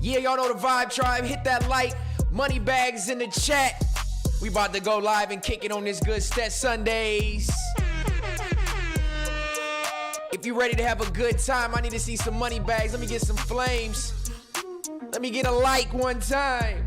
Yeah, y'all know the vibe, tribe. Hit that like. Money bags in the chat. We about to go live and kick it on this good Stet Sundays. If you ready to have a good time, I need to see some money bags. Let me get some flames. Let me get a like one time.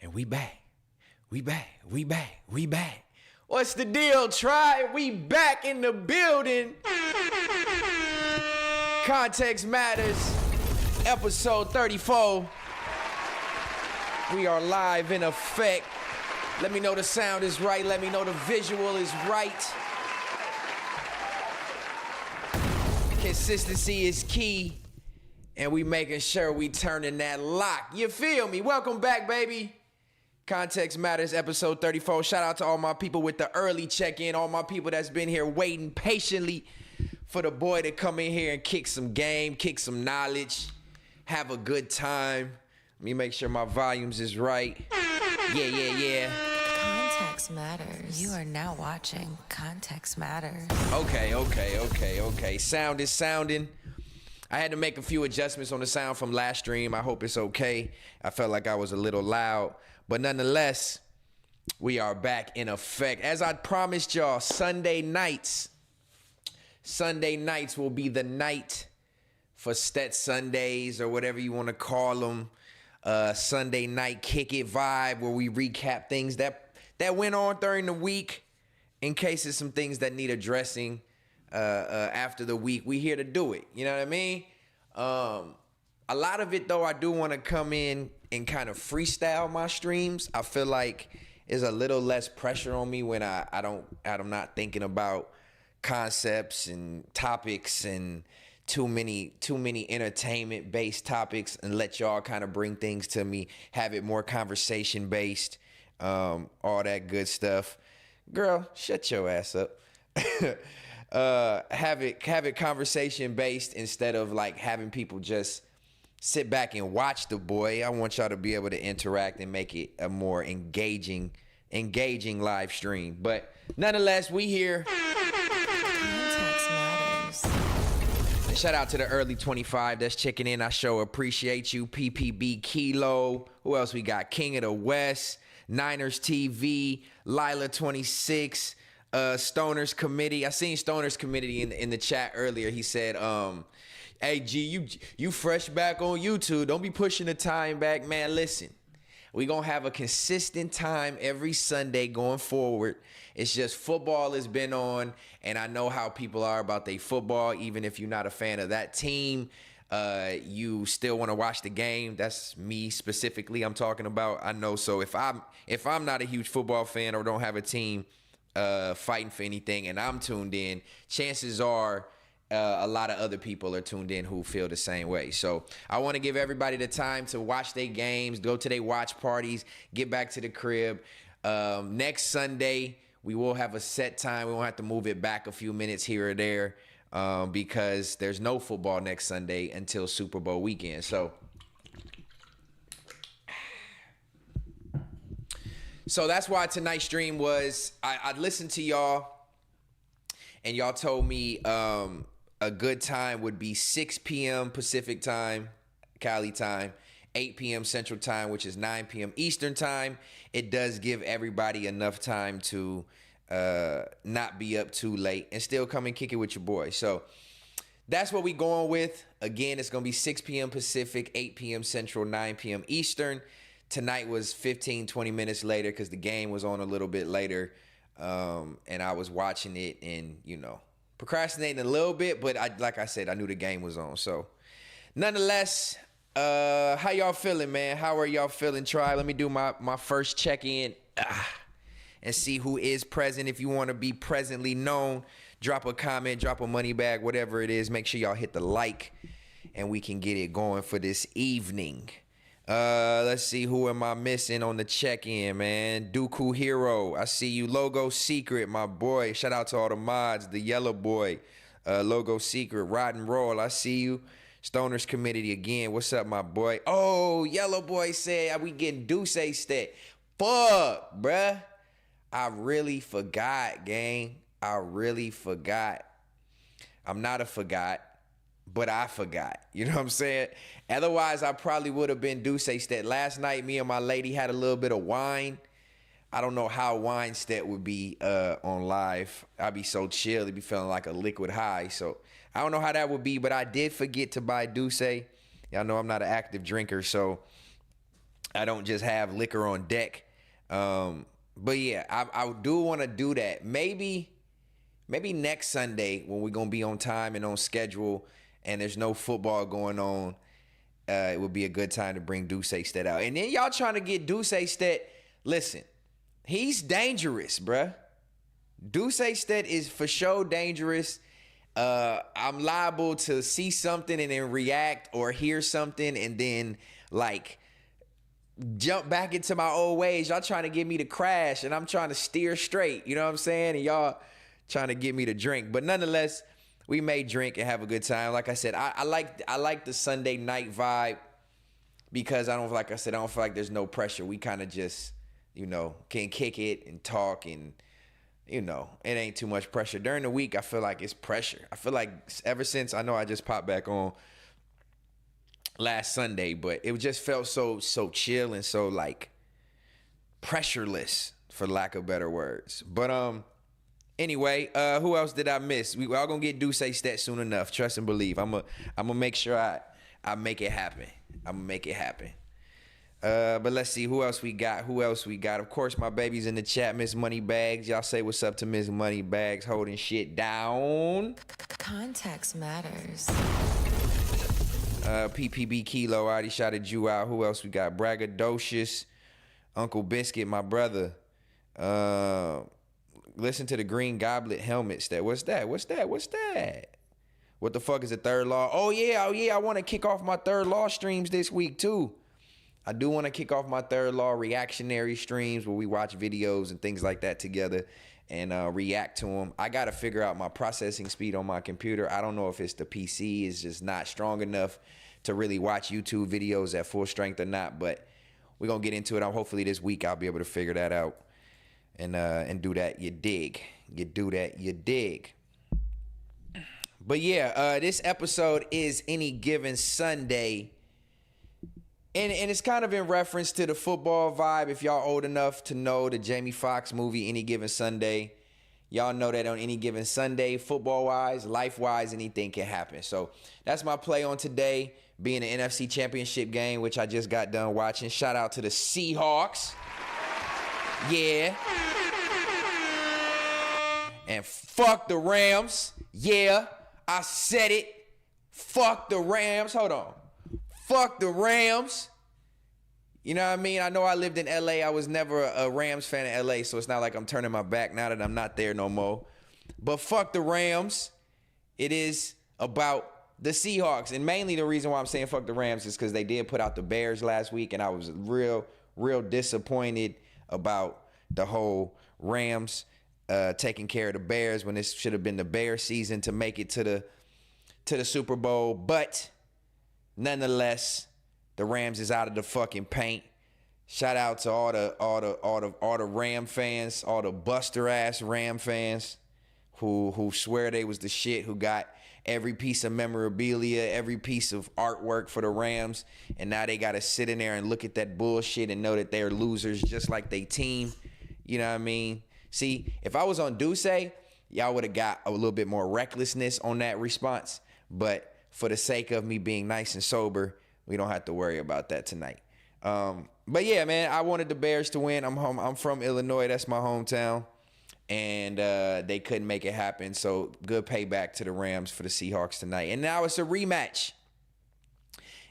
And we back. We back. What's the deal, tribe? We back in the building. Context Matters, episode 34. We are live in effect. Let me know the sound is right. Let me know the visual is right. Consistency is key. And we making sure we turning that lock. You feel me? Welcome back, baby. Context Matters, episode 34. Shout out to all my people with the early check-in, all my people that's been here waiting patiently for the boy to come in here and kick some game, kick some knowledge, have a good time. Let me make sure my volumes is right. Yeah. Context Matters. You are now watching Context Matters. Okay. Sound is sounding. I had to make a few adjustments on the sound from last stream. I hope it's okay. I felt like I was a little loud. But nonetheless, we are back in effect. As I promised y'all, Sunday nights will be the night for Stet Sundays or whatever you want to call them. Sunday night kick it vibe where we recap things that went on during the week in case there's some things that need addressing after the week. We here to do it. You know what I mean? A lot of it, though, I do want to come in and kind of freestyle my streams. I feel like there's a little less pressure on me when I'm not thinking about concepts and topics and too many entertainment based topics, and let y'all kind of bring things to me, have it more conversation based, all that good stuff. Girl, shut your ass up. Have it conversation based instead of like having people just sit back and watch the boy. I want y'all to be able to interact and make it a more engaging live stream. But nonetheless, we here. Context Matters. And shout out to the early 25 that's checking in. I sure appreciate you. PPB Kilo. Who else we got? King of the West, Niners TV, Lila26, Stoners Committee. I seen Stoners Committee in the chat earlier. He said, hey, G, you fresh back on YouTube. Don't be pushing the time back. Man, listen. We going to have a consistent time every Sunday going forward. It's just football has been on, and I know how people are about their football. Even if you're not a fan of that team, you still want to watch the game. That's me specifically I'm talking about. I know. So if I'm not a huge football fan or don't have a team fighting for anything and I'm tuned in, chances are a lot of other people are tuned in who feel the same way. So I want to give everybody the time to watch their games, go to their watch parties, get back to the crib. Next Sunday, we will have a set time. We won't have to move it back a few minutes here or there because there's no football next Sunday until Super Bowl weekend. So that's why tonight's stream was, I listened to y'all and y'all told me a good time would be 6 p.m. Pacific time, Cali time, 8 p.m. Central time, which is 9 p.m. Eastern time. It does give everybody enough time to not be up too late and still come and kick it with your boy. So that's what we going with. Again, it's going to be 6 p.m. Pacific, 8 p.m. Central, 9 p.m. Eastern. Tonight was 15, 20 minutes later because the game was on a little bit later. And I was watching it and, procrastinating a little bit, but like I said, I knew the game was on. So nonetheless, how y'all feeling, man? How are y'all feeling? Let me do my first check-in and see who is present. If you want to be presently known, drop a comment, drop a money bag, whatever it is. Make sure y'all hit the like and we can get it going for this evening. Let's see, who am I missing on the check-in, man? Dooku Hero, I see you. Logo Secret, my boy. Shout out to all the mods. The Yellow Boy, Logo Secret. Rotten Roll, I see you. Stoners Committee again. What's up, my boy? Oh, Yellow Boy said we getting deceit stat. Fuck, bruh. I really forgot, gang. I really forgot. I'm not a forgot, but I forgot. You know what I'm saying? Otherwise, I probably would have been deceit stat. Last night, me and my lady had a little bit of wine. I don't know how wine stat would be on live. I'd be so chill. It'd be feeling like a liquid high. So I don't know how that would be, but I did forget to buy deceit. Y'all know I'm not an active drinker, so I don't just have liquor on deck. But yeah, I do want to do that. Maybe next Sunday when we're going to be on time and on schedule and there's no football going on, it would be a good time to bring deceit stat out. And then y'all trying to get deceit stat. Listen, he's dangerous, bruh. Deceit stat is for sure dangerous. I'm liable to see something and then react, or hear something and then like jump back into my old ways. Y'all trying to get me to crash and I'm trying to steer straight. You know what I'm saying? And y'all trying to get me to drink. But nonetheless, we may drink and have a good time. Like I said, I like the Sunday night vibe because I don't feel like there's no pressure. We kind of just, can kick it and talk, and it ain't too much pressure. During the week, I feel like it's pressure. I feel like ever since, I know I just popped back on last Sunday, but it just felt so chill and so like pressureless, for lack of better words. But anyway, who else did I miss? We all gonna get deceit stat soon enough. Trust and believe. I'm gonna make sure I make it happen. I'm gonna make it happen. But let's see who else we got. Of course, my baby's in the chat, Miss Moneybags. Y'all say what's up to Miss Moneybags, holding shit down. Context matters. PPB Kilo, I already shouted you out. Who else we got? Braggadocious, Uncle Biscuit, my brother. Listen to the Green Goblet helmets. What's that? What the fuck is the third law? Oh yeah. I want to kick off my third law streams this week too. I do want to kick off my third law reactionary streams where we watch videos and things like that together and react to them. I got to figure out my processing speed on my computer. I don't know if it's the PC is just not strong enough to really watch YouTube videos at full strength or not, but we're going to get into it. Hopefully this week I'll be able to figure that out and do that. You dig. You do that. You dig. But yeah, this episode is Any Given Sunday. And it's kind of in reference to the football vibe. If y'all old enough to know the Jamie Foxx movie, Any Given Sunday, y'all know that on any given Sunday, football-wise, life-wise, anything can happen. So that's my play on today, being the NFC Championship game, which I just got done watching. Shout out to the Seahawks. Yeah. And fuck the Rams. Yeah, I said it. Fuck the Rams. Hold on. Fuck the Rams. You know what I mean? I know I lived in LA. I was never a Rams fan in LA, so it's not like I'm turning my back now that I'm not there no more. But fuck the Rams. It is about the Seahawks. And mainly the reason why I'm saying fuck the Rams is because they did put out the Bears last week, and I was real disappointed about the whole Rams taking care of the Bears when this should have been the Bears season to make it to the Super Bowl. But nonetheless, the Rams is out of the fucking paint. Shout out to all the Ram fans, all the buster ass Ram fans who swear they was the shit, who got every piece of memorabilia, every piece of artwork for the Rams, and now they gotta sit in there and look at that bullshit and know that they're losers just like they team. You know what I mean? See, if I was on deceit, y'all would have got a little bit more recklessness on that response, but for the sake of me being nice and sober, we don't have to worry about that tonight. But yeah, man, I wanted the Bears to win. I'm from Illinois. That's my hometown. And they couldn't make it happen. So good payback to the Rams for the Seahawks tonight. And now it's a rematch.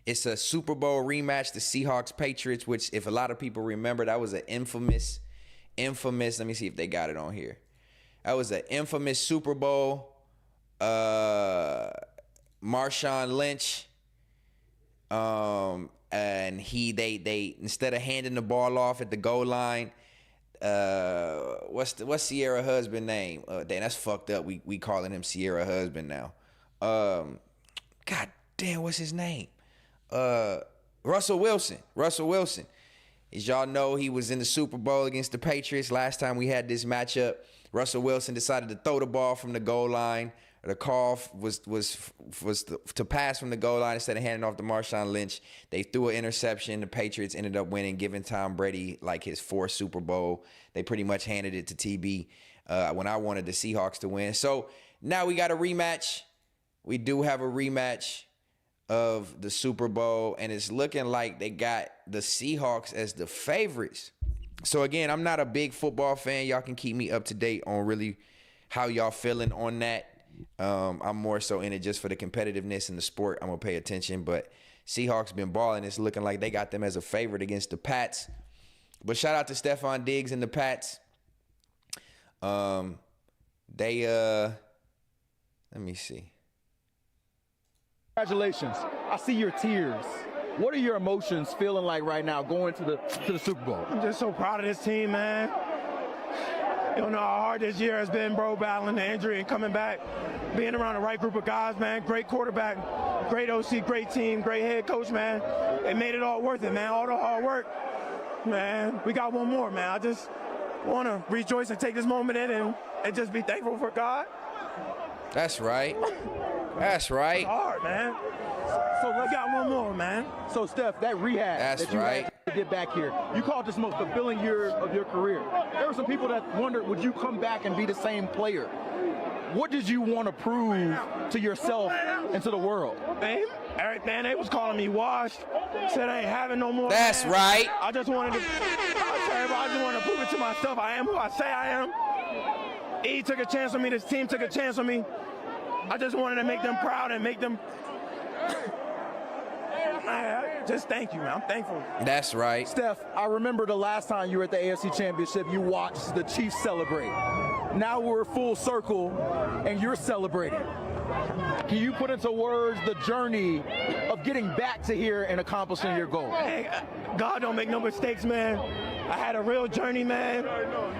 It's a Super Bowl rematch, the Seahawks-Patriots, which if a lot of people remember, that was an infamous, let me see if they got it on here. That was an infamous Super Bowl. Marshawn Lynch and they instead of handing the ball off at the goal line, what's Sierra husband name? Damn, that's fucked up. We calling him Sierra husband now. God damn, what's his name? Russell Wilson. As y'all know, he was in the Super Bowl against the Patriots. Last time we had this matchup, Russell Wilson decided to throw the ball from the goal line. The call was to pass from the goal line instead of handing off to Marshawn Lynch. They threw an interception. The Patriots ended up winning, giving Tom Brady like his 4th Super Bowl. They pretty much handed it to TB when I wanted the Seahawks to win. So now we got a rematch. We do have a rematch of the Super Bowl, and it's looking like they got the Seahawks as the favorites. So again, I'm not a big football fan. Y'all can keep me up to date on really how y'all feeling on that. I'm more so in it just for the competitiveness in the sport. I'm gonna pay attention, but Seahawks been balling. It's looking like they got them as a favorite against the Pats. But shout out to Stephon Diggs and the Pats. Let me see. Congratulations. I see your tears. What are your emotions feeling like right now going to the Super Bowl? I'm just so proud of this team, man. You don't know how hard this year has been, bro, battling the injury and coming back, being around the right group of guys, man. Great quarterback, great OC, great team, great head coach, man. It made it all worth it, man. All the hard work, man. We got one more, man. I just want to rejoice and take this moment in and just be thankful for God. That's right. That's right. It's hard, man. So we got one more, man. So, Steph, that rehab that you right. had to get back here, you called this most fulfilling year of your career. There were some people that wondered, would you come back and be the same player? What did you want to prove to yourself and to the world? Man, Eric, man, they was calling me washed. Said I ain't having no more. That's man. right. I just wanted to prove it to myself. I am who I say I am. E took a chance on me. This team took a chance on me. I just wanted to make them proud and make them. Just thank you, man. I'm thankful. That's right. Steph, I remember the last time you were at the AFC Championship, you watched the Chiefs celebrate. Now we're full circle, and you're celebrating. Can you put into words the journey of getting back to here and accomplishing your goal? Hey, God don't make no mistakes, man. I had a real journey, man.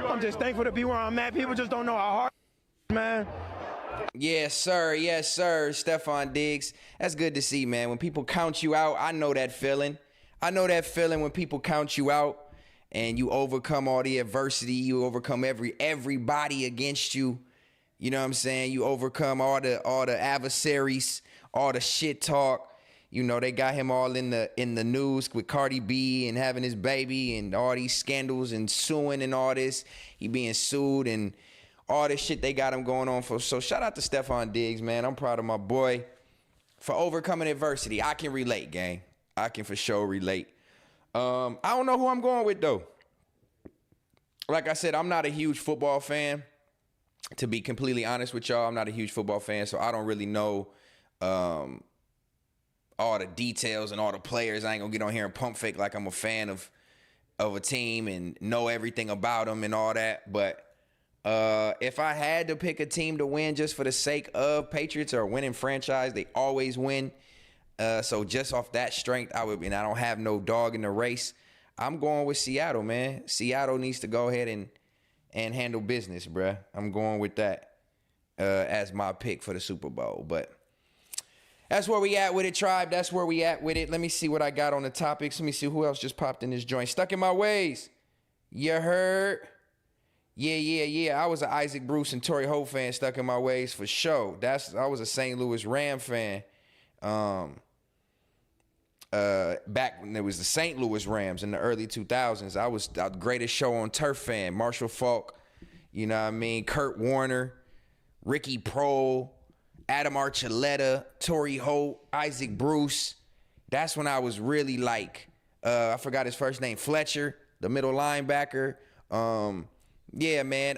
I'm just thankful to be where I'm at. People just don't know how hard, man. Yes, sir. Yes, sir. Stephon Diggs. That's good to see, man. When people count you out, I know that feeling. I know that feeling when people count you out and you overcome all the adversity. You overcome everybody against you. You know what I'm saying? You overcome all the adversaries, all the shit talk. You know, they got him all in the news with Cardi B and having his baby and all these scandals and suing and all this. He being sued and all this shit they got him going on for. So shout out to Stephon Diggs, man. I'm proud of my boy for overcoming adversity. I can relate, gang. I can for sure relate. I don't know who I'm going with, though. Like I said, I'm not a huge football fan. To be completely honest with y'all, I'm not a huge football fan, so I don't really know all the details and all the players. I ain't gonna get on here and pump fake like I'm a fan of a team and know everything about them and all that. But if I had to pick a team to win just for the sake of Patriots or a winning franchise, they always win. So just off that strength, I don't have no dog in the race. I'm going with Seattle, man. Seattle needs to go ahead and handle business, bruh. I'm going with that as my pick for the Super Bowl. But that's where we at with it, tribe. That's where we at with it. Let me see what I got on the topics. Let me see who else just popped in this joint. Stuck in my ways. You heard? Yeah. I was an Isaac Bruce and Torrey Holt fan, stuck in my ways for sure. I was a St. Louis Ram fan. Back when there was the St. Louis Rams in the early 2000s. I was the greatest show on turf fan. Marshall Faulk, you know what I mean? Kurt Warner, Ricky Prohl, Adam Archuleta, Torrey Holt, Isaac Bruce. That's when I was really like, I forgot his first name, Fletcher, the middle linebacker. Yeah, man.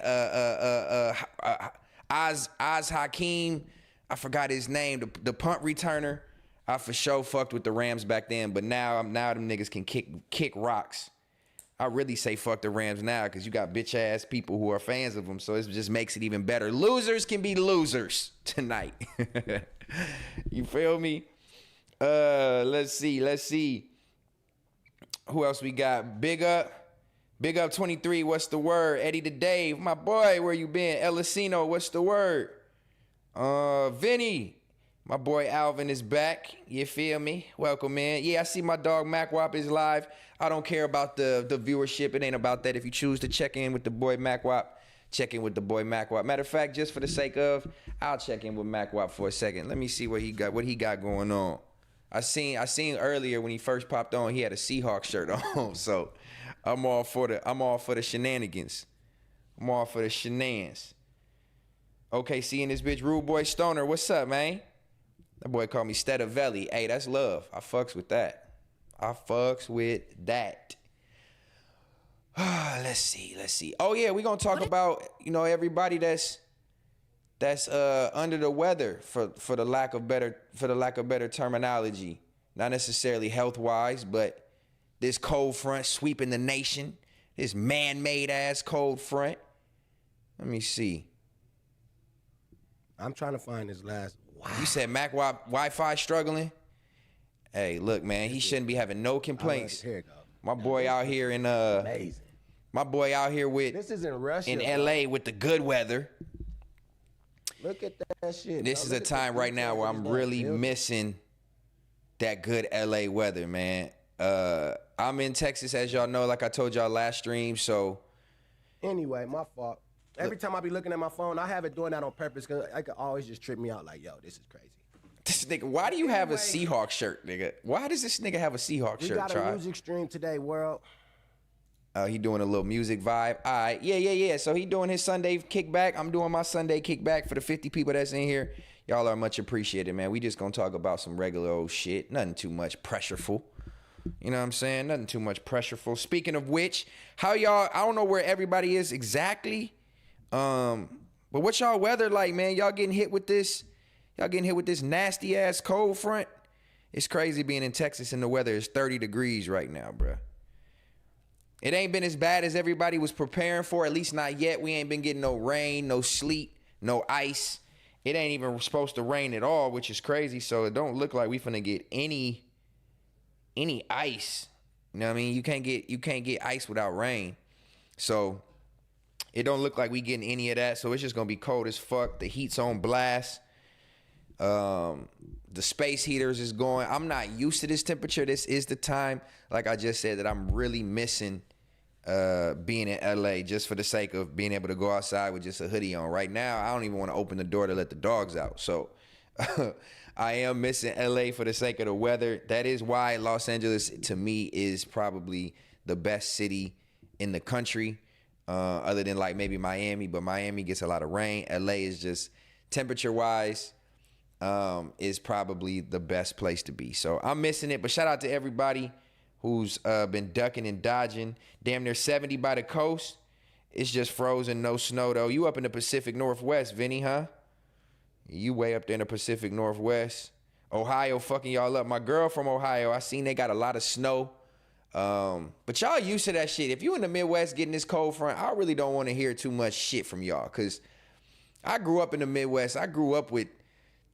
Oz Hakeem, I forgot his name, the punt returner. I for sure fucked with the Rams back then, but now them niggas can kick rocks. I really say fuck the Rams now because you got bitch ass people who are fans of them, so it just makes it even better. Losers can be losers tonight. You feel me? Let's see. Who else we got? Big Up 23, what's the word? Eddie the Dave, my boy, where you been? Elisino, what's the word? Vinny, my boy Alvin is back. You feel me? Welcome in. Yeah, I see my dog MacWop is live. I don't care about the viewership. It ain't about that. If you choose to check in with the boy MacWop, check in with the boy MacWop. Matter of fact, just for the sake of, I'll check in with MacWop for a second. Let me see what he got going on. I seen earlier when he first popped on, he had a Seahawks shirt on. So I'm all for the shenanigans. I'm all for the shenanigans. Okay, seeing this bitch, Rude Boy Stoner. What's up, man? That boy called me Stetavelli. Hey, that's love. I fucks with that. Let's see. Oh yeah, we gonna talk about, everybody that's under the weather for the lack of better terminology. Not necessarily health wise, but this cold front sweeping the nation. This man-made ass cold front. Let me see. I'm trying to find his last. Wow. You said Mac Wi-Fi struggling? Hey, look, man, he shouldn't be having no complaints. Here it goes. My boy out here in Amazing. My boy out here with This is in Russia. in LA with the good weather. Look at that shit. This is a time right now where I'm really missing that good LA weather, man. I'm in Texas, as y'all know, like I told y'all last stream, so. Anyway, my fault. Every time I be looking at my phone, I have it doing that on purpose because I could always just trip me out like, yo, this is crazy. This nigga, why do you have a Seahawks shirt, nigga? Why does this nigga have a Seahawks shirt, We got a Tribe? music stream today, world. He doing a little music vibe. All right, yeah. So he doing his Sunday kickback. I'm doing my Sunday kickback for the 50 people that's in here. Y'all are much appreciated, man. We just gonna talk about some regular old shit. Nothing too much pressureful. You know what I'm saying? Nothing too much pressureful. Speaking of which, how y'all, I don't know where everybody is exactly. But what y'all weather like, man? Y'all getting hit with this nasty ass cold front? It's crazy being in Texas and the weather is 30 degrees right now, bruh. It ain't been as bad as everybody was preparing for, at least not yet. We ain't been getting no rain, no sleet, no ice. It ain't even supposed to rain at all, which is crazy. So it don't look like we finna get any ice. You know what I mean? You can't get ice without rain. So it don't look like we getting any of that. So it's just gonna be cold as fuck. The heat's on blast. The space heaters is going. I'm not used to this temperature. This is the time, like I just said, that I'm really missing being in LA just for the sake of being able to go outside with just a hoodie on. Right now, I don't even want to open the door to let the dogs out. So I am missing LA for the sake of the weather. That is why Los Angeles, to me, is probably the best city in the country, other than like maybe Miami. But Miami gets a lot of rain. LA is just temperature-wise, is probably the best place to be. So I'm missing it. But shout out to everybody who's been ducking and dodging. Damn near 70 by the coast. It's just frozen, no snow though. You up in the Pacific Northwest, Vinny, huh? You way up there in the Pacific Northwest. Ohio fucking y'all up. My girl from Ohio, I seen they got a lot of snow. But y'all used to that shit. If you in the Midwest getting this cold front, I really don't want to hear too much shit from y'all. Because I grew up in the Midwest. I grew up with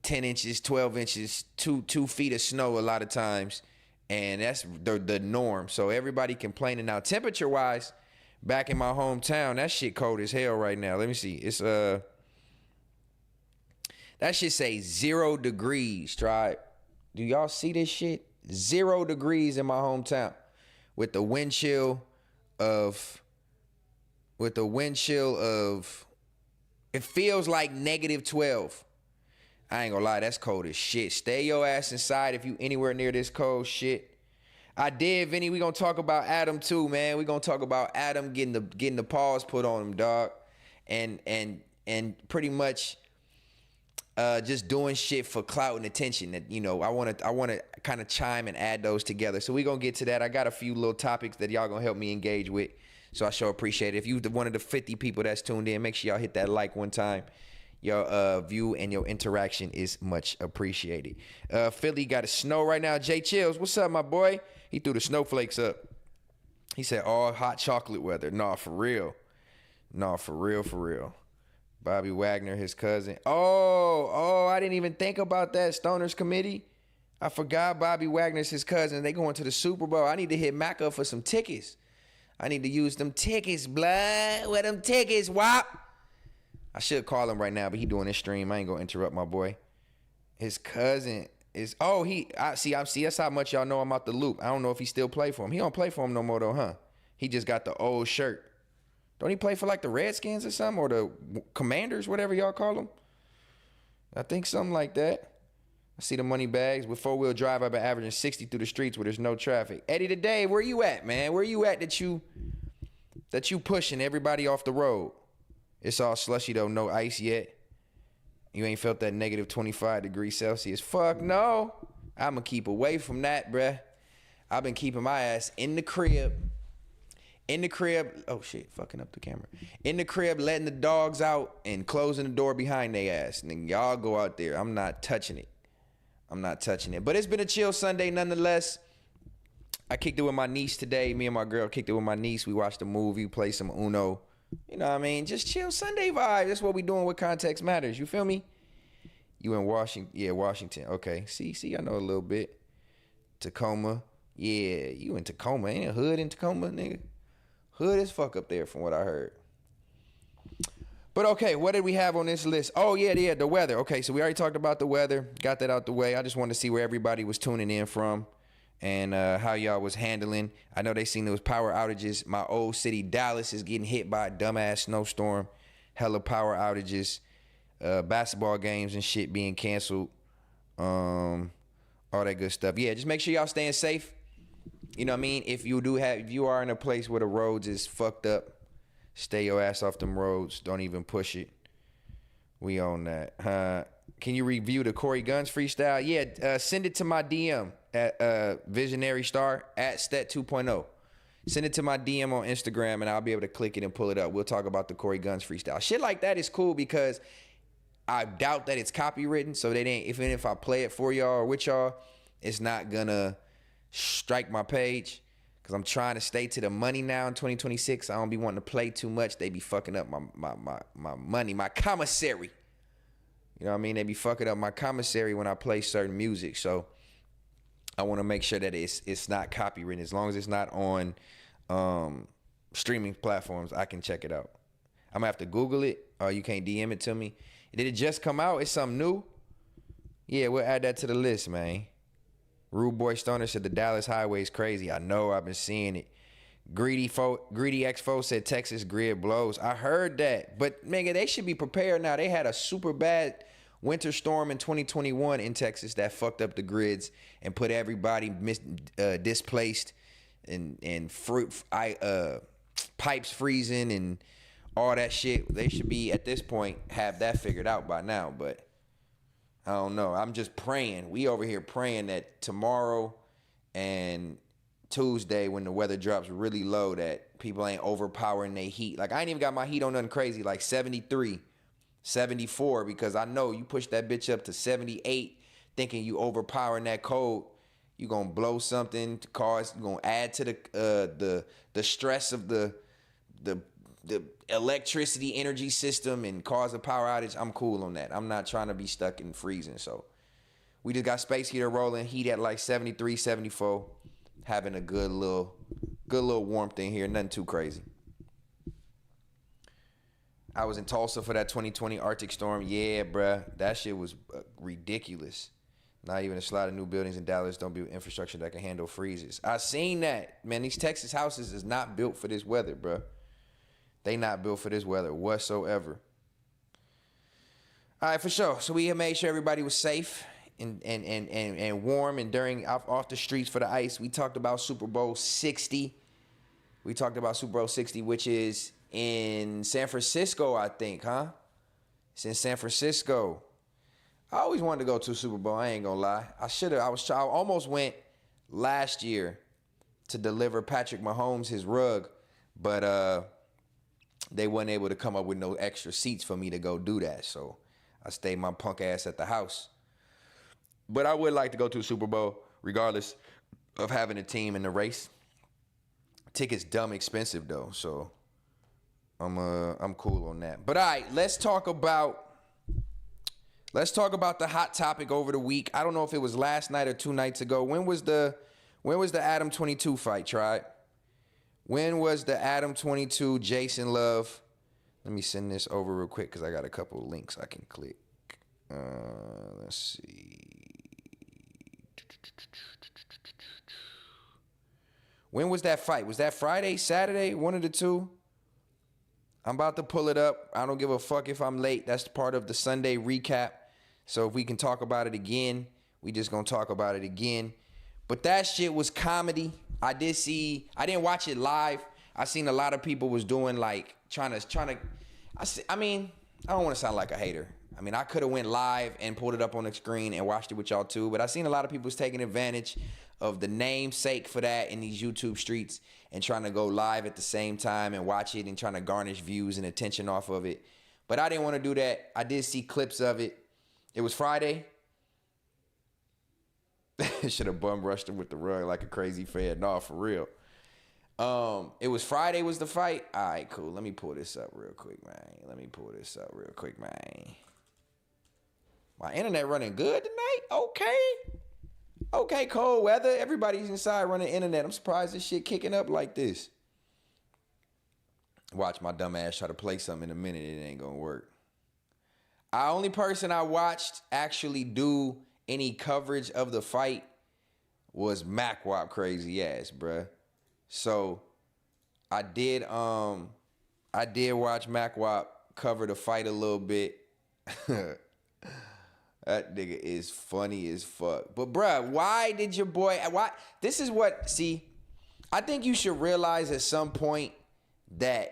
10 inches, 12 inches, 2 feet of snow a lot of times. And that's the norm. So everybody complaining now. Temperature-wise, back in my hometown, that shit cold as hell right now. Let me see. It's that shit say 0 degrees, Tribe. Do y'all see this shit? 0 degrees in my hometown. With the wind chill of it feels like -12. I ain't gonna lie, that's cold as shit. Stay your ass inside if you anywhere near this cold shit. I did, Vinny. We gonna talk about Adam too, man. We gonna talk about Adam getting the paws put on him, dog, and pretty much just doing shit for clout and attention. That I wanna kind of chime and add those together. So we gonna get to that. I got a few little topics that y'all gonna help me engage with. So I sure appreciate it. If you one of the 50 people that's tuned in, make sure y'all hit that like one time. Your view and your interaction is much appreciated. Philly got a snow right now. Jay Chills, what's up, my boy? He threw the snowflakes up. He said, all hot chocolate weather. Nah, for real. For real. Bobby Wagner, his cousin. Oh, I didn't even think about that. Stoners Committee. I forgot Bobby Wagner's his cousin. They going to the Super Bowl. I need to hit Mac up for some tickets. I need to use them tickets, blood. Where them tickets, wop? I should call him right now, but he doing his stream. I ain't gonna interrupt my boy. His cousin is, I see, that's how much y'all know I'm out the loop. I don't know if he still play for him. He don't play for him no more though, huh? He just got the old shirt. Don't he play for like the Redskins or something, or the Commanders, whatever y'all call them? I think something like that. I see the money bags. With four-wheel drive, I've been averaging 60 through the streets where there's no traffic. Eddie today, where you at, man? Where you at that you pushing everybody off the road? It's all slushy though, no ice yet. You ain't felt that negative 25 degrees Celsius. Fuck no. I'ma keep away from that, bruh. I've been keeping my ass in the crib. In the crib, oh shit, fucking up the camera. In the crib, letting the dogs out and closing the door behind their ass. And y'all go out there. I'm not touching it. But it's been a chill Sunday nonetheless. I kicked it with my niece today. Me and my girl kicked it with my niece. We watched a movie, played some Uno. You know what I mean? Just chill Sunday vibe. That's what we doing with Context Matters. You feel me? You in Washington? Yeah, Washington. Okay. See, I know a little bit. Tacoma. Yeah, you in Tacoma. Ain't a hood in Tacoma, nigga? Hood as fuck up there from what I heard. But okay, what did we have on this list? Oh, yeah, the weather. Okay, so we already talked about the weather. Got that out the way. I just wanted to see where everybody was tuning in from and how y'all was handling. I know they seen those power outages. My old city, Dallas, is getting hit by a dumbass snowstorm. Hella power outages. Basketball games and shit being canceled. All that good stuff. Yeah, just make sure y'all staying safe. You know what I mean? If you are in a place where the roads is fucked up, stay your ass off them roads. Don't even push it. We own that. Can you review the Corey Guns freestyle? Yeah, send it to my DM at Visionary Star at Stet 2.0. Send it to my DM on Instagram and I'll be able to click it and pull it up. We'll talk about the Corey Guns freestyle. Shit like that is cool because I doubt that it's copywritten, so even if I play it for y'all or with y'all, it's not gonna strike my page. Cause I'm trying to stay to the money now in 2026. I don't be wanting to play too much. They be fucking up my money, my commissary. You know what I mean? They be fucking up my commissary when I play certain music. So I want to make sure that it's not copywritten. As long as it's not on streaming platforms, I can check it out. I'm gonna have to Google it, or you can't DM it to me. Did it just come out? It's something new? Yeah, we'll add that to the list, man. Rude Boy Stoner said the Dallas highway is crazy. I know, I've been seeing it. Greedy X4 said Texas grid blows. I heard that. But, nigga, they should be prepared now. They had a super bad winter storm in 2021 in Texas that fucked up the grids and put everybody displaced and pipes freezing and all that shit. They should be, at this point, have that figured out by now. But I don't know. I'm just praying. We over here praying that tomorrow and Tuesday, when the weather drops really low, that people ain't overpowering their heat. Like, I ain't even got my heat on nothing crazy, like 73, 74, because I know you push that bitch up to 78 thinking you overpowering that cold, you gonna blow something to cause, you gonna add to the stress of the electricity energy system and cause a power outage. I'm cool on that. I'm not trying to be stuck in freezing. So we just got space heater rolling, heat at like 73, 74, having a good little warmth in here, nothing too crazy. I was in Tulsa for that 2020 Arctic storm. Yeah, bruh, that shit was ridiculous. Not even a slot of new buildings in Dallas don't build infrastructure that can handle freezes. I seen that. Man, these Texas houses is not built for this weather, bruh. They not built for this weather whatsoever. All right, for sure. So we made sure everybody was safe and warm and during off the streets for the ice. We talked about Super Bowl 60. Which is in San Francisco, I think, huh? It's in San Francisco. I always wanted to go to a Super Bowl. I ain't gonna lie. I almost went last year to deliver Patrick Mahomes his rug, but they weren't able to come up with no extra seats for me to go do that. So I stayed my punk ass at the house. But I would like to go to a Super Bowl, regardless of having a team in the race. Tickets dumb expensive though, so I'm cool on that. But all right, let's talk about Let's talk about the hot topic over the week. I don't know if it was last night or 2 nights ago. When was the Adam22 fight, Tribe? When was the Adam22 Jason Love? Let me send this over real quick because I got a couple of links I can click. Let's see. When was that fight? Was that Friday, Saturday, one of the two? I'm about to pull it up. I don't give a fuck if I'm late. That's part of the Sunday recap. So if we can talk about it again, we just gonna talk about it again. But that shit was comedy. I didn't watch it live. I seen a lot of people was doing like trying to. I mean, I don't want to sound like a hater. I mean, I could have went live and pulled it up on the screen and watched it with y'all too. But I seen a lot of people was taking advantage of the namesake for that in these YouTube streets and trying to go live at the same time and watch it and trying to garnish views and attention off of it. But I didn't want to do that. I did see clips of it. It was Friday. Should have bum rushed him with the rug like a crazy fan. No, for real. It was Friday was the fight. All right, cool. Let me pull this up real quick, man. My internet running good tonight? Okay, cold weather. Everybody's inside running internet. I'm surprised this shit kicking up like this. Watch my dumb ass try to play something in a minute. It ain't gonna work. The only person I watched actually do any coverage of the fight was MacWop crazy ass, bruh. So I did watch MacWop cover the fight a little bit. That nigga is funny as fuck. But bruh, why did your boy, this is what, see, I think you should realize at some point that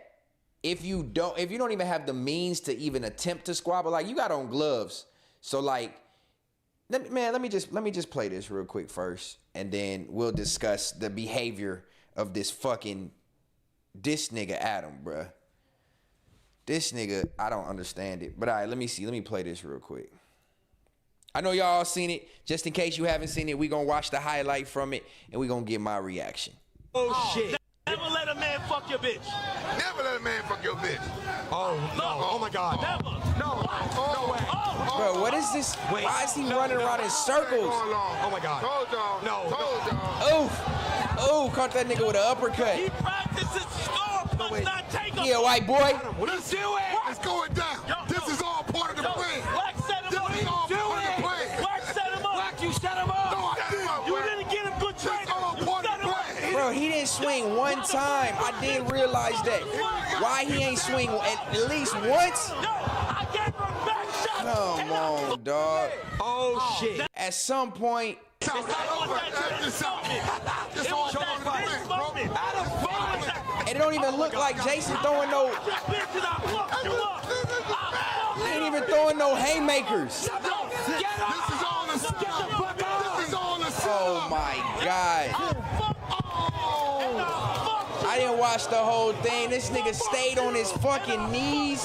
if you don't even have the means to even attempt to squabble, like you got on gloves. So like, let me just play this real quick first, and then we'll discuss the behavior of this nigga Adam, bruh. This nigga, I don't understand it. But all right, let me play this real quick. I know y'all all seen it. Just in case you haven't seen it, we gonna watch the highlight from it, and we gonna get my reaction. Oh shit. Never let a man fuck your bitch. Never let a man fuck your bitch. Oh, no. Oh, my God. Never. No. No way. Bro, what is this? Wait. Why is he running around in circles? Oh, my God. Hold on. No. Oof, caught that nigga with an uppercut. He practices score punch, not take a Yeah, white boy. What are you doing? It's going down. This is all part of the plan. Black set him This up. is all part of the plan. Black set him up. Black, you set him up. No, I didn't. You didn't get him good training. all You part of set the him up. plan. Bro, he didn't swing one time. I did realize that. Why he ain't swing at least once? No, I gave him a back shot. Come on, dog. Oh, shit. At some point, It's not over. It's all part of the plan, bro. and it don't even look like Jason throwing no. He ain't even throwing no haymakers. This is all the setup. This is all the setup. Oh my God. I didn't watch the whole thing. This nigga stayed on his fucking knees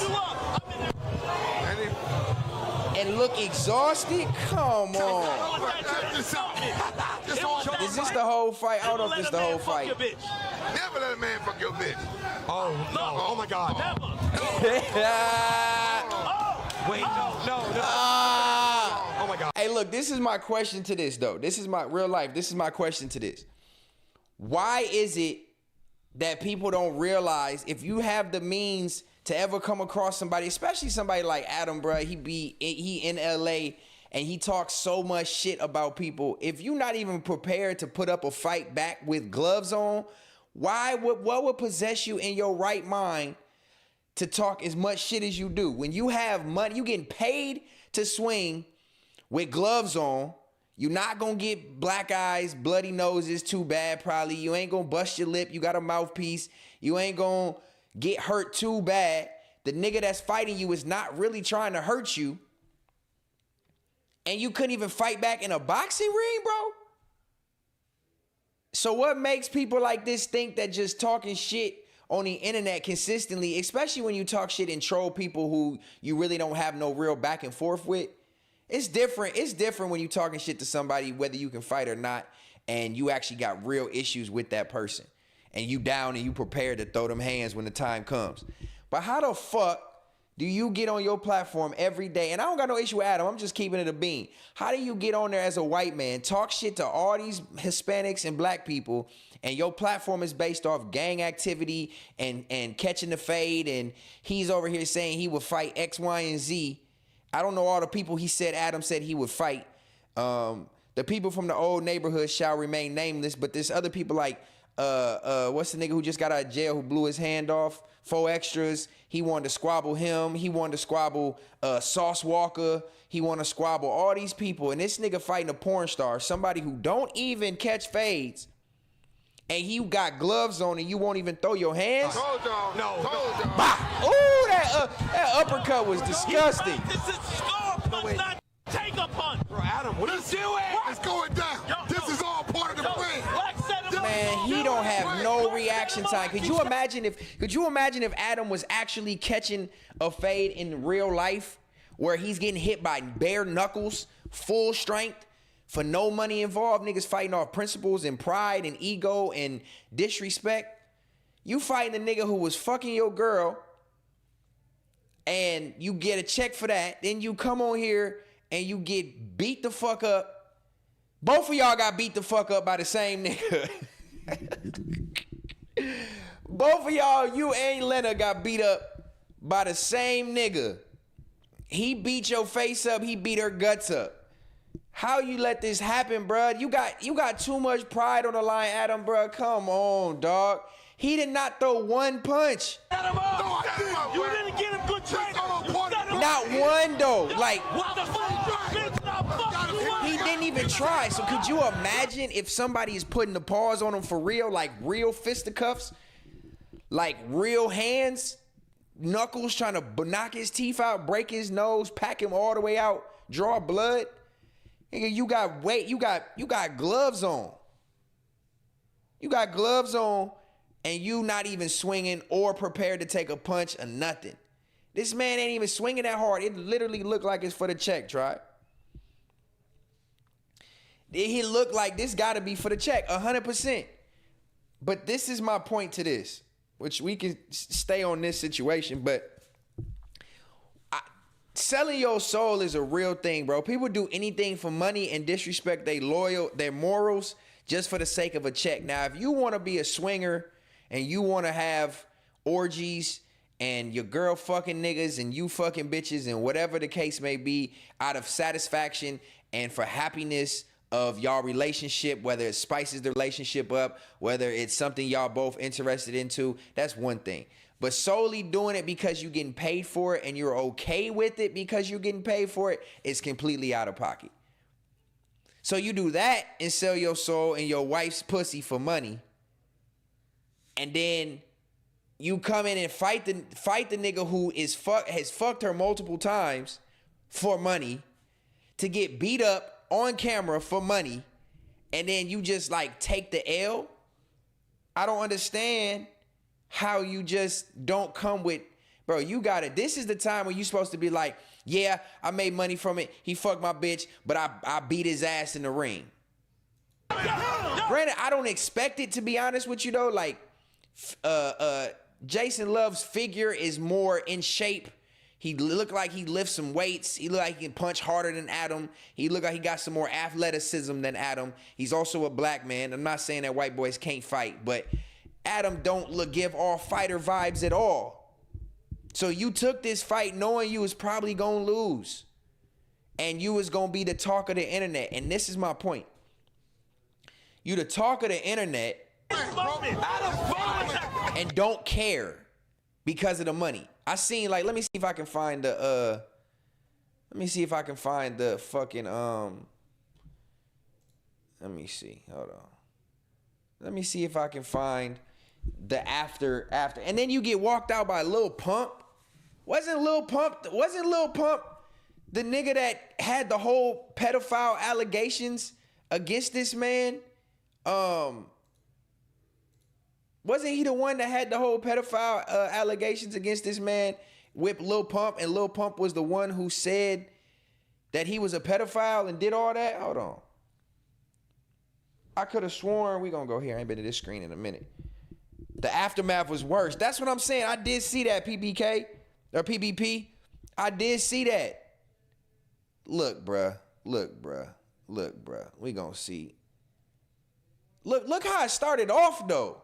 and look exhausted. Come on. Is this the whole fight? I don't know if this is the whole fight. Never let a man fuck your bitch. Oh, no. Oh, my God. Never. Wait, no. Oh, my God. Hey, look, this is my question to this, though. This is my real life. This is my question to this. Why is it that people don't realize if you have the means to ever come across somebody, especially somebody like Adam, bruh, he in LA and he talks so much shit about people. If you're not even prepared to put up a fight back with gloves on, what would possess you in your right mind to talk as much shit as you do? When you have money, you getting paid to swing with gloves on. You're not gonna get black eyes, bloody noses too bad probably. You ain't gonna bust your lip. You got a mouthpiece. You ain't gonna get hurt too bad. The nigga that's fighting you is not really trying to hurt you. And you couldn't even fight back in a boxing ring, bro? So what makes people like this think that just talking shit on the internet consistently, especially when you talk shit and troll people who you really don't have no real back and forth with? It's different. It's different when you talking shit to somebody, whether you can fight or not, and you actually got real issues with that person. And you down and you prepared to throw them hands when the time comes. But how the fuck do you get on your platform every day? And I don't got no issue with Adam. I'm just keeping it a bean. How do you get on there as a white man, talk shit to all these Hispanics and black people, and your platform is based off gang activity and catching the fade, and he's over here saying he would fight X, Y, and Z. I don't know all the people he said Adam said he would fight. The people from the old neighborhood shall remain nameless, but there's other people like, what's the nigga who just got out of jail who blew his hand off? 4 Extras. He wanted to squabble him. He wanted to squabble Sauce Walker. He wanted to squabble all these people. And this nigga fighting a porn star, somebody who don't even catch fades. And you got gloves on and you won't even throw your hands? Hold on. No. Hold on. Bah! Ooh, that uppercut was disgusting. This is score punch, not take a punch. Bro, Adam, what are you doing? It's going down. This is all part of the plan. Man, he don't have no reaction time. Could you imagine if Adam was actually catching a fade in real life where he's getting hit by bare knuckles, full strength, for no money involved, niggas fighting off principles and pride and ego and disrespect? You fighting a nigga who was fucking your girl and you get a check for that, then you come on here and you get beat the fuck up. Both of y'all got beat the fuck up by the same nigga. Both of y'all, you and Leonard, got beat up by the same nigga. He beat your face up. He beat her guts up. How you let this happen, bruh? You got too much pride on the line, Adam, bruh. Come on, dog. He did not throw one punch. You didn't get him good training. Not one, though. Like, What the fuck? he didn't even try. So could you imagine if somebody is putting the paws on him for real, like real fisticuffs, like real hands, knuckles, trying to knock his teeth out, break his nose, pack him all the way out, draw blood? Nigga, you got weight, you got gloves on. You got gloves on and you not even swinging or prepared to take a punch or nothing. This man ain't even swinging that hard. It literally looked like it's for the check, try. He looked like this gotta be for the check, 100%. But this is my point to this, which we can stay on this situation, but selling your soul is a real thing, bro. People do anything for money and disrespect their morals just for the sake of a check. Now, if you want to be a swinger and you want to have orgies and your girl fucking niggas and you fucking bitches and whatever the case may be out of satisfaction and for happiness of y'all relationship, whether it spices the relationship up, whether it's something y'all both interested into, that's one thing. But solely doing it because you're getting paid for it and you're okay with it because you're getting paid for it is completely out of pocket. So you do that and sell your soul and your wife's pussy for money, and then you come in and fight the nigga who has fucked her multiple times for money to get beat up on camera for money, and then you just like take the L. I don't understand how you just don't come with, bro, you got it. This is the time when you're supposed to be like, yeah, I made money from it. He fucked my bitch, but I beat his ass in the ring. Granted, I don't expect it, to be honest with you though. Like, Jason Love's figure is more in shape. He looked like he lifts some weights. He looked like he can punch harder than Adam. He looked like he got some more athleticism than Adam. He's also a black man. I'm not saying that white boys can't fight, but Adam don't give off fighter vibes at all. So you took this fight knowing you was probably gonna lose. And you was gonna be the talk of the internet. And this is my point. You the talk of the internet and don't care because of the money. I seen, like, let me see if I can find the fucking let me see. Hold on. Let me see if I can find the after. And then you get walked out by Lil Pump. Wasn't Lil Pump the nigga that had the whole pedophile allegations against this man? Wasn't he the one that had the whole pedophile allegations against this man with Lil Pump, and Lil Pump was the one who said that he was a pedophile and did all that? Hold on. I could have sworn, we gonna go here. I ain't been to this screen in a minute. The aftermath was worse. That's what I'm saying. I did see that, PBK or PBP. I did see that. Look, bruh. We gonna see. Look how it started off, though.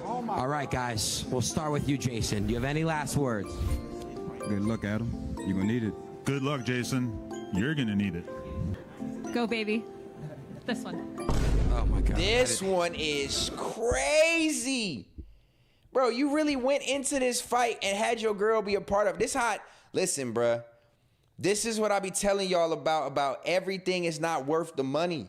All right, guys. We'll start with you, Jason. Do you have any last words? Good luck, Adam. You're gonna need it. Good luck, Jason. You're gonna need it. Go, baby. This one. Oh, my God. This one is crazy. Bro, you really went into this fight and had your girl be a part of this. Listen, bruh. This is what I be telling y'all about everything is not worth the money.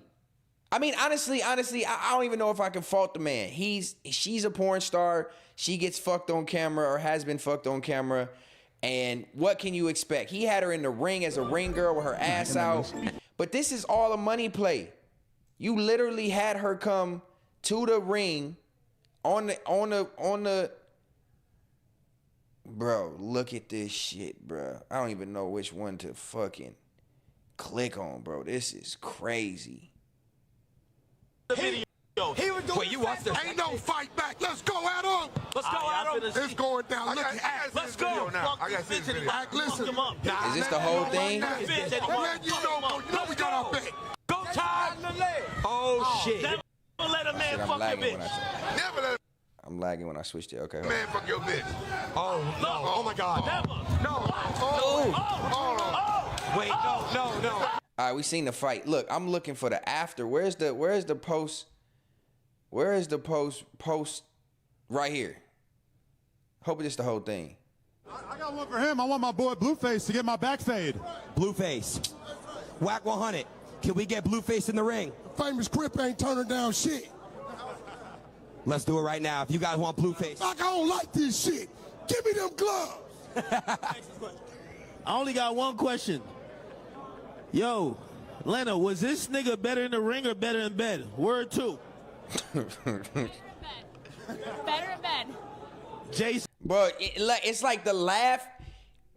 I mean, honestly, I don't even know if I can fault the man. She's a porn star. She gets fucked on camera or has been fucked on camera. And what can you expect? He had her in the ring as a ring girl with her ass out. But this is all a money play. You literally had her come to the ring on the bro, look at this shit, bro. I don't even know which one to fucking click on, bro. This is crazy. Wait, you watched this? Ain't no fight back. Let's go, Adam. Let's go, Adam. It's going down. Look at Let's go. I got this video. Listen. Is this the whole thing? I'm letting you know we got our bet. Go, Todd. Oh, shit. Never let a man fuck your bitch. Never let I'm lagging when I switched it. Okay. a man fuck your bitch. Oh, no. Oh, my God. Never. No. Wait, no. All right, we seen the fight. Look, I'm looking for the after. Where's the post? Where is the post right here? Hope it's the whole thing. I got one for him. I want my boy Blueface to get my back fade. Blueface. Whack 100. Can we get Blueface in the ring? Famous Crip ain't turning down shit. Let's do it right now. If you guys want Blueface. Like, I don't like this shit. Give me them gloves. I only got one question. Yo, Lena, was this nigga better in the ring or better in bed? Word 2. Better in bed. Jason. But it's like the laugh.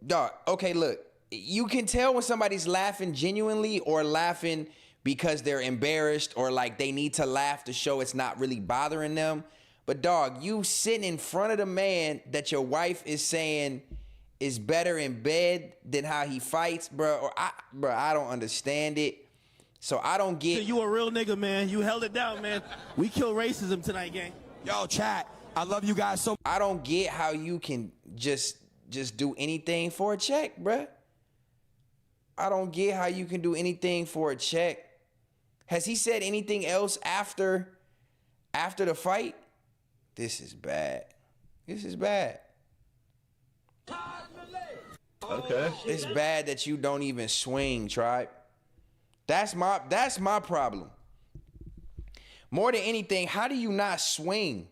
Dog, okay, look. You can tell when somebody's laughing genuinely or laughing because they're embarrassed or like they need to laugh to show it's not really bothering them. But dog, you sitting in front of the man that your wife is saying is better in bed than how he fights, bro. I don't understand it. So I don't get. You a real nigga, man. You held it down, man. We kill racism tonight, gang. Yo, chat. I love you guys so. I don't get how you can just do anything for a check, bro. I don't get how you can do anything for a check. Has he said anything else after the fight? This is bad. This is bad. Okay. It's bad that you don't even swing, tribe. That's my problem. More than anything, how do you not swing?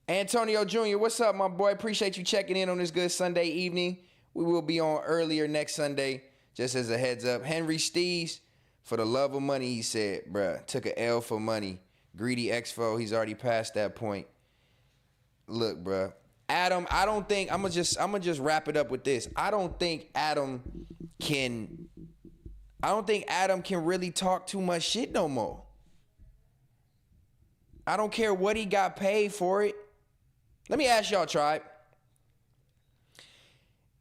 Antonio Jr., what's up, my boy? Appreciate you checking in on this good Sunday evening. We will be on earlier next Sunday, just as a heads up. Henry Stees, for the love of money, he said, bruh, took a L for money. Greedy Expo, he's already past that point. Look, bruh. Adam, I don't think, I'm gonna just wrap it up with this. I don't think Adam can really talk too much shit no more. I don't care what he got paid for it. Let me ask y'all, tribe.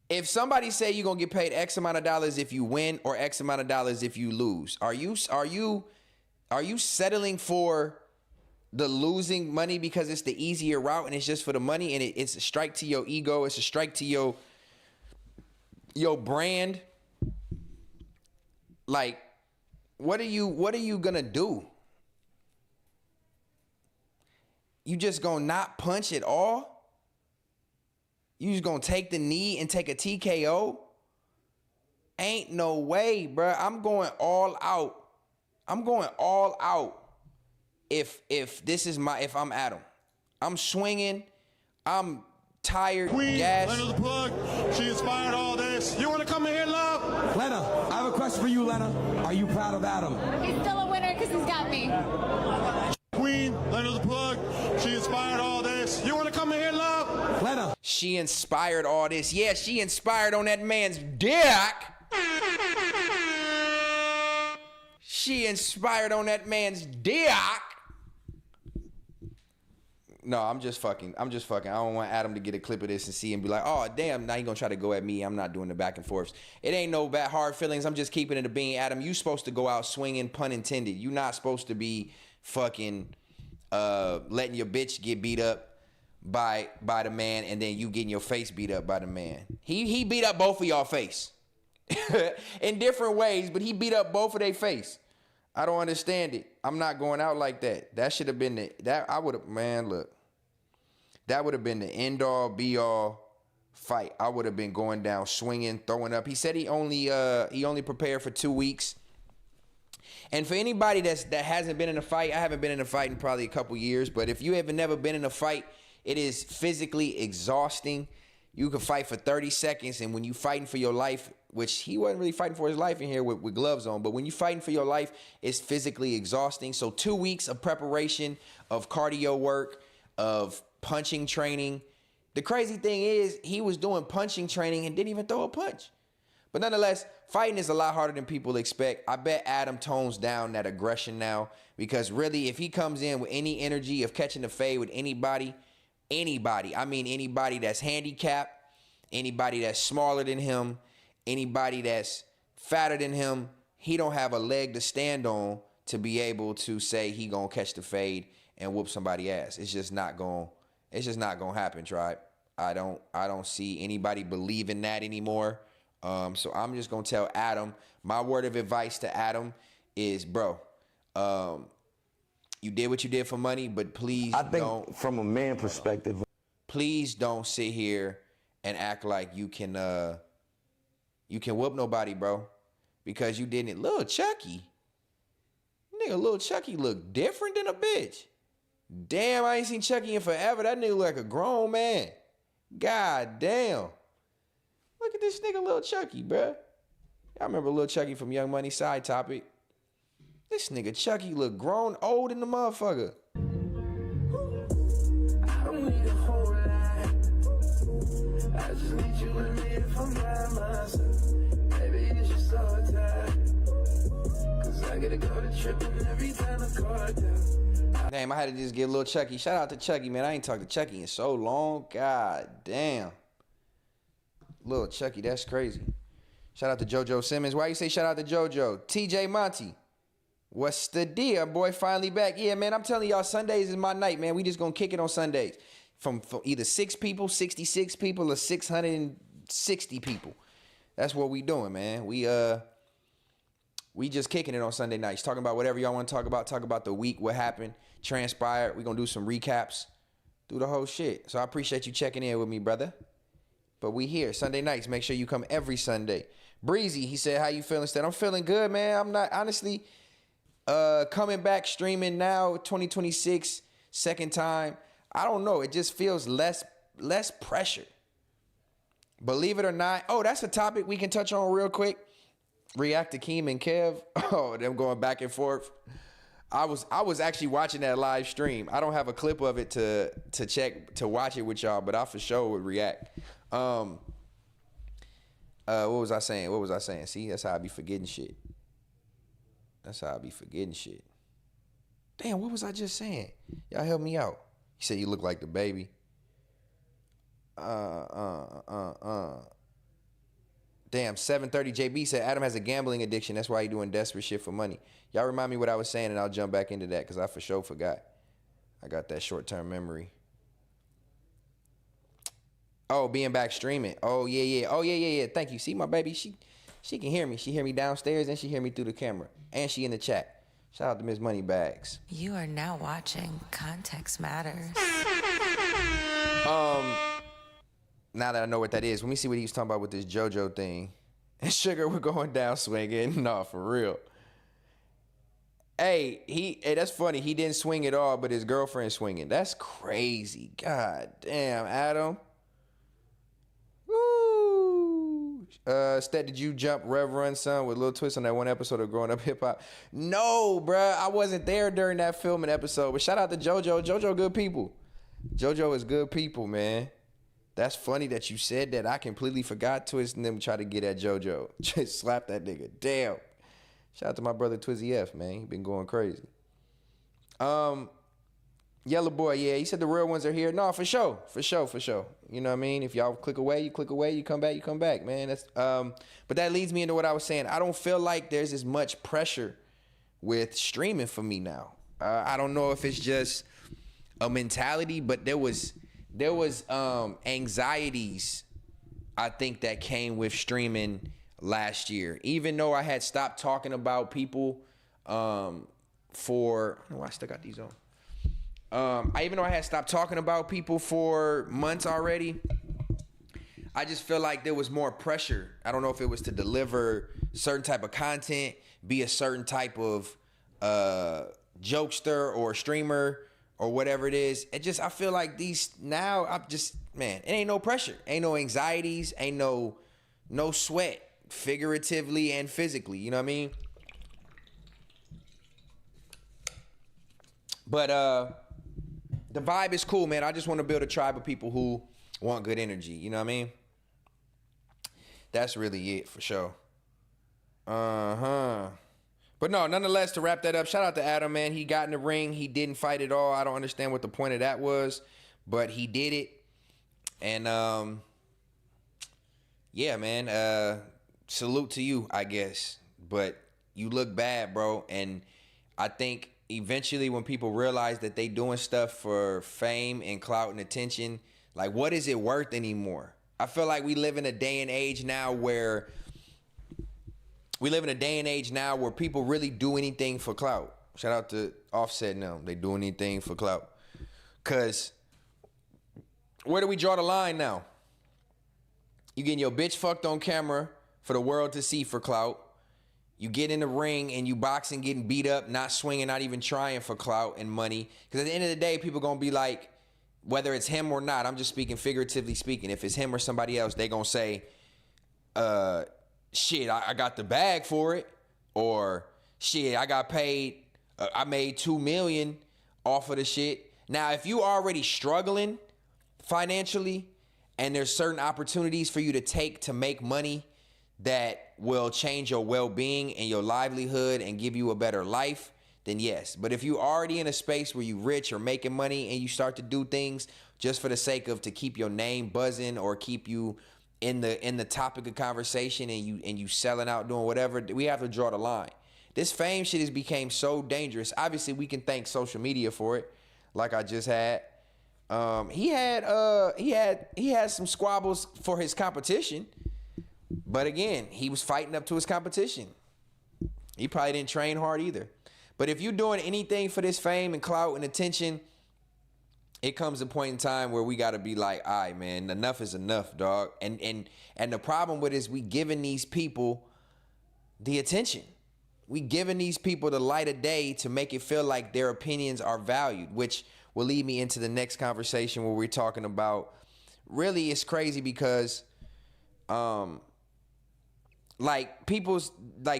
If somebody say you're gonna get paid X amount of dollars if you win or X amount of dollars if you lose, are you settling for the losing money because it's the easier route and it's just for the money and it's a strike to your ego, it's a strike to your brand? Like, what are you gonna do? You just gonna not punch at all? You just gonna take the knee and take a TKO? Ain't no way, bruh. I'm going all out. I'm going all out. If I'm Adam, I'm swinging. I'm tired. Queen, gas. Lena the plug. She inspired all this. You want to come in here, love? Lena, I have a question for you, Lena. Are you proud of Adam? He's still a winner because he's got me. Queen, Lena the plug. She inspired all this. You want to come in here, love? Lena. She inspired all this. Yeah, she inspired on that man's dick. She inspired on that man's dick. No, I'm just fucking. I don't want Adam to get a clip of this and see and be like, oh, damn, now he gonna try to go at me. I'm not doing the back and forths. It ain't no bad hard feelings. I'm just keeping it a bean. Adam, you supposed to go out swinging, pun intended. You not supposed to be fucking letting your bitch get beat up by the man and then you getting your face beat up by the man. He beat up both of y'all face in different ways, but he beat up both of their face. I don't understand it. I'm not going out like that. That should have been that would have been the end all be all fight. I would have been going down swinging, throwing up. He said he only prepared for 2 weeks. And for anybody that hasn't been in a fight, I haven't been in a fight in probably a couple years, but if you have never been in a fight, it is physically exhausting. You can fight for 30 seconds, and when you fighting for your life, which he wasn't really fighting for his life in here with gloves on, but when you fighting for your life, it's physically exhausting. So 2 weeks of preparation, of cardio work, of punching training. The crazy thing is he was doing punching training and didn't even throw a punch. But nonetheless, fighting is a lot harder than people expect. I bet Adam tones down that aggression now because really if he comes in with any energy of catching the fade with anybody, I mean anybody that's handicapped, anybody that's smaller than him, anybody that's fatter than him, he don't have a leg to stand on to be able to say he gonna catch the fade and whoop somebody ass. It's just not gonna happen, tribe. I don't see anybody believing that anymore. So I'm just gonna tell Adam, my word of advice to Adam is, bro, you did what you did for money, but please don't, from a man perspective, please don't sit here and act like you can whoop nobody, bro, because you didn't. Lil Chucky, nigga, Lil Chucky look different than a bitch. Damn, I ain't seen Chucky in forever. That nigga look like a grown man. God damn. Look at this nigga Lil Chucky, bruh. I remember Lil Chucky from Young Money Side Topic. This nigga Chucky look grown, old in the motherfucker. I don't need a whole lot. I just need you with me if I'm by myself. Maybe it's just so tired. Cause I gotta go to tripping every time I call it down. Damn, I had to just give Lil Chucky. Shout out to Chucky, man. I ain't talked to Chucky in so long. God damn. Lil Chucky, that's crazy. Shout out to JoJo Simmons. Why you say shout out to JoJo? TJ Monty. What's the deal, boy? Finally back. Yeah, man, I'm telling y'all, Sundays is my night, man. We just gonna kick it on Sundays. From either 6 people, 66 people, or 660 people. That's what we doing, man. We just kicking it on Sunday nights. Talking about whatever y'all want to talk about. Talk about the week, what happened, transpired. We gonna do some recaps. Do the whole shit. So I appreciate you checking in with me, brother. But we here Sunday nights. Make sure you come every Sunday. Breezy, he said, how you feeling, Stet? I'm feeling good, man. I'm not, honestly, coming back streaming now, 2026, second time. I don't know. It just feels less pressure. Believe it or not. Oh, that's a topic we can touch on real quick. React to Keem and Kev. Oh, them going back and forth. I was actually watching that live stream. I don't have a clip of it to watch it with y'all, but I for sure would react. What was I saying? See, that's how I be forgetting shit. Damn, what was I just saying? Y'all help me out. You said you look like the baby. Damn, 730 JB said Adam has a gambling addiction. That's why he doing desperate shit for money. Y'all remind me what I was saying, and I'll jump back into that because I for sure forgot. I got that short-term memory. Oh, being back streaming. Oh, yeah. Oh, yeah. Thank you. See, my baby, she can hear me. She hear me downstairs, and she hear me through the camera. And she in the chat. Shout out to Miss Moneybags. You are now watching Context Matters. Now that I know what that is, let me see what he was talking about with this JoJo thing. And Sugar, we're going down swinging. No, for real. Hey, that's funny. He didn't swing at all, but his girlfriend swinging. That's crazy. God damn, Adam. Woo. Stet, did you jump Rev Run Son with Lil Twist on that one episode of Growing Up Hip Hop? No, bruh. I wasn't there during that filming episode. But shout out to JoJo. JoJo good people. JoJo is good people, man. That's funny that you said that. I completely forgot Twist and them try to get at JoJo. Just slap that nigga. Damn. Shout out to my brother Twizzy F, man. He been going crazy. Yellow Boy, yeah, he said the real ones are here. No, for sure. You know what I mean? If y'all click away, you come back, man. That's but that leads me into what I was saying. I don't feel like there's as much pressure with streaming for me now. I don't know if it's just a mentality, but there was anxieties, I think, that came with streaming last year. Even though I had stopped talking about people for, I don't know why I still got these on. Even though I had stopped talking about people for months already, I just feel like there was more pressure. I don't know if it was to deliver certain type of content, be a certain type of jokester or streamer or whatever it is. I feel like these now, it ain't no pressure. Ain't no anxieties, ain't no sweat, figuratively and physically, you know what I mean? But the vibe is cool, man. I just want to build a tribe of people who want good energy. You know what I mean? That's really it for sure. But no, nonetheless, to wrap that up, shout out to Adam, man. He got in the ring. He didn't fight at all. I don't understand what the point of that was, but he did it. And yeah, man. Salute to you, I guess. But you look bad, bro. And I think eventually when people realize that they doing stuff for fame and clout and attention, like, what is it worth anymore? I feel like we live in a day and age now where people really do anything for clout. Shout out to Offset now. They do anything for clout. Cause where do we draw the line now? You getting your bitch fucked on camera for the world to see for clout. You get in the ring and you boxing, getting beat up, not swinging, not even trying for clout and money. Because at the end of the day, people going to be like, whether it's him or not, I'm just speaking figuratively speaking. If it's him or somebody else, they going to say, shit, I got the bag for it. Or, shit, I got paid, I made $2 million off of the shit. Now, if you already struggling financially and there's certain opportunities for you to take to make money that will change your well-being and your livelihood and give you a better life, then yes. But if you already in a space where you rich or making money and you start to do things just for the sake of to keep your name buzzing or keep you in the topic of conversation and you selling out doing whatever, we have to draw the line. This fame shit has become so dangerous. Obviously, we can thank social media for it, like I just had. He had some squabbles for his competition. But again, he was fighting up to his competition. He probably didn't train hard either. But if you're doing anything for this fame and clout and attention, it comes a point in time where we got to be like, all right, man, enough is enough, dog. And the problem with it is we giving these people the attention. We giving these people the light of day to make it feel like their opinions are valued, which will lead me into the next conversation where we're talking about, really, it's crazy because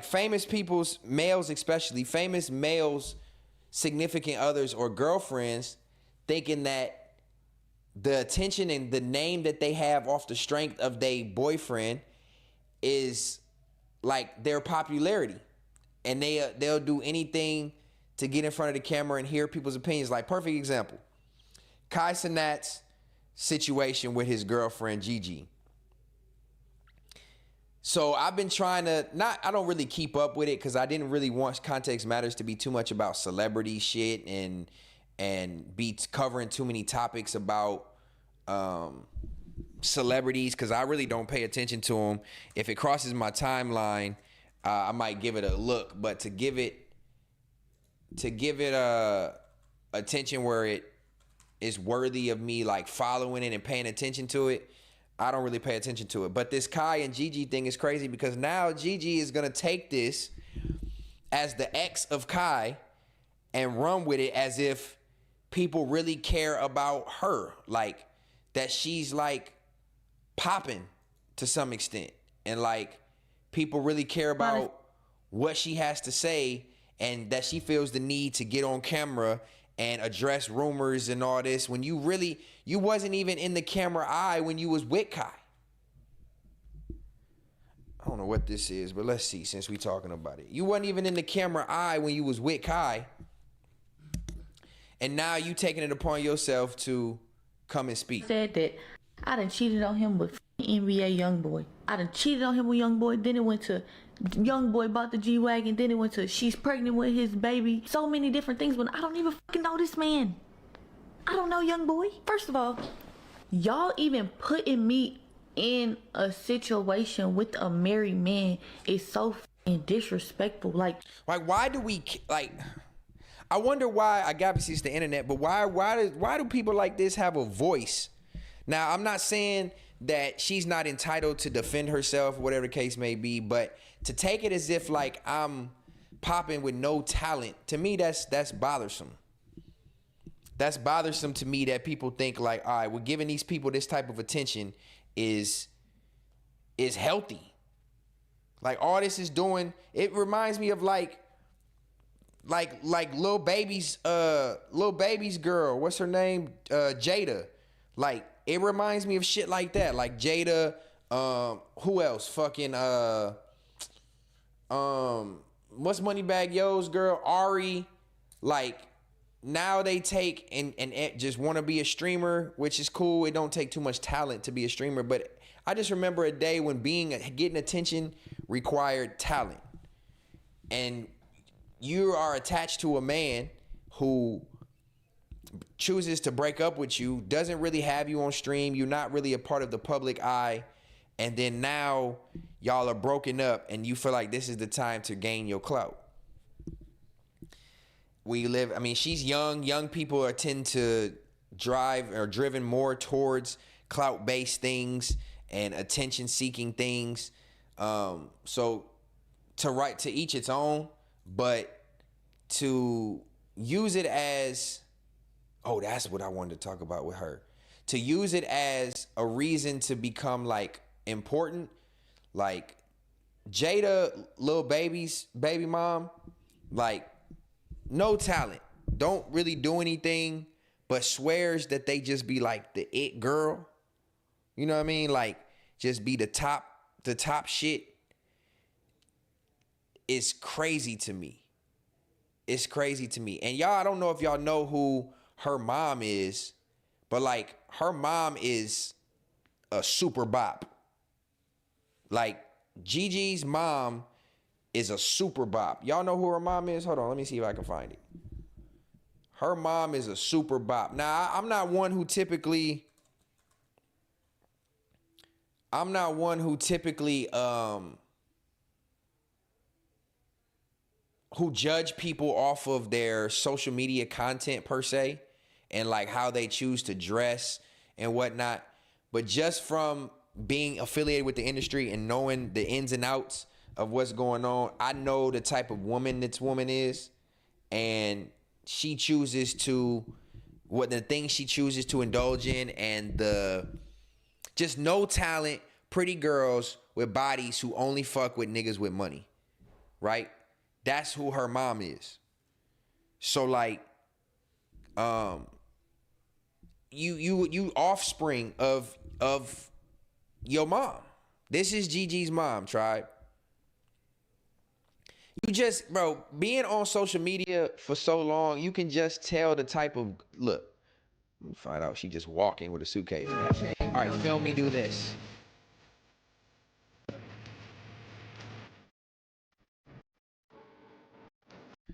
famous people's males, especially famous males, significant others or girlfriends, thinking that the attention and the name that they have off the strength of their boyfriend is like their popularity, and they'll do anything to get in front of the camera and hear people's opinions. Like, perfect example, Kai Cenat's situation with his girlfriend Gigi. So I've been trying to I don't really keep up with it because I didn't really want Context Matters to be too much about celebrity shit and be covering too many topics about celebrities, because I really don't pay attention to them. If it crosses my timeline, I might give it a look, but to give it attention where it is worthy of me like following it and paying attention to it, I don't really pay attention to it. But this Kai and Gigi thing is crazy because now Gigi is going to take this as the ex of Kai and run with it as if people really care about her. Like, that she's like popping to some extent. And like, people really care about what she has to say, and that she feels the need to get on camera and address rumors and all this when you wasn't even in the camera eye when you was with Kai. I don't know what this is, but let's see, since we talking about it. You wasn't even in the camera eye when you was with Kai. And now you taking it upon yourself to come and speak. Said that I done cheated on him with NBA YoungBoy. I done cheated on him with YoungBoy. Then it went to YoungBoy bought the G-Wagon. Then it went to she's pregnant with his baby. So many different things, but I don't even fucking know this man. I don't know YoungBoy. First of all, y'all even putting me in a situation with a married man is so fucking disrespectful. Like why do we like? I wonder why. I obviously it's the internet, but why do people like this have a voice? Now, I'm not saying that she's not entitled to defend herself, whatever the case may be, but to take it as if like I'm popping with no talent, to me that's bothersome. That's bothersome to me that people think like, all right, we're giving these people this type of attention is healthy. Like all this is doing, it reminds me of like Lil Baby's girl, what's her name? Jada. Like it reminds me of shit like that. Like Jada, who else? Fucking what's Moneybagg Yo's girl? Ari. Like now they take and just want to be a streamer, which is cool. It don't take too much talent to be a streamer, but I just remember a day when getting attention required talent. And you are attached to a man who chooses to break up with you, doesn't really have you on stream, you're not really a part of the public eye, and then now y'all are broken up and you feel like this is the time to gain your clout. She's young people tend to driven more towards clout-based things and attention-seeking things. So to each its own, but to use it as, that's what I wanted to talk about with her. To use it as a reason to become like important, like Jada, Lil Baby's baby mom, like no talent, don't really do anything, but swears that they just be like the it girl. You know what I mean? Like just be the top shit. It's crazy to me. It's crazy to me. And y'all, I don't know if y'all know who her mom is, but like her mom is a super bop. Like Gigi's mom is a super bop. Y'all know who her mom is? Hold on, let me see if I can find it. Her mom is a super bop. Now, I'm not one who typically who judge people off of their social media content per se and like how they choose to dress and whatnot. But just from being affiliated with the industry and knowing the ins and outs of what's going on, I know the type of woman this woman is, and she chooses to, what the things she chooses to indulge in, and the just no talent, pretty girls with bodies who only fuck with niggas with money, right? That's who her mom is. So like, you offspring of your mom. This is Gigi's mom, tribe. You just, bro, being on social media for so long, you can just tell the type of, look, let me find out she just walking with a suitcase. All right, film me do this.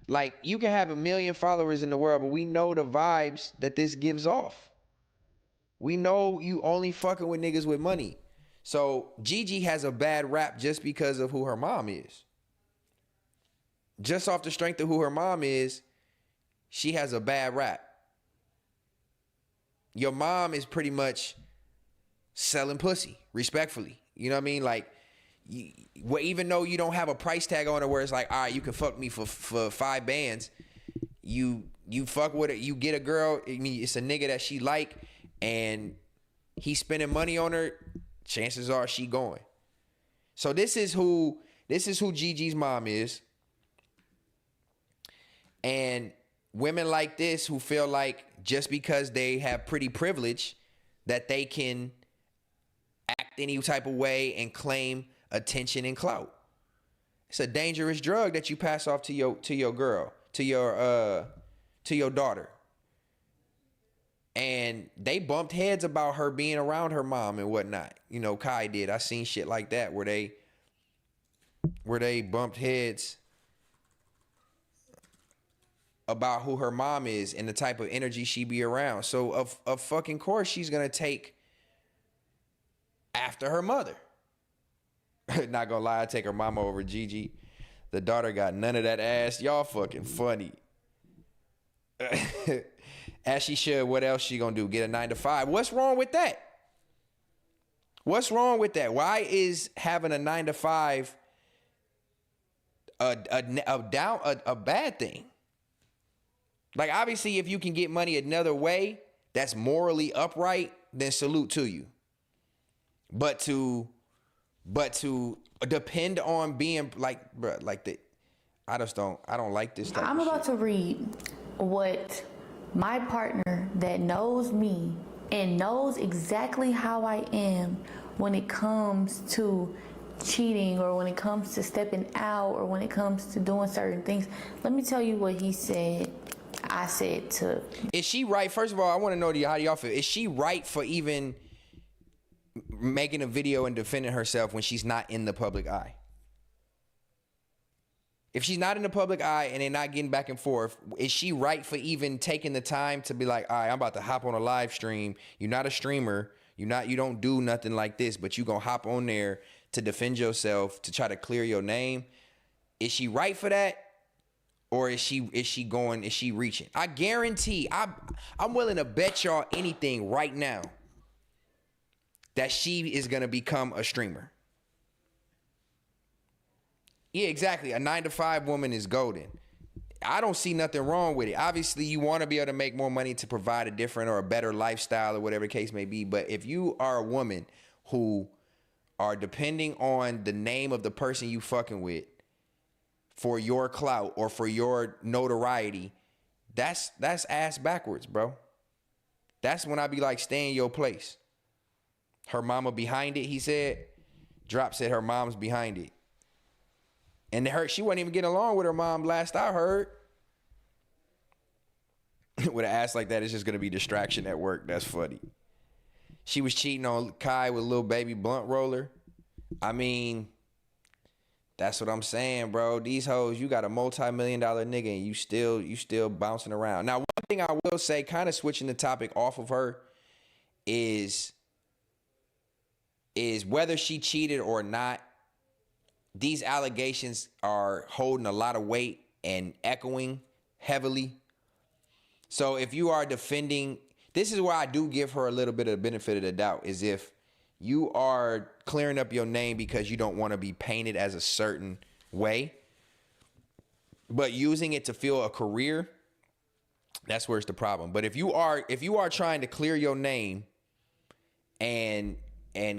Like, you can have 1 million followers in the world, but we know the vibes that this gives off. We know you only fucking with niggas with money. So Gigi has a bad rap just because of who her mom is. Just off the strength of who her mom is, she has a bad rap. Your mom is pretty much selling pussy, respectfully. You know what I mean? Like, even though you don't have a price tag on it where it's like, all right, you can fuck me for 5 bands, you fuck with it, you get a girl, I mean, it's a nigga that she like, and he's spending money on her, chances are she going. So this is who Gigi's mom is. And women like this who feel like just because they have pretty privilege that they can act any type of way and claim attention and clout. It's a dangerous drug that you pass off to your girl, to your daughter. And they bumped heads about her being around her mom and whatnot. You know, Kai did. I seen shit like that where they bumped heads about who her mom is and the type of energy she be around. So of fucking course she's gonna take after her mother. Not gonna lie, I take her mama over Gigi. The daughter got none of that ass. Y'all fucking funny. As she should. What else she gonna do? Get a 9-to-5? What's wrong with that? What's wrong with that? Why is having a 9-to-5 a bad thing? Like, obviously, if you can get money another way that's morally upright, then salute to you. But to depend on being like, bro, like the, I don't like this type I'm of about shit. to read what my partner that knows me and knows exactly how I am when it comes to cheating or when it comes to stepping out or when it comes to doing certain things. Let me tell you what he said. I said to... Is she right? First of all, I want to know how do y'all feel? Is she right for even making a video and defending herself when she's not in the public eye? If she's not in the public eye and they're not getting back and forth, is she right for even taking the time to be like, all right, I'm about to hop on a live stream. You're not a streamer. You don't do nothing like this, but you gonna hop on there to defend yourself, to try to clear your name. Is she right for that? Or is she reaching? I guarantee, I'm willing to bet y'all anything right now that she is gonna become a streamer. Yeah, exactly. A 9-to-5 woman is golden. I don't see nothing wrong with it. Obviously, you want to be able to make more money to provide a different or a better lifestyle or whatever the case may be. But if you are a woman who are depending on the name of the person you fucking with for your clout or for your notoriety, that's ass backwards, bro. That's when I be like, stay in your place. Her mama behind it, he said. Drop said her mom's behind it. And she wasn't even getting along with her mom last I heard. With an ass like that, it's just going to be distraction at work. That's funny. She was cheating on Kai with a little baby blunt roller. I mean, that's what I'm saying, bro. These hoes, you got a multi-million-dollar nigga and you still bouncing around. Now, one thing I will say, kind of switching the topic off of her, is whether she cheated or not, these allegations are holding a lot of weight and echoing heavily. So if you are defending, this is why I do give her a little bit of the benefit of the doubt, is if you are clearing up your name because you don't want to be painted as a certain way, but using it to fuel a career, that's where it's the problem. But if you are trying to clear your name and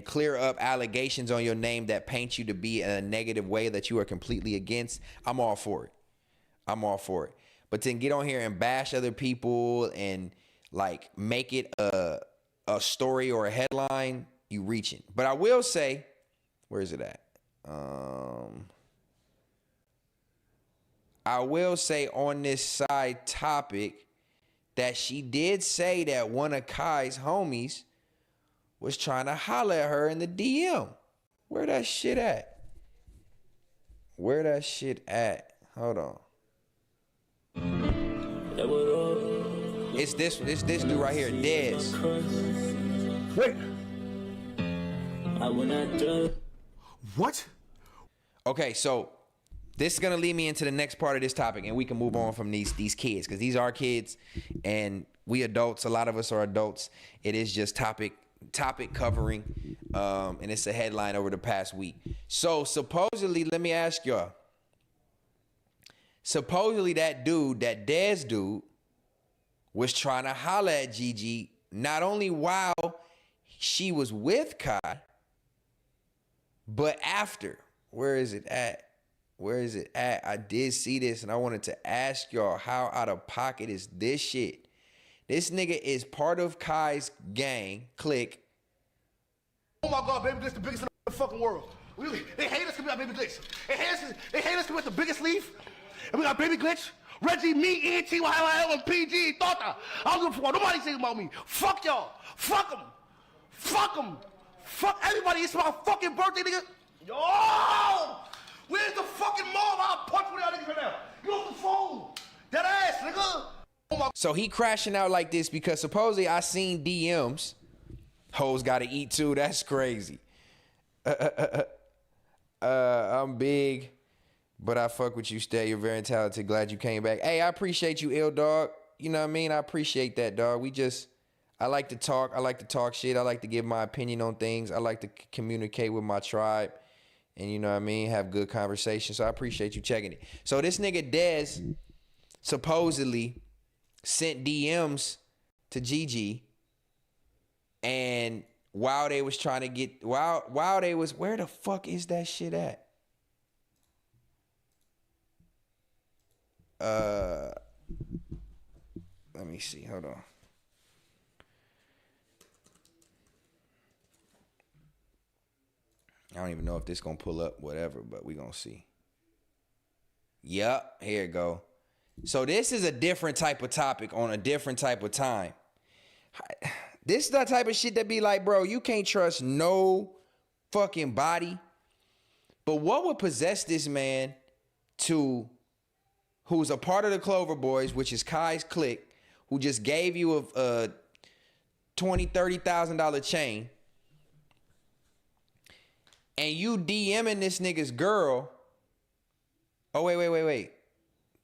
clear up allegations on your name that paint you to be in a negative way that you are completely against, I'm all for it. I'm all for it. But then get on here and bash other people and like make it a story or a headline, you reaching. But I will say, where is it at? I will say on this side topic that she did say that one of Kai's homies was trying to holler at her in the DM. Where that shit at? Where that shit at? Hold on. It's this dude right here, Dez. Wait. What? Okay, so this is gonna lead me into the next part of this topic, and we can move on from these kids, because these are kids, and we adults. A lot of us are adults. It is just topic covering, and it's a headline over the past week. So supposedly, let me ask y'all. Supposedly that dude, that Dez dude, was trying to holler at Gigi not only while she was with Kai, but after. Where is it at? Where is it at? I did see this, and I wanted to ask y'all, how out of pocket is this shit? This nigga is part of Kai's gang, clique. Oh my God, Baby Glitch, the biggest in the fucking world. Really, they hate us because we got Baby Glitch. They hate us because we got the biggest leaf. And we got Baby Glitch, Reggie, me, ENT, and PG, Thought I don't give a fuck. Nobody saying about me. Fuck y'all. Fuck them. Fuck them. Fuck everybody. It's my fucking birthday, nigga. Yo! Where's the fucking mom? I'll punch one of y'all niggas right now. Get off the phone. That ass, nigga. So he crashing out like this because supposedly I seen DMs. Hoes gotta eat too. That's crazy. I'm big, but I fuck with you, Stay. You're very talented. Glad you came back. Hey, I appreciate you, ill dog. You know what I mean? I appreciate that, dog. I like to talk. I like to talk shit. I like to give my opinion on things. I like to communicate with my tribe. And you know what I mean? Have good conversations. So I appreciate you checking it. So this nigga Dez supposedly sent DMs to Gigi, and while they was trying to get, while they was, where the fuck is that shit at? Let me see, hold on. I don't even know if this gonna pull up, whatever, but we gonna see. Yup, here it go. So this is a different type of topic on a different type of time. This is the type of shit that be like, bro, you can't trust no fucking body. But what would possess this man who's a part of the Clover Boys, which is Kai's clique, who just gave you a $20,000, $30,000 chain, and you DMing this nigga's girl? Oh, wait.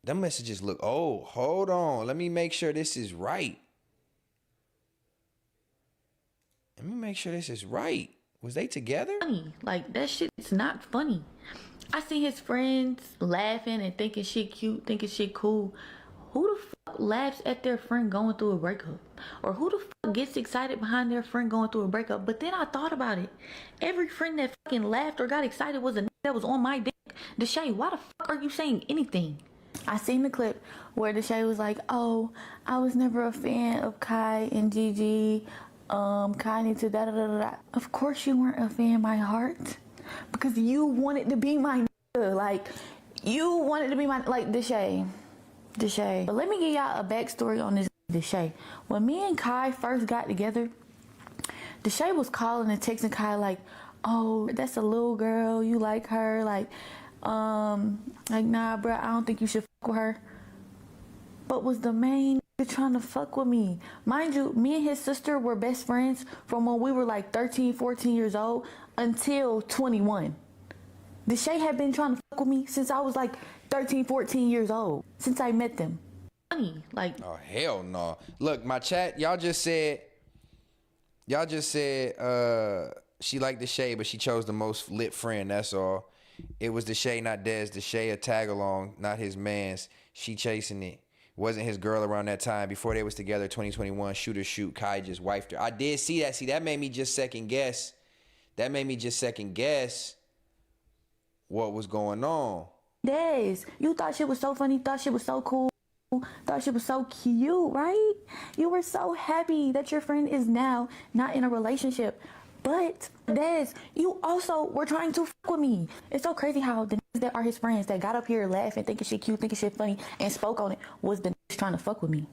Them messages look, oh, hold on. Let me make sure this is right. Was they together? Funny. Like, that shit's not funny. I see his friends laughing and thinking shit cute, thinking shit cool. Who the fuck laughs at their friend going through a breakup? Or who the fuck gets excited behind their friend going through a breakup? But then I thought about it. Every friend that fucking laughed or got excited was a nigga that was on my dick. Deshae, why the fuck are you saying anything? I seen the clip where Deshae was like, oh, I was never a fan of Kai and Gigi. Kai needs to da-da-da-da. Of course you weren't a fan, my heart. Because you wanted to be my nigga. Like, you wanted to be my, like, Deshae. But let me give y'all a backstory on this Deshae. When me and Kai first got together, Deshae was calling and texting Kai like, oh, that's a little girl, you like her, like, nah, bro, I don't think you should fuck with her. But was the main nigga trying to fuck with me? Mind you, me and his sister were best friends from when we were like 13, 14 years old until 21. Deshae had been trying to fuck with me since I was like 13, 14 years old, since I met them. Funny, like. Oh, hell no. Look, my chat, y'all just said she liked Deshae, but she chose the most lit friend, that's all. It was Deshae, not Dez. Deshae a tag along, not his man's. She chasing it. Wasn't his girl around that time. Before they was together, 2021, shoot or shoot. Kai just wifed her. I did see that. See, that made me just second guess. What was going on. Dez, you thought shit was so funny, thought shit was so cool, thought shit was so cute, right? You were so happy that your friend is now not in a relationship. But, Dez, you also were trying to fuck with me. It's so crazy how the niggas that are his friends that got up here laughing, thinking shit cute, thinking shit funny, and spoke on it was the niggas trying to fuck with me.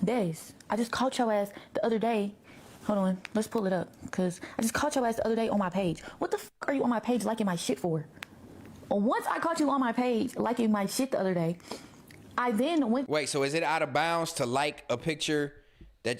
Dez, I just caught your ass the other day. Hold on, let's pull it up. Because I just caught your ass the other day on my page. What the fuck are you on my page liking my shit for? Once I caught you on my page liking my shit the other day, I then went... Wait, so is it out of bounds to like a picture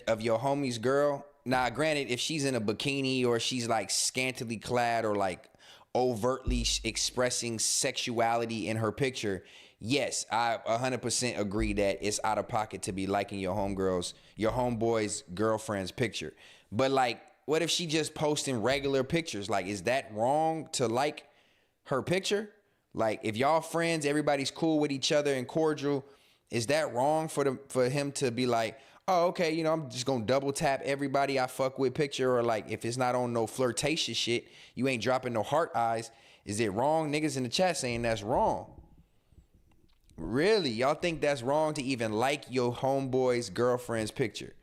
of your homie's girl? Now, granted, if she's in a bikini or she's like scantily clad or like overtly expressing sexuality in her picture, yes, I 100% agree that it's out of pocket to be liking your homeboy's girlfriend's picture. But like, what if she just posting regular pictures? Like, is that wrong to like her picture? Like, if y'all friends, everybody's cool with each other and cordial, is that wrong for him to be like, oh, okay, you know, I'm just gonna double tap everybody I fuck with picture? Or like, if it's not on no flirtatious shit, you ain't dropping no heart eyes, is it wrong? Niggas in the chat saying that's wrong. Really? Y'all think that's wrong to even like your homeboy's girlfriend's picture?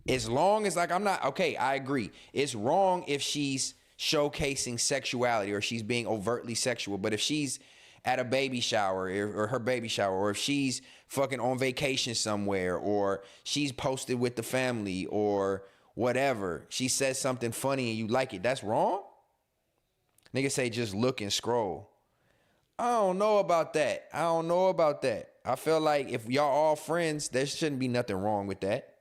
As long as, like, okay, I agree. It's wrong if she's showcasing sexuality or she's being overtly sexual. But if she's at a baby shower or her baby shower, or if she's fucking on vacation somewhere, or she's posted with the family or whatever, she says something funny and you like it, that's wrong? Niggas say just look and scroll. I don't know about that. I feel like if y'all all friends, there shouldn't be nothing wrong with that.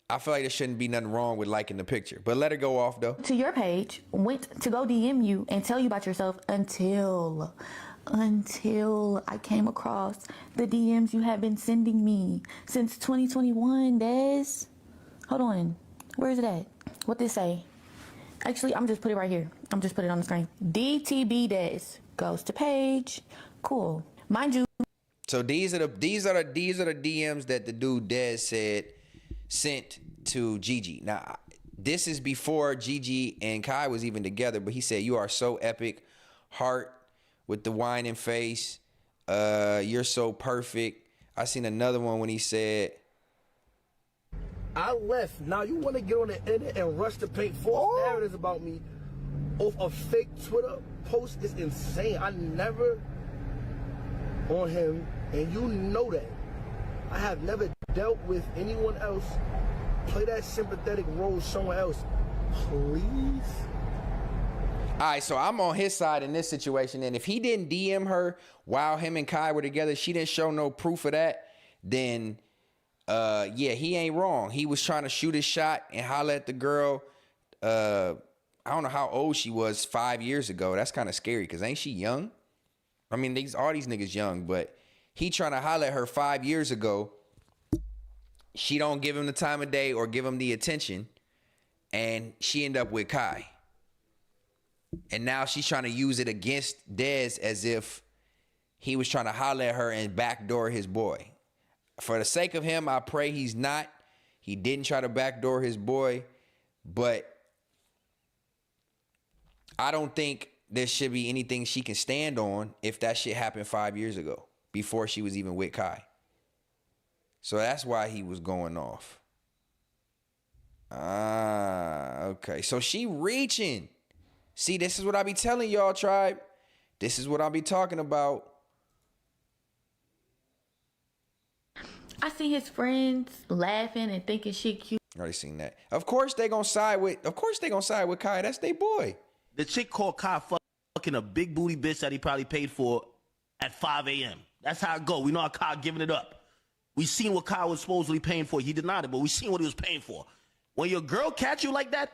I feel like there shouldn't be nothing wrong with liking the picture. But let it go off, though. To your page, went to go DM you and tell you about yourself until I came across the DMs you have been sending me since 2021, Des. Hold on. Where is it at? What did it say? Actually, I'm just put it right here. I'm just put it on the screen. DTB Des goes to page. Cool. Mind you. So these are the DMs that the dude Des said sent to Gigi. Now, this is before Gigi and Kai was even together, but he said, "You are so epic, heart with the whining face. You're so perfect." I seen another one when he said, I left. Now you want to get on the internet and rush to paint false narratives about me off a fake Twitter post is insane. I never on him, and you know that. I have never dealt with anyone else. Play that sympathetic role somewhere else, please. all right, so I'm on his side in this situation, and if he didn't DM her while him and Kai were together, she didn't show no proof of that, then yeah, he ain't wrong. He was trying to shoot his shot and holler at the girl. I don't know how old she was 5 years ago. That's kind of scary, because ain't she young? I mean, all these niggas young, but he trying to holler at her 5 years ago. She don't give him the time of day or give him the attention, and she end up with Kai. And now she's trying to use it against Dez as if he was trying to holler at her and backdoor his boy. For the sake of him, I pray he's not. He didn't try to backdoor his boy, but I don't think there should be anything she can stand on if that shit happened 5 years ago, before she was even with Kai. So that's why he was going off. Okay. So she reaching. See, this is what I be telling y'all, tribe. This is what I be talking about. I see his friends laughing and thinking shit cute. Already seen that. Of course they gonna side with Kai. That's their boy. The chick called Kai fucking a big booty bitch that he probably paid for at 5 a.m. That's how it go. We know how Kai giving it up. We seen what Kai was supposedly paying for. He denied it, but we seen what he was paying for. When your girl catch you like that,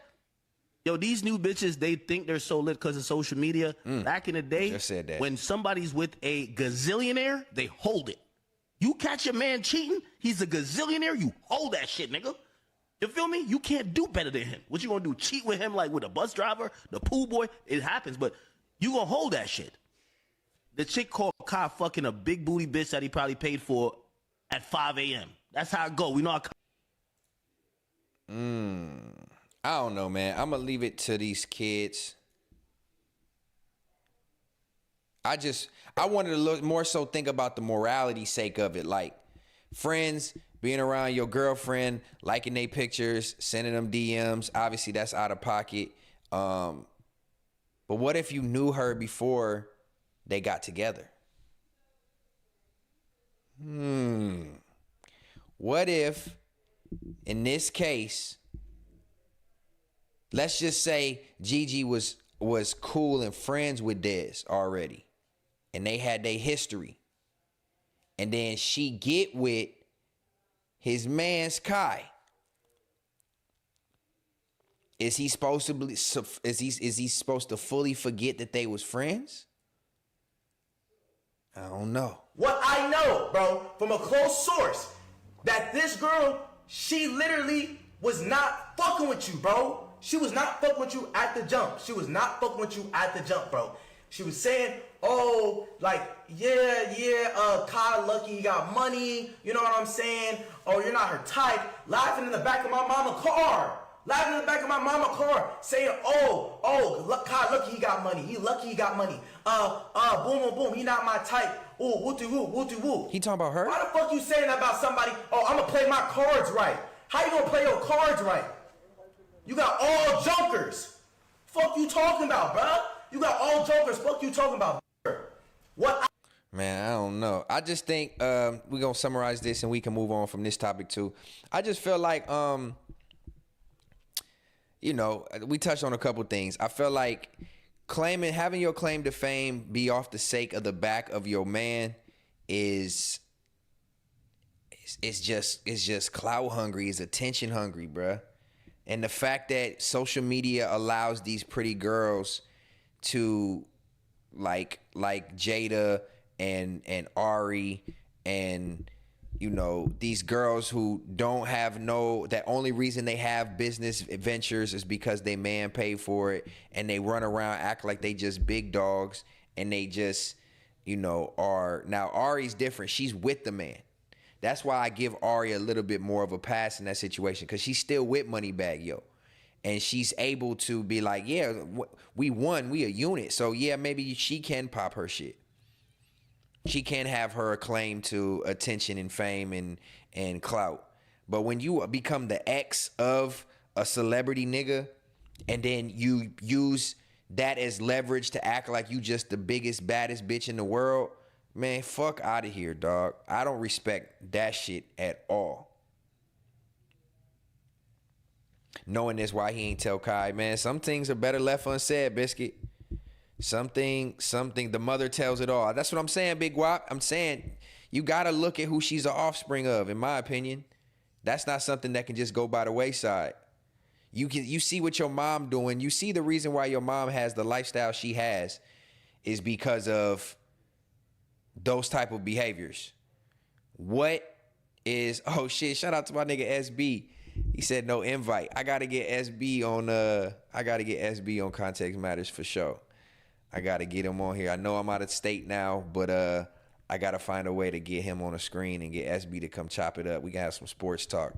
yo, these new bitches, they think they're so lit because of social media. Back in the day, just said that. When somebody's with a gazillionaire, they hold it. You catch your man cheating, he's a gazillionaire, you hold that shit, nigga. You feel me? You can't do better than him. What you gonna do? Cheat with him like with a bus driver, the pool boy? It happens, but you gonna hold that shit. The chick called Kai fucking a big booty bitch that he probably paid for at 5 a.m. That's how it go. We know how. I don't know, man. I'm gonna leave it to these kids. I wanted to look more so think about the morality sake of it, like friends being around your girlfriend, liking their pictures, sending them DMs. Obviously, that's out of pocket. But what if you knew her before they got together? What if, in this case, let's just say Gigi was cool and friends with Dez already, and they had their history, and then she get with his man's Kai. Is he supposed to fully forget that they was friends? I don't know. What I know, bro, from a close source, that this girl, she literally was not fucking with you, bro. She was not fucking with you at the jump. She was not fucking with you at the jump, bro. She was saying, oh, like, Kai lucky he got money. You know what I'm saying? Oh, you're not her type. Laughing in the back of my mama's car. Laughing in the back of my mama's car. Saying, oh, Kai lucky he got money. He lucky he got money. Boom, boom, boom. He not my type. Ooh, woo-doo-woo, woo-doo-woo. He talking about her? Why the fuck you saying that about somebody? Oh, I'm gonna play my cards right. How you gonna play your cards right? You got all junkers. Fuck you talking about, bruh? You got all jokers. Fuck you talking about. What? Man, I don't know. I just think we're going to summarize this and we can move on from this topic too. I just feel like, you know, we touched on a couple things. I feel like having your claim to fame be off the sake of the back of your man is just clout hungry, is attention hungry, bruh. And the fact that social media allows these pretty girls to like Jada and Ari and, you know, these girls who don't have that only reason they have business ventures is because they man paid for it, and they run around act like they just big dogs, and they just, you know, are. Now Ari's different. She's with the man. That's why I give Ari a little bit more of a pass in that situation, because she's still with Moneybagg Yo. And she's able to be like, yeah, we won. We a unit. So, yeah, maybe she can pop her shit. She can have her claim to attention and fame and clout. But when you become the ex of a celebrity nigga, and then you use that as leverage to act like you just the biggest, baddest bitch in the world, man, fuck out of here, dog. I don't respect that shit at all. Knowing this, why he ain't tell Kai, man, some things are better left unsaid, Biscuit. Something, the mother tells it all. That's what I'm saying, Big Wop. I'm saying you got to look at who she's the offspring of, in my opinion. That's not something that can just go by the wayside. You see what your mom doing. You see the reason why your mom has the lifestyle she has is because of those type of behaviors. What is, oh shit, shout out to my nigga SB. He said no invite. I gotta get SB on Context Matters for sure. I gotta get him on here. I know I'm out of state now, but I gotta find a way to get him on the screen and get SB to come chop it up. We can have some sports talk.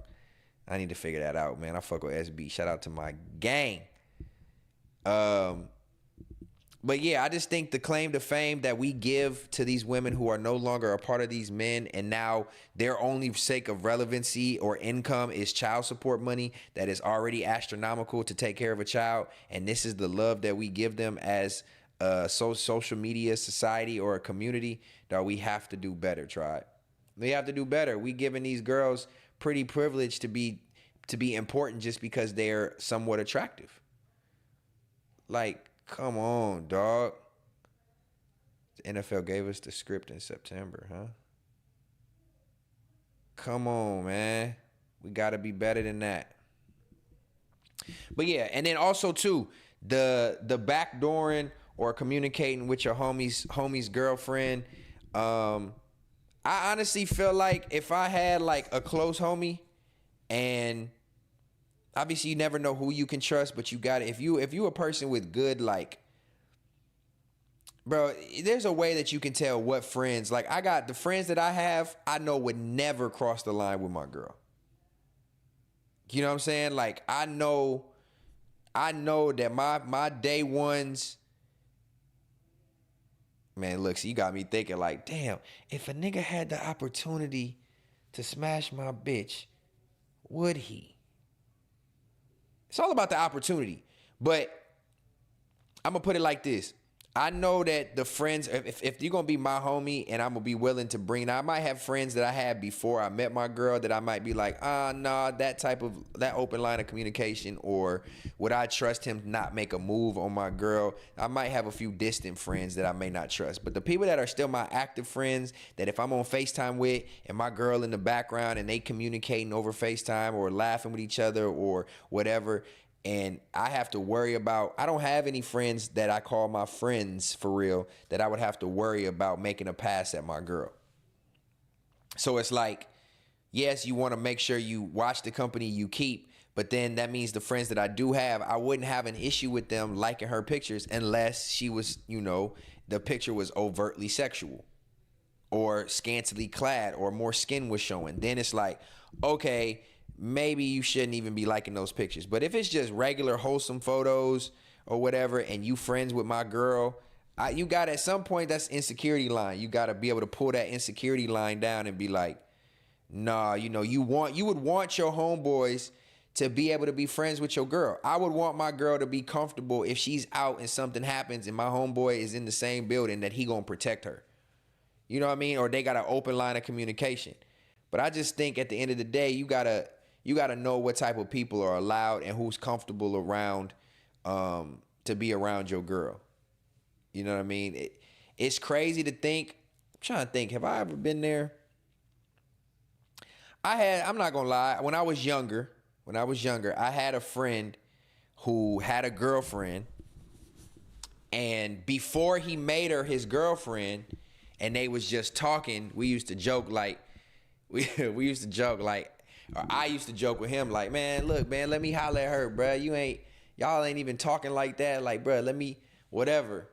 I need to figure that out, man. I fuck with SB. Shout out to my gang. But yeah, I just think the claim to fame that we give to these women who are no longer a part of these men, and now their only sake of relevancy or income is child support money that is already astronomical to take care of a child, and this is the love that we give them as a social media society or a community, that we have to do better, tribe. We have to do better. We giving these girls pretty privilege to be important just because they're somewhat attractive. Like, come on, dog. The NFL gave us the script in September, huh? Come on, man. We got to be better than that. But yeah, and then also too, the backdooring or communicating with your homie's girlfriend. I honestly feel like if I had like a close homie, and obviously you never know who you can trust, but you got it. If you a person with good, like, bro, there's a way that you can tell what friends, like I got the friends that I have, I know would never cross the line with my girl. You know what I'm saying? Like I know that my day ones, man, look, so you got me thinking like, damn, if a nigga had the opportunity to smash my bitch, would he? It's all about the opportunity. But I'm going to put it like this. I know that the friends, if you're going to be my homie and I'm going to be willing to bring, now I might have friends that I had before I met my girl that I might be like, nah, that open line of communication, or would I trust him to not make a move on my girl? I might have a few distant friends that I may not trust. But the people that are still my active friends, that if I'm on FaceTime with and my girl in the background and they communicating over FaceTime or laughing with each other or whatever, and I have to worry about, I don't have any friends that I call my friends for real that I would have to worry about making a pass at my girl. So it's like, yes, you want to make sure you watch the company you keep, but then that means the friends that I do have, I wouldn't have an issue with them liking her pictures unless she was, you know, the picture was overtly sexual or scantily clad or more skin was showing. Then it's like, okay, maybe you shouldn't even be liking those pictures. But if it's just regular wholesome photos or whatever, and you friends with my girl, you got, at some point, that's insecurity line. You got to be able to pull that insecurity line down and be like, nah, you know, you would want your homeboys to be able to be friends with your girl. I would want my girl to be comfortable if she's out and something happens and my homeboy is in the same building, that he gonna protect her. You know what I mean? Or they got an open line of communication. But I just think at the end of the day, you gotta know what type of people are allowed and who's comfortable around to be around your girl. You know what I mean? It's crazy to think. I'm trying to think, have I ever been there? I'm not gonna lie, when I was younger, I had a friend who had a girlfriend, and before he made her his girlfriend and they was just talking, we used to joke like, or I used to joke with him like, man, look, man, let me holler at her, bruh. Y'all ain't even talking like that. Like, bruh, let me, whatever.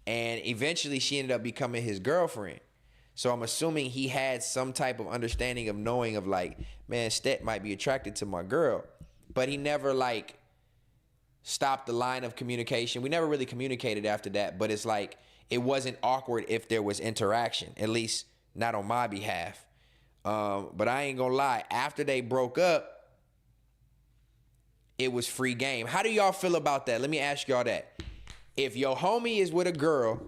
And eventually she ended up becoming his girlfriend. So I'm assuming he had some type of understanding of knowing of like, man, Stet might be attracted to my girl. But he never like stopped the line of communication. We never really communicated after that, but it's like, it wasn't awkward if there was interaction, at least not on my behalf. But I ain't gonna lie, after they broke up, it was free game. How do y'all feel about that? Let me ask y'all that. If your homie is with a girl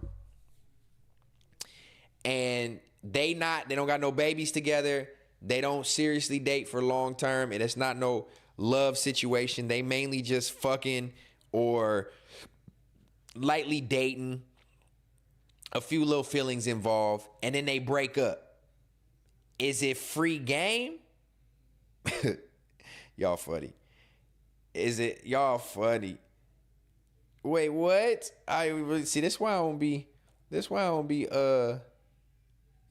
and they don't got no babies together, they don't seriously date for long term, and it's not no love situation, they mainly just fucking or lightly dating, a few little feelings involved, and then they break up. Is it free game? Y'all funny. Y'all funny. Wait, what? I really see. This why I don't be. You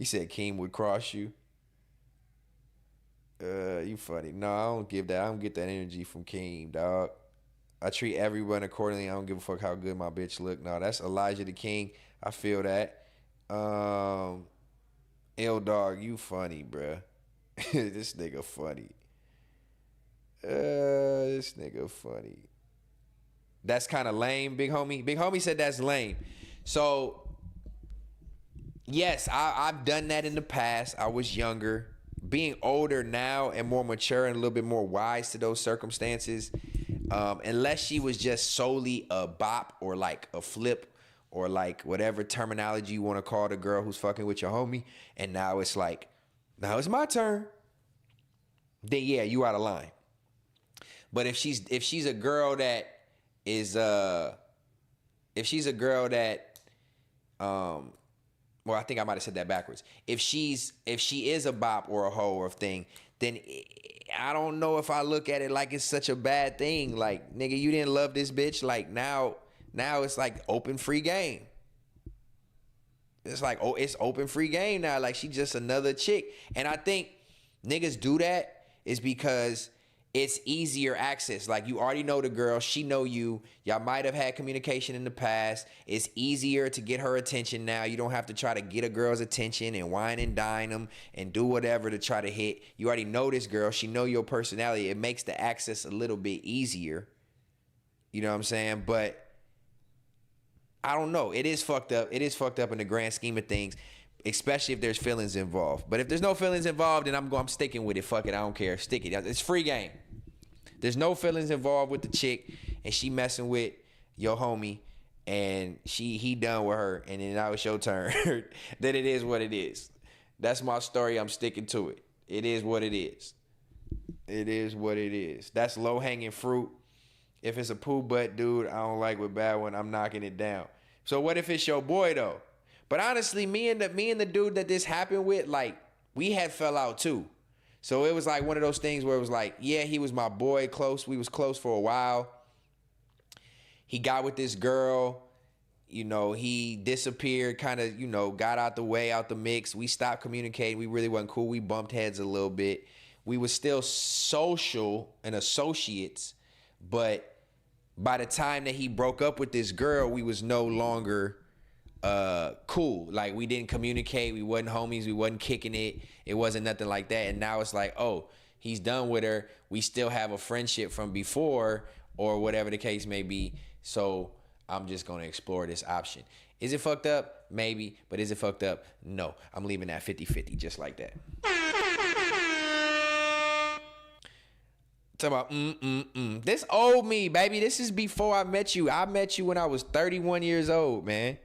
said Keem would cross you. You funny. No, I don't give that. I don't get that energy from Keem, dog. I treat everyone accordingly. I don't give a fuck how good my bitch look. No, that's Elijah the King. I feel that. L Dog, you funny, bruh. This nigga funny. This nigga funny. That's kind of lame, big homie. Big homie said that's lame. So, yes, I've done that in the past. I was younger. Being older now and more mature and a little bit more wise to those circumstances, unless she was just solely a bop or like a flip or like whatever terminology you want to call the girl who's fucking with your homie, and now it's like, now it's my turn, then yeah, you out of line. But if she's a girl that is well, I think I might have said that backwards. If she is a bop or a hoe or a thing, then I don't know if I look at it like it's such a bad thing. Like, nigga, you didn't love this bitch. Like now it's like open free game. It's like, oh, it's open free game now. Like, she just another chick. And I think niggas do that is because it's easier access. Like, you already know the girl, she know you. Y'all might have had communication in the past. It's easier to get her attention now. You don't have to try to get a girl's attention and wine and dine them and do whatever to try to hit. You already know this girl. She know your personality. It makes the access a little bit easier. You know what I'm saying? But I don't know. It is fucked up. It is fucked up in the grand scheme of things, especially if there's feelings involved. But if there's no feelings involved, then I'm sticking with it. Fuck it. I don't care. Stick it. It's free game. There's no feelings involved with the chick, and she messing with your homie, and he done with her, and then now it's your turn. Then it is what it is. That's my story. I'm sticking to it. It is what it is. It is what it is. That's low-hanging fruit. If it's a poo butt dude, I don't like with bad one, I'm knocking it down. So what if it's your boy though? But honestly, me and the dude that this happened with, like, we had fell out too. So it was like one of those things where it was like, yeah, he was my boy, close. We was close for a while. He got with this girl, you know, he disappeared, kind of, you know, got out the way, out the mix. We stopped communicating. We really wasn't cool. We bumped heads a little bit. We were still social and associates, but by the time that he broke up with this girl, we was no longer cool. Like, we didn't communicate. We wasn't homies. We wasn't kicking it. It wasn't nothing like that. And now it's like, oh, he's done with her. We still have a friendship from before or whatever the case may be. So I'm just going to explore this option. Is it fucked up? Maybe. But is it fucked up? No. I'm leaving that 50-50 just like that. Talk about This old me, baby. This is before I met you. I met you when I was 31 years old, man.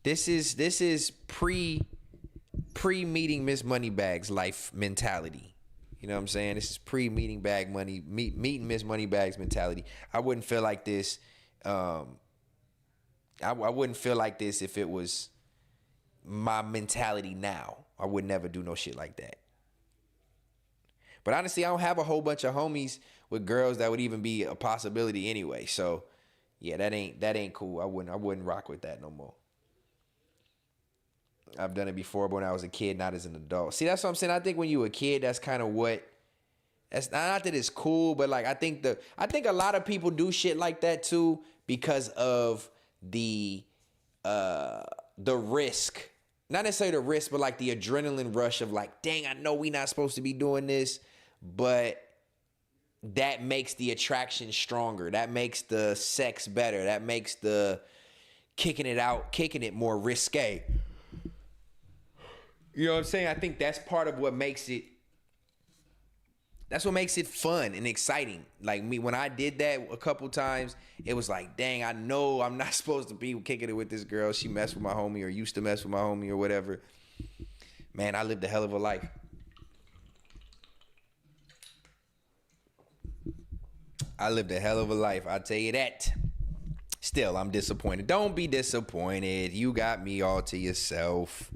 This is pre meeting Miss Moneybags life mentality. You know what I'm saying? This is pre meeting meeting Miss Moneybags mentality. I wouldn't feel like this. I wouldn't feel like this if it was my mentality now. I would never do no shit like that. But honestly, I don't have a whole bunch of homies with girls that would even be a possibility anyway. So yeah, that ain't cool. I wouldn't rock with that no more. I've done it before, but when I was a kid, not as an adult. See, that's what I'm saying. I think when you were a kid, that's kind of that's not that it's cool, but like I think a lot of people do shit like that too because of the risk. Not necessarily the risk, but like the adrenaline rush of like, dang, I know we not supposed to be doing this, but that makes the attraction stronger. That makes the sex better. That makes the kicking it more risque. You know what I'm saying? I think that's part of what makes it fun and exciting. Like me, when I did that a couple times, it was like, dang, I know I'm not supposed to be kicking it with this girl. She messed with my homie or used to mess with my homie or whatever. Man, I lived a hell of a life. I'll tell you that. Still, I'm disappointed. Don't be disappointed. You got me all to yourself.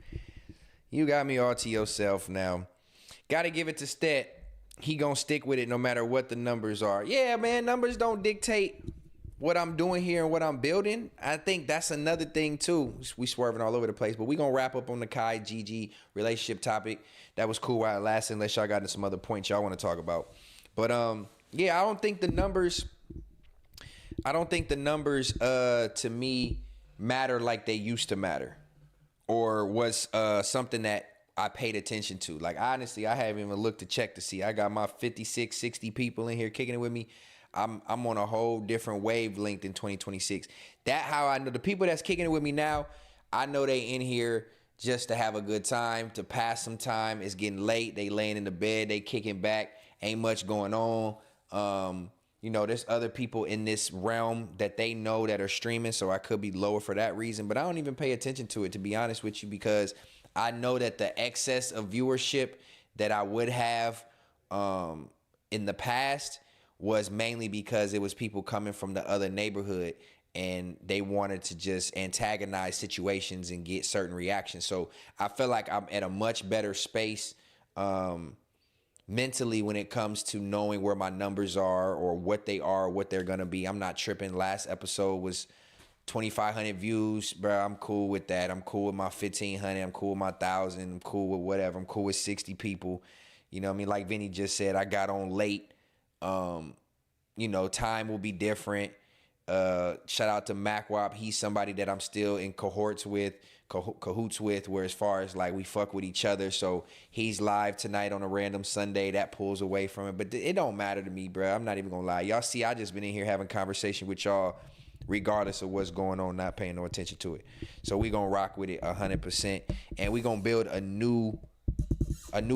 Now. Gotta give it to Stet. He gonna stick with it no matter what the numbers are. Yeah, man, numbers don't dictate what I'm doing here and what I'm building. I think that's another thing too. We swerving all over the place, but we gonna wrap up on the Kai Gigi relationship topic. That was cool while it lasted, unless y'all got into some other points y'all want to talk about. But yeah, I don't think the numbers to me matter like they used to matter, or was something that I paid attention to. Like, honestly, I haven't even looked to check to see. I got my 56, 60 people in here kicking it with me. I'm on a whole different wavelength in 2026. That how I know the people that's kicking it with me now, I know they in here just to have a good time, to pass some time. It's getting late. They laying in the bed. They kicking back. Ain't much going on. You know, there's other people in this realm that they know that are streaming, so I could be lower for that reason. But I don't even pay attention to it, to be honest with you, because I know that the excess of viewership that I would have in the past was mainly because it was people coming from the other neighborhood and they wanted to just antagonize situations and get certain reactions. So I feel like I'm at a much better space mentally when it comes to knowing where my numbers are or what they are, or what they're going to be. I'm not tripping. Last episode was 2,500 views, bro. I'm cool with that. I'm cool with my 1,500. I'm cool with my 1,000. I'm cool with whatever. I'm cool with 60 people. You know what I mean? Like Vinny just said, I got on late. You know, time will be different. Shout out to MacWop. He's somebody that I'm still in cahoots with, where as far as like we fuck with each other. So he's live tonight on a random Sunday. That pulls away from it. But it don't matter to me, bro. I'm not even gonna lie. Y'all see, I just been in here having conversation with y'all regardless of what's going on, not paying no attention to it. So we gonna rock with it 100%. And we gonna build a new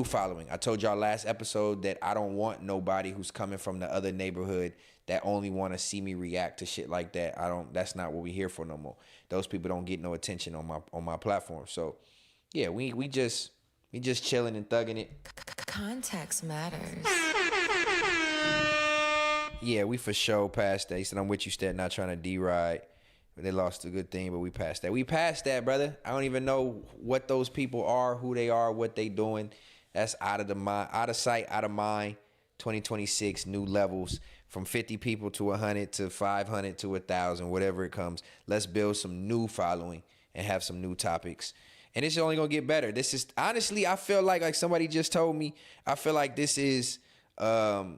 following. I told y'all last episode that I don't want nobody who's coming from the other neighborhood that only want to see me react to shit like that. That's not what we here for no more. Those people don't get no attention on my platform. So yeah, we just chilling and thugging it. Context matters. Yeah, we for sure passed that. He said, I'm with you, Stet, not trying to D-ride. They lost a good thing, but we passed that. We passed that, brother. I don't even know what those people are, who they are, what they doing. That's out of the mind, out of sight, out of mind. 2026, new levels. From 50 people to 100 to 500 to 1,000, whatever it comes. Let's build some new following and have some new topics. And it's only going to get better. This is, honestly, I feel like somebody just told me, I feel like this is a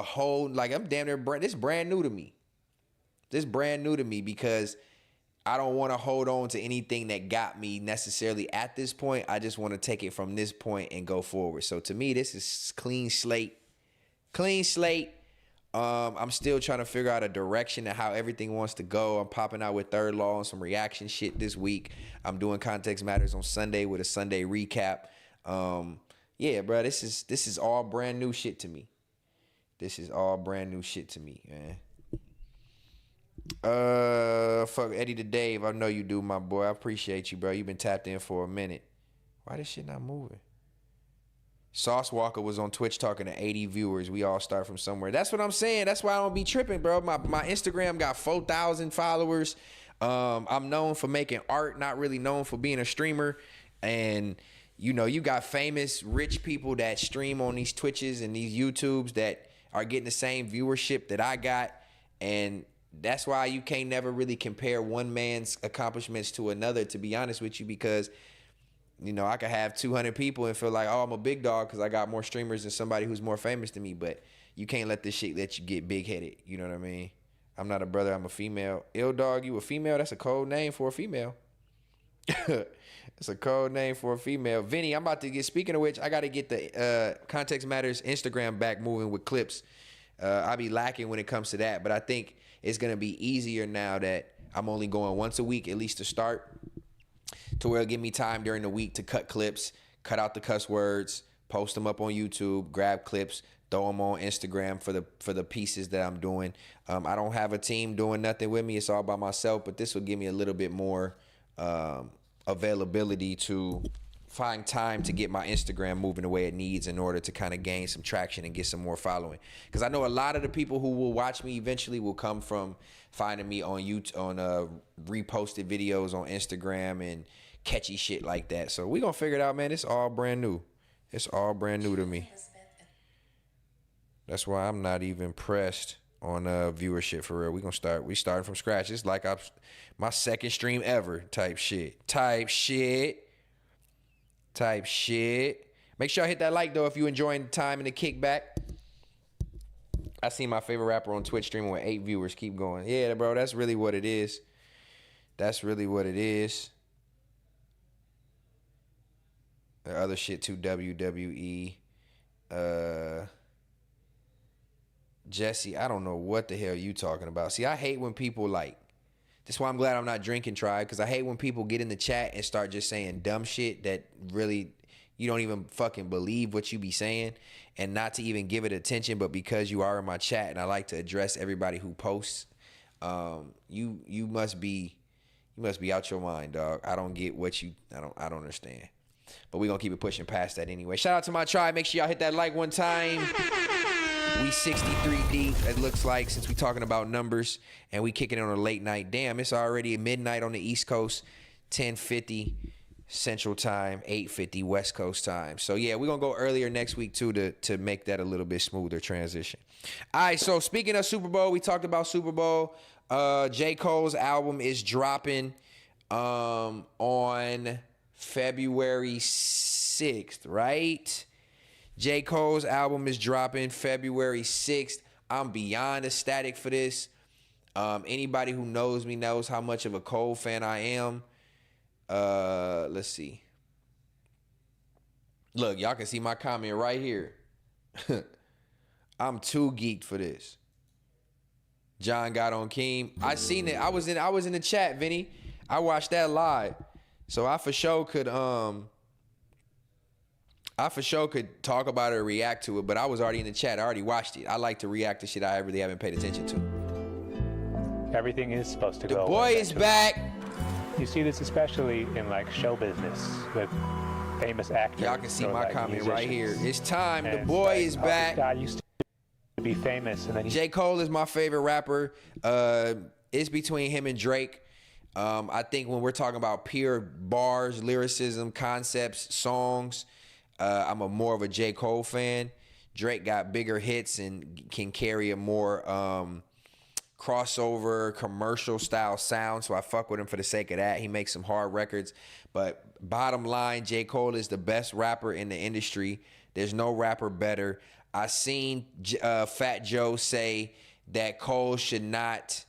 whole, like I'm damn near, this is brand new to me. This is brand new to me because I don't want to hold on to anything that got me necessarily at this point. I just want to take it from this point and go forward. So to me, this is clean slate. Clean slate. I'm still trying to figure out a direction of how everything wants to go. I'm popping out with Third Law on some reaction shit this week. I'm doing Context Matters on Sunday with a Sunday recap. Yeah, bro, this is all brand new shit to me. This is all brand new shit to me, man. Fuck Eddie the Dave. I know you do, my boy. I appreciate you, bro. You've been tapped in for a minute. Why this shit not moving? Sauce Walker was on Twitch talking to 80 viewers. We all start from somewhere. That's what I'm saying. That's why I don't be tripping, bro. My Instagram got 4,000 followers. I'm known for making art, not really known for being a streamer. And, you know, you got famous, rich people that stream on these Twitches and these YouTubes that are getting the same viewership that I got. And that's why you can't never really compare one man's accomplishments to another, to be honest with you, because you know, I could have 200 people and feel like, oh, I'm a big dog because I got more streamers than somebody who's more famous than me. But you can't let this shit let you get big-headed. You know what I mean? I'm not a brother. I'm a female. Ill dog, you a female? That's a code name for a female. It's a code name for a female. Vinny, I'm about to get, speaking of which, I got to get the Context Matters Instagram back moving with clips. I be lacking when it comes to that. But I think it's going to be easier now that I'm only going once a week, at least to start, to where it'll give me time during the week to cut clips, cut out the cuss words, post them up on YouTube, grab clips, throw them on Instagram for the pieces that I'm doing. I don't have a team doing nothing with me. It's all by myself, but this will give me a little bit more availability to find time to get my Instagram moving the way it needs in order to kind of gain some traction and get some more following. Because I know a lot of the people who will watch me eventually will come from finding me on YouTube, on reposted videos on Instagram and catchy shit like that. So we gonna figure it out, man. It's all brand new. It's all brand new to me. That's why I'm not even pressed on viewership for real. We starting from scratch. It's like my second stream ever type shit. Make sure I hit that like though if you enjoying the time and the kickback. I see my favorite rapper on Twitch streaming with 8 viewers. Keep going. Yeah, bro, that's really what it is. That's really what it is. The other shit too, WWE. Jesse, I don't know what the hell you talking about. See, I hate when people like, that's why I'm glad I'm not drinking Tribe, because I hate when people get in the chat and start just saying dumb shit that really you don't even fucking believe what you be saying, and not to even give it attention, but because you are in my chat and I like to address everybody who posts, you must be out your mind, dog. I don't get what you, I don't understand. But we're gonna keep it pushing past that anyway. Shout out to my tribe. Make sure y'all hit that like one time. We 63 deep, it looks like, since we talking about numbers, and we kicking it on a late night. Damn, it's already midnight on the East Coast, 10:50 Central Time, 8:50 West Coast time. So yeah, we're gonna go earlier next week too to make that a little bit smoother transition. All right, so speaking of Super Bowl, we talked about Super Bowl. J. Cole's album is dropping on February 6th, right? J. Cole's album is dropping February 6th. I'm beyond ecstatic for this. Anybody who knows me knows how much of a Cole fan I am. Let's see. Look, y'all can see my comment right here. I'm too geeked for this. John got on Keem. I seen it. I was in the chat, Vinny. I watched that live. So I for sure could talk about it or react to it, but I was already in the chat. I already watched it. I like to react to shit I really haven't paid attention to. Everything is supposed to go. The boy is back. You see this especially in like show business with famous actors. Y'all can see my comment musicians. right here. It's time. And the boy like, is back. This guy used to be famous, and then J. Cole is my favorite rapper. It's between him and Drake. I think when we're talking about pure bars, lyricism, concepts, songs, I'm more of a J. Cole fan. Drake got bigger hits and can carry a more crossover, commercial style sound, so I fuck with him for the sake of that. He makes some hard records, but bottom line, J. Cole is the best rapper in the industry. There's no rapper better. I seen Fat Joe say that Cole should not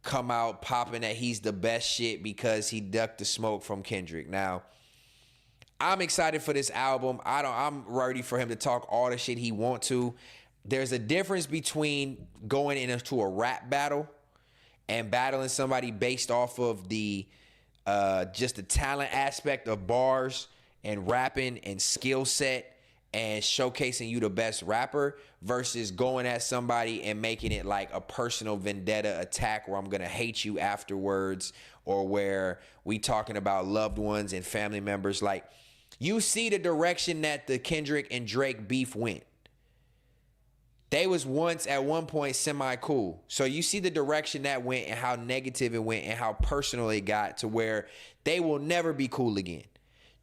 come out popping that he's the best shit because he ducked the smoke from Kendrick. Now, I'm excited for this album. I'm ready for him to talk all the shit he want to. There's a difference between going into a rap battle and battling somebody based off of the just the talent aspect of bars and rapping and skill set and showcasing you the best rapper versus going at somebody and making it like a personal vendetta attack where I'm gonna hate you afterwards, or where we talking about loved ones and family members. Like, you see the direction that the Kendrick and Drake beef went. They was once at one point semi-cool. So you see the direction that went and how negative it went and how personal it got to where they will never be cool again.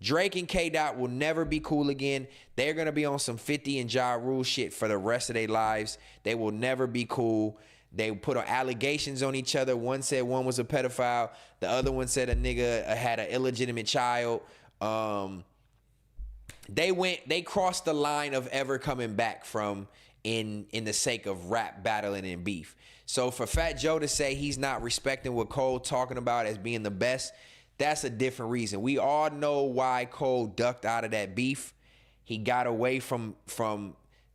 Drake and K-Dot will never be cool again. They're going to be on some 50 and Ja Rule shit for the rest of their lives. They will never be cool. They put allegations on each other. One said one was a pedophile. The other one said a nigga had an illegitimate child. They crossed the line of ever coming back from in the sake of rap battling and beef. So for Fat Joe to say he's not respecting what Cole talking about as being the best, that's a different reason. We all know why Cole ducked out of that beef. He got away from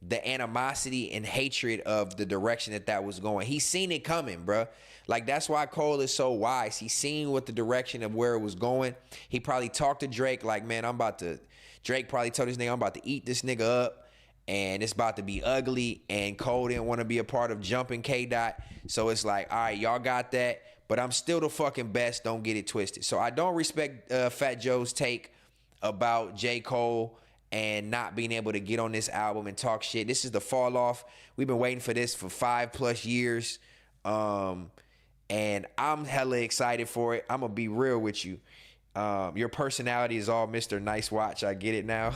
the animosity and hatred of the direction that was going. He's seen it coming, bruh. Like, that's why Cole is so wise. He's seen what the direction of where it was going. He probably talked to Drake like, man, Drake probably told this nigga, I'm about to eat this nigga up, and it's about to be ugly, and Cole didn't want to be a part of jumping K-Dot. So it's like, all right, y'all got that, but I'm still the fucking best. Don't get it twisted. So I don't respect Fat Joe's take about J. Cole and not being able to get on this album and talk shit. This is the fall off. We've been waiting for this for 5+ years. And I'm hella excited for it. I'm going to be real with you. Your personality is all Mr. Nice Watch. I get it now.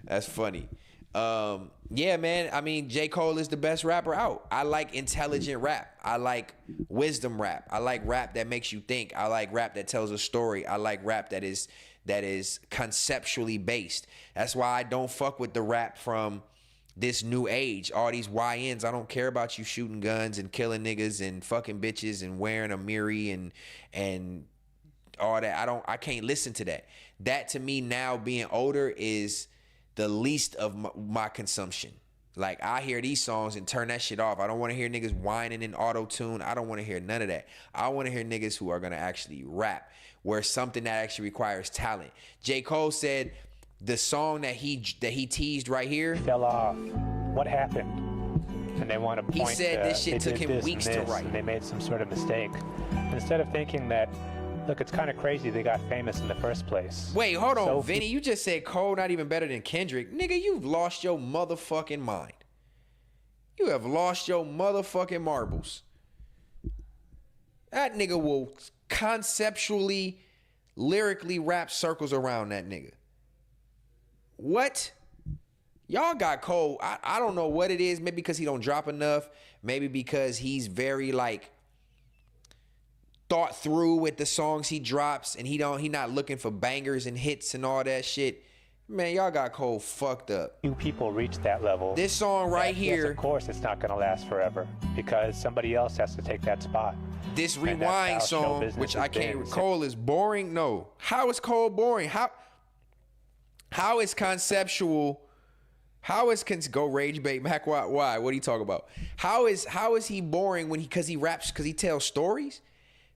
That's funny. Yeah, man. I mean, J. Cole is the best rapper out. I like intelligent rap. I like wisdom rap. I like rap that makes you think. I like rap that tells a story. I like rap that is conceptually based. That's why I don't fuck with the rap from this new age. All these YNs, I don't care about you shooting guns and killing niggas and fucking bitches and wearing a Miri and all that. I can't listen to that. That to me now, being older, is the least of my consumption. Like, I hear these songs and turn that shit off. I don't want to hear niggas whining in auto-tune. I don't want to hear none of that. I want to hear niggas who are going to actually rap, where something that actually requires talent. J. Cole said the song that he teased right here fell off. What happened? And they want to point. He said this shit took him weeks to write. And they made some sort of mistake. Instead of thinking that, look, it's kind of crazy they got famous in the first place. Wait, hold on, Vinny. You just said Cole not even better than Kendrick. Nigga, you've lost your motherfucking mind. You have lost your motherfucking marbles. That nigga will conceptually, lyrically wrap circles around that nigga. What? Y'all got Cole. I don't know what it is. Maybe because he don't drop enough. Maybe because he's very like thought through with the songs he drops, and he not looking for bangers and hits and all that shit. Man, y'all got Cole fucked up. Few people reach that level. This song right here. Yes, of course, it's not going to last forever because somebody else has to take that spot. This Rewind song, which I can't. Cole is boring. No, how is Cole boring? How is conceptual? How is go Rage Bait Mac? Why? What are you talking about? How is he boring because he raps, because he tells stories?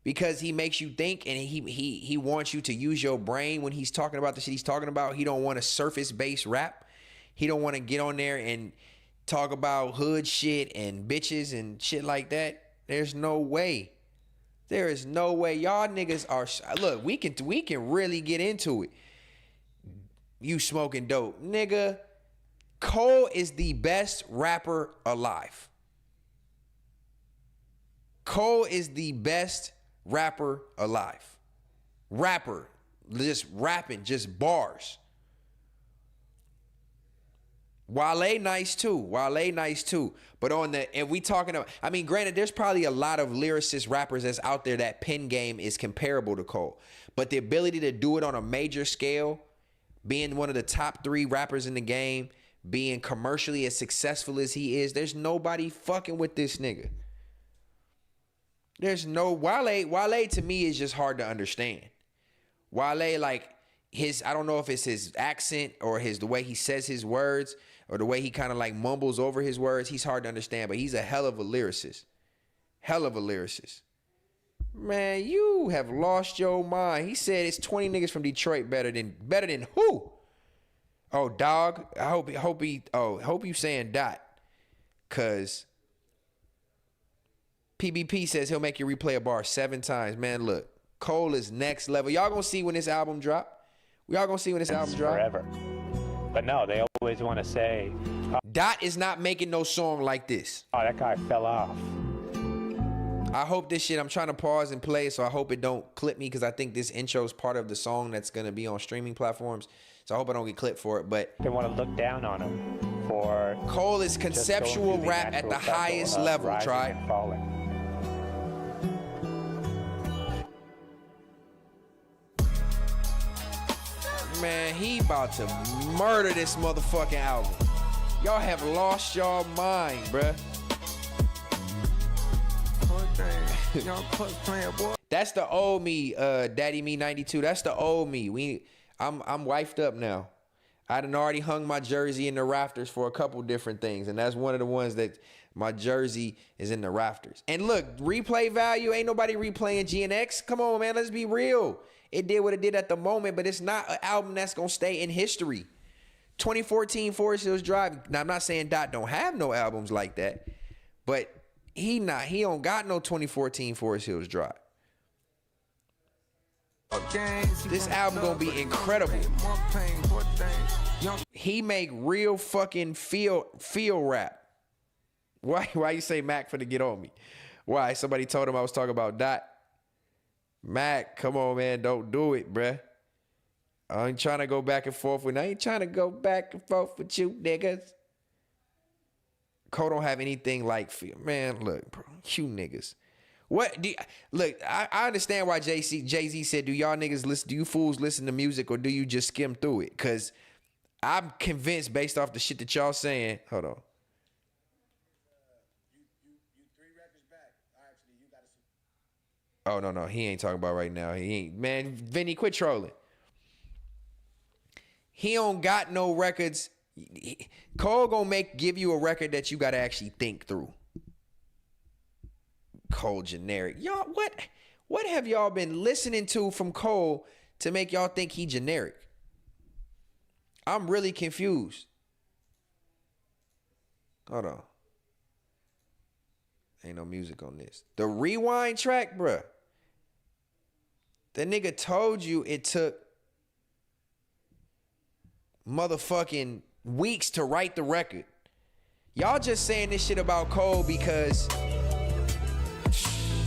Because he makes you think, and he wants you to use your brain when he's talking about the shit he's talking about. He don't want a surface-based rap. He don't want to get on there and talk about hood shit and bitches and shit like that. There's no way. There is no way. Y'all niggas are... Look, we can really get into it. You smoking dope. Nigga, Cole is the best rapper alive. Cole is the best rapper alive. Rapper, just rapping, just bars. Wale nice too. But and we talking about, I mean, granted, there's probably a lot of lyricist rappers that's out there that pen game is comparable to Cole. But the ability to do it on a major scale, being one of the top 3 rappers in the game, being commercially as successful as he is, there's nobody fucking with this nigga. There's no Wale to me is just hard to understand. Wale, like I don't know if it's his accent or the way he says his words or the way he kind of like mumbles over his words. He's hard to understand, but he's a hell of a lyricist. Man, you have lost your mind. He said it's 20 niggas from Detroit better than who? Oh, dog. I hope you saying dot. Cause PBP says he'll make you replay a bar 7 times. Man, look, Cole is next level. Y'all gonna see when this album drop. Y'all gonna see when this album drop. Forever. But no, they always want to say, Dot is not making no song like this. oh, that guy fell off. I hope this shit, I'm trying to pause and play, so I hope it don't clip me, because I think this intro is part of the song that's going to be on streaming platforms. So I hope I don't get clipped for it. But they want to look down on him for Cole is conceptual rap at the highest level, try. Man, he about to murder this motherfucking album. Y'all have lost y'all mind, bruh. That's the old me, Daddy Me 92. That's the old me. I'm wifed up now. I done already hung my jersey in the rafters for a couple different things, and that's one of the ones that my jersey is in the rafters. And look, replay value, ain't nobody replaying GNX. Come on, man, let's be real. It did what it did at the moment, but it's not an album that's gonna stay in history. 2014 Forest Hills Drive. Now I'm not saying Dot don't have no albums like that, but he don't got no 2014 Forest Hills Drive. This album gonna be incredible. He make real fucking feel rap. Why you say Mac for to get on me? Why? Somebody told him I was talking about Dot. Mac, come on, man, don't do it, bruh. I ain't trying to go back and forth with you, niggas. Cole don't have anything like feel. Man, look, bro, you niggas. What do you, look, I understand why Jay-Z said, do y'all niggas listen, do you fools listen to music or do you just skim through it? Cause I'm convinced based off the shit that y'all saying. Hold on. Oh, no, he ain't talking about right now. He ain't. Man, Vinny, quit trolling. He don't got no records. Cole gonna give you a record that you gotta actually think through. Cole generic. Y'all, what have y'all been listening to from Cole to make y'all think he generic? I'm really confused. Hold on. Ain't no music on this. The rewind track, bruh. The nigga told you it took motherfucking weeks to write the record. Y'all just saying this shit about Cole because...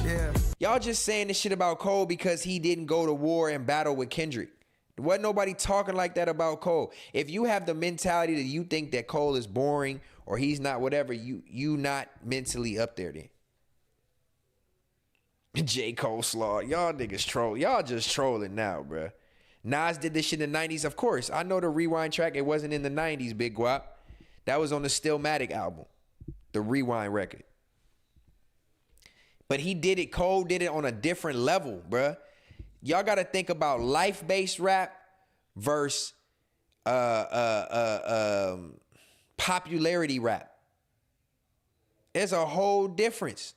Yeah. Y'all just saying this shit about Cole because he didn't go to war and battle with Kendrick. Wasn't nobody talking like that about Cole. If you have the mentality that you think that Cole is boring or he's not whatever, you not mentally up there then. J.Cole slaw. Y'all niggas troll. Y'all just trolling now, bruh. Nas did this shit in the 90s, of course. I know the rewind track. It wasn't in the 90s, Big Guap. That was on the Stillmatic album, the rewind record. But he did it, Cole did it on a different level, bruh. Y'all got to think about life-based rap versus popularity rap. There's a whole difference.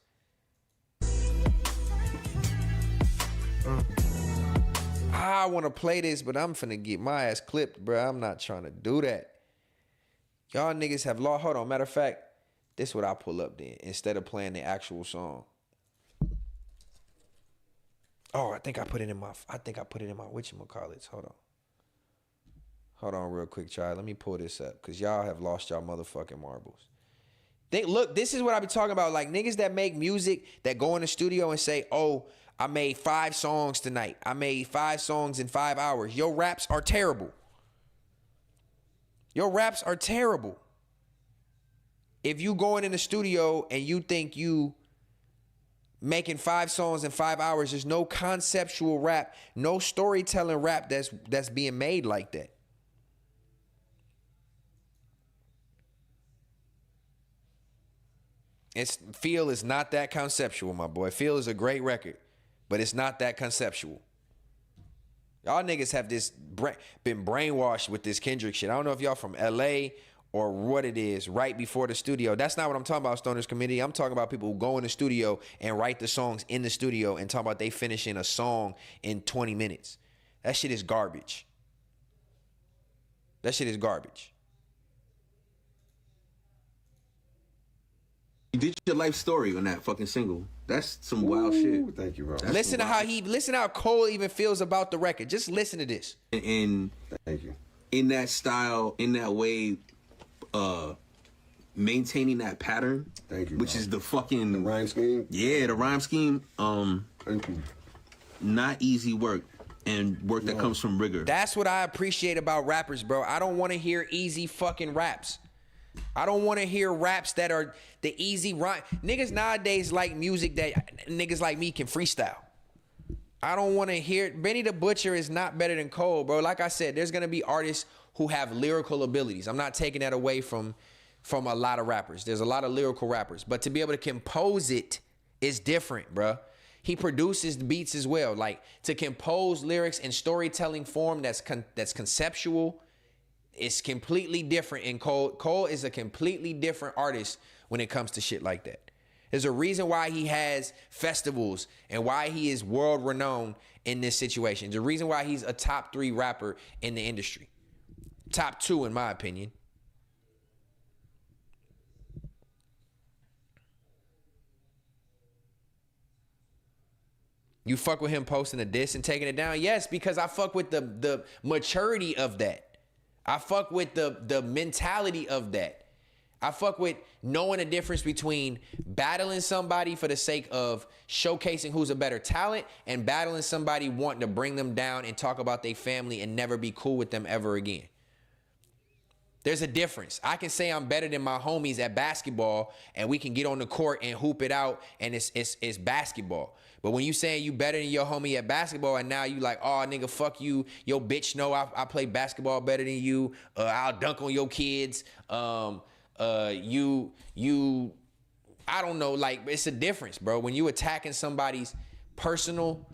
I want to play this, but I'm finna get my ass clipped, bruh. I'm not trying to do that. Y'all niggas have lost. Hold on. Matter of fact, this is what I pull up then instead of playing the actual song. Oh, I think I put it in my whatchamacallits. Hold on real quick, child. Let me pull this up because y'all have lost y'all motherfucking marbles. Look, this is what I be talking about. Like niggas that make music that go in the studio and say, oh, I made 5 songs tonight. I made 5 songs in 5 hours. Your raps are terrible. Your raps are terrible. If you going in the studio and you think you making 5 songs in 5 hours, there's no conceptual rap, no storytelling rap that's being made like that. Feel is not that conceptual, my boy. Feel is a great record, but it's not that conceptual. Y'all niggas have been brainwashed with this Kendrick shit. I don't know if y'all from LA or what it is right before the studio. That's not what I'm talking about, Stoners Committee. I'm talking about people who go in the studio and write the songs in the studio and talk about they finishing a song in 20 minutes. That shit is garbage. That shit is garbage. You did your life story on that fucking single. That's some wild shit. Thank you, bro. Listen to how Cole even feels about the record. Just listen to this. And thank you. In that style, in that way, maintaining that pattern. Thank you. Which bro. is the fucking the rhyme scheme. Yeah, the rhyme scheme. Thank you. Not easy work. And work that comes from rigor. That's what I appreciate about rappers, bro. I don't want to hear easy fucking raps. I don't want to hear raps that are the easy rhyme. Niggas nowadays like music that niggas like me can freestyle. I don't want to hear it. Benny the Butcher is not better than Cole, bro. Like I said, there's going to be artists who have lyrical abilities. I'm not taking that away from a lot of rappers. There's a lot of lyrical rappers. But to be able to compose it is different, bro. He produces the beats as well. Like, to compose lyrics in storytelling form that's conceptual, it's completely different. And Cole is a completely different artist when it comes to shit like that. There's a reason why he has festivals and why he is world renowned in this situation. There's a reason why he's a top 3 rapper in the industry. Top 2 in my opinion. You fuck with him posting a diss and taking it down? Yes, because I fuck with the maturity of that. I fuck with the mentality of that. I fuck with knowing the difference between battling somebody for the sake of showcasing who's a better talent and battling somebody wanting to bring them down and talk about their family and never be cool with them ever again. There's a difference. I can say I'm better than my homies at basketball and we can get on the court and hoop it out and it's basketball. But when you saying you better than your homie at basketball and now you like, oh, nigga, fuck you. Yo, bitch, no, I play basketball better than you. I'll dunk on your kids. I don't know. Like, it's a difference, bro. When you attacking somebody's personal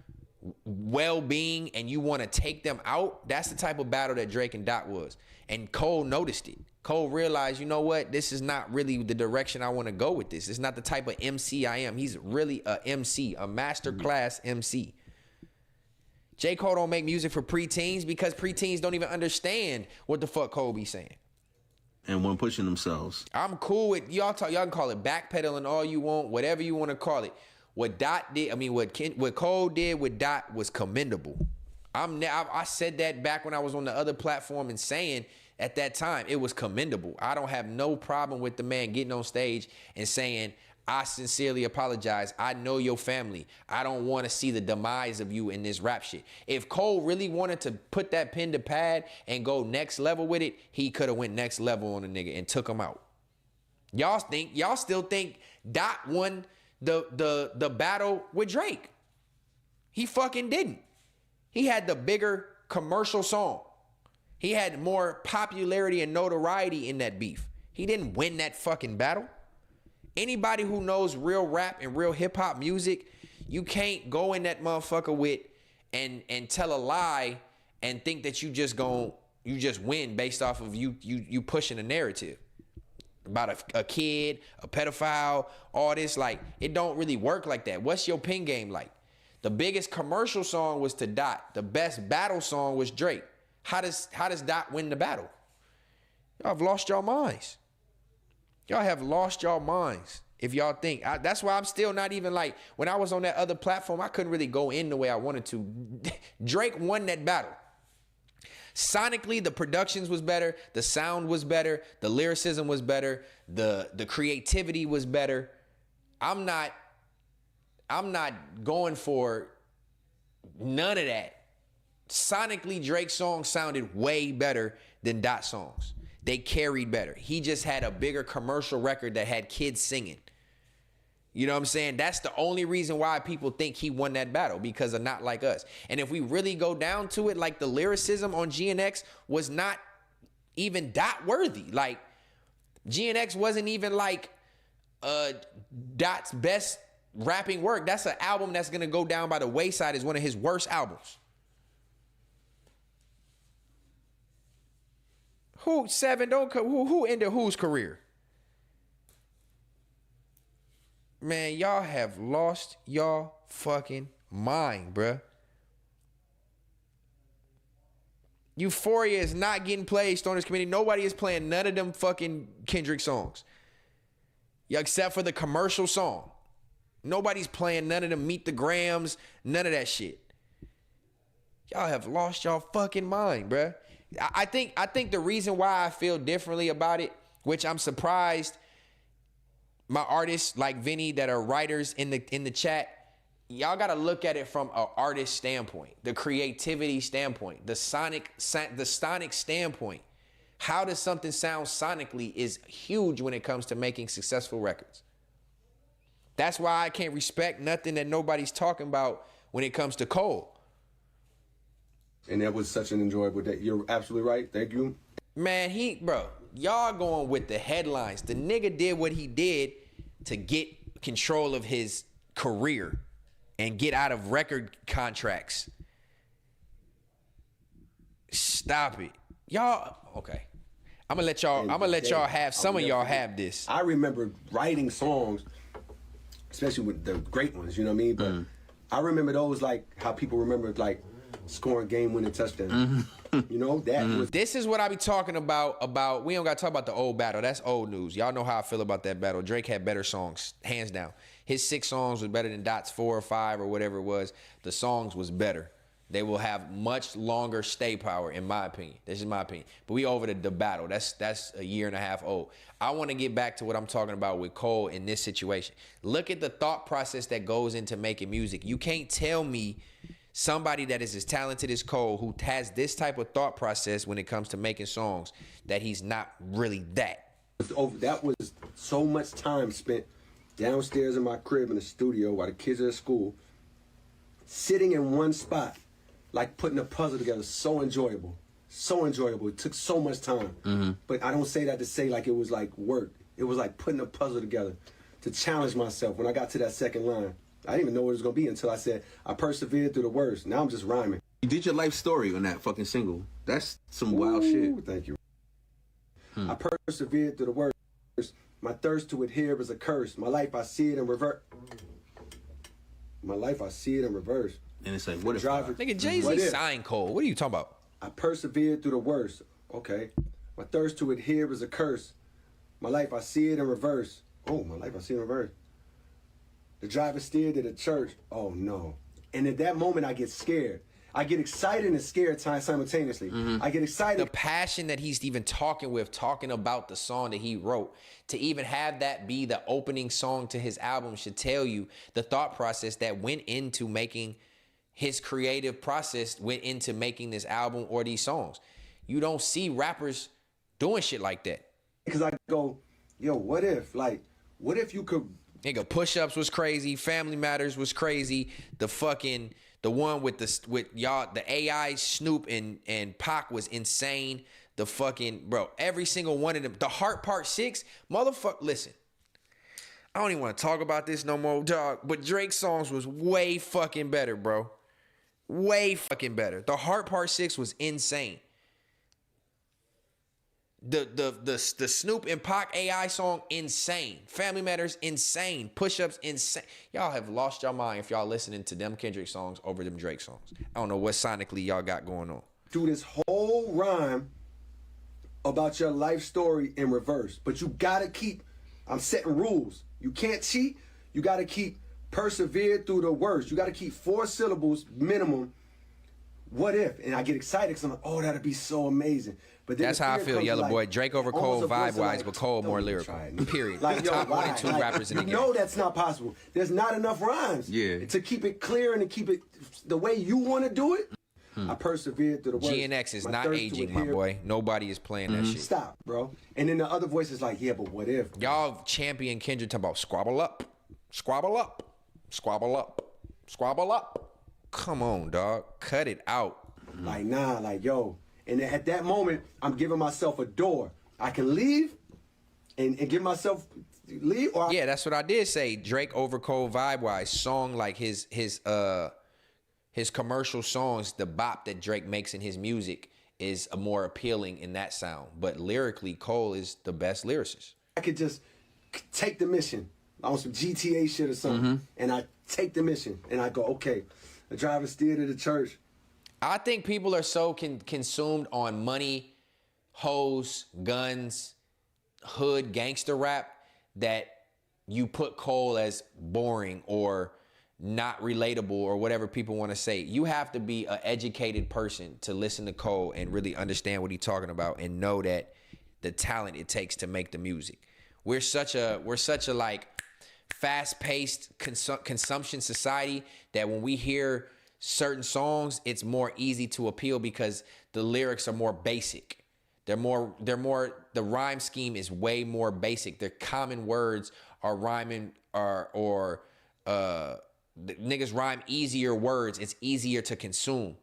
well-being and you want to take them out, that's the type of battle that Drake and Dot was. And Cole noticed it. Cole realized, you know what? This is not really the direction I want to go with this. It's not the type of MC I am. He's really a MC, a masterclass MC. J.Cole don't make music for preteens because preteens don't even understand what the fuck Cole be saying. And when pushing themselves. I'm cool with y'all can call it backpedaling all you want, whatever you want to call it. What Dot did, what Cole did with Dot was commendable. I said that back when I was on the other platform and saying at that time it was commendable. I don't have no problem with the man getting on stage and saying, I sincerely apologize. I know your family. I don't want to see the demise of you in this rap shit. If Cole really wanted to put that pen to pad and go next level with it, he could have went next level on a nigga and took him out. Y'all still think Dot won the battle with Drake? He fucking didn't. He had the bigger commercial song. He had more popularity and notoriety in that beef. He didn't win that fucking battle. Anybody who knows real rap and real hip hop music, you can't go in that motherfucker with and tell a lie and think that you just win based off of you pushing a narrative about a kid, a pedophile, all this. Like, it don't really work like that. What's your pin game like? The biggest commercial song was to Dot. The best battle song was Drake. How does Dot win the battle? Y'all have lost your minds. Y'all have lost your minds if y'all think. That's why I'm still not even like, when I was on that other platform, I couldn't really go in the way I wanted to. Drake won that battle. Sonically, the productions was better, the sound was better, the lyricism was better, the creativity was better. I'm not going for none of that. Sonically, Drake's songs sounded way better than Dot songs. They carried better. He just had a bigger commercial record that had kids singing. You know what I'm saying? That's the only reason why people think he won that battle, because of Not Like Us. And if we really go down to it, like, the lyricism on GNX was not even Dot worthy. Like, GNX wasn't even like Dot's best rapping work. That's an album that's gonna go down by the wayside as one of his worst albums. Who ended whose career? Man, y'all have lost y'all fucking mind, bruh. Euphoria is not getting played, Stoners Committee. Nobody is playing none of them fucking Kendrick songs. Yeah, except for the commercial song. Nobody's playing none of them Meet the Grams, none of that shit. Y'all have lost y'all fucking mind, bruh. I think the reason why I feel differently about it, which I'm surprised my artists like Vinny that are writers in the chat, y'all gotta look at it from an artist standpoint, the creativity standpoint, the sonic standpoint. How does something sound sonically is huge when it comes to making successful records. That's why I can't respect nothing that nobody's talking about when it comes to Cole. And that was such an enjoyable day. You're absolutely right. Thank you. Man, bro, y'all going with the headlines. The nigga did what he did to get control of his career and get out of record contracts. Stop it. Y'all, okay. I'm gonna let y'all have some of y'all have this. I remember writing songs, especially with the great ones, you know what I mean? But I remember those like how people remember like scoring game-winning touchdown. You know, that was... This is what I be talking about. We don't got to talk about the old battle. That's old news. Y'all know how I feel about that battle. Drake had better songs, hands down. His 6 songs was better than Dot's 4 or 5 or whatever it was. The songs was better. They will have much longer stay power, in my opinion. This is my opinion. But we over the battle. That's a year and a half old. I want to get back to what I'm talking about with Cole in this situation. Look at the thought process that goes into making music. You can't tell me somebody that is as talented as Cole, who has this type of thought process when it comes to making songs, that he's not really that. That was so much time spent downstairs in my crib in the studio while the kids are at school, sitting in one spot, like putting a puzzle together. So enjoyable. So enjoyable. It took so much time. But I don't say that to say like it was like work. It was like putting a puzzle together to challenge myself. When I got to that second line, I didn't even know what it was going to be until I said, I persevered through the worst. Now I'm just rhyming. You did your life story on that fucking single. That's some wild shit. Thank you. I persevered through the worst. My thirst to adhere is a curse. My life, I see it in reverse. My life, I see it in reverse. And it's like, what if... Nigga, Jay-Z signed Cole. What are you talking about? I persevered through the worst. Okay. My thirst to adhere is a curse. My life, I see it in reverse. Oh, my life, I see it in reverse. The driver steered to the church. Oh, no. And at that moment, I get scared. I get excited and scared simultaneously. I get excited. The passion that he's even talking about the song that he wrote, to even have that be the opening song to his album should tell you the thought process that went into making his creative process, went into making this album or these songs. You don't see rappers doing shit like that. Because I go, yo, what if? Like, what if you could... Nigga, Push-Ups was crazy. Family Matters was crazy. The one with y'all, the AI Snoop and Pac was insane. The fucking, bro, every single one of them. The Heart Part 6, motherfucker, listen. I don't even want to talk about this no more, dog. But Drake's songs was way fucking better, bro. Way fucking better. The Heart Part 6 was insane. The Snoop and Pac AI song, insane. Family Matters, insane. Push-Ups, insane. Y'all have lost your mind if y'all listening to them Kendrick songs over them Drake songs. I don't know what sonically y'all got going on. Do this whole rhyme about your life story in reverse. But you gotta keep, I'm setting rules. You can't cheat. You gotta keep persevere through the worst. You gotta keep 4 syllables minimum. What if? And I get excited because I'm like, oh, that'd be so amazing. But then that's how I feel, Yellow Boy. Drake over Cole vibe-wise, like, but Cole more lyrical. Period. Like, top 1 and 2 rappers in the game. You know that's not possible. There's not enough rhymes. Yeah. To keep it clear and to keep it the way you want to do it. I persevered through the worst. GNX is not aging, my boy. Nobody is playing that shit. Stop, bro. And then the other voice is like, yeah, but what if? Y'all champion Kendrick talking about squabble up, squabble up, squabble up, squabble up. Come on, dog. Cut it out. Like, nah, like, yo. And at that moment, I'm giving myself a door. I can leave and give myself leave. Or yeah, that's what I did say. Drake over Cole vibe-wise. Song like his commercial songs, the bop that Drake makes in his music is a more appealing in that sound. But lyrically, Cole is the best lyricist. I could just take the mission on some GTA shit or something. And I take the mission and I go, okay, the driver steered to the church. I think people are so consumed on money, hoes, guns, hood, gangster rap that you put Cole as boring or not relatable or whatever people want to say. You have to be an educated person to listen to Cole and really understand what he's talking about and know that the talent it takes to make the music. We're such a like fast-paced consumption society that when we hear certain songs, it's more easy to appeal because the lyrics are more basic. The rhyme scheme is way more basic. Their common words are rhyming the niggas rhyme easier words. It's easier to consume.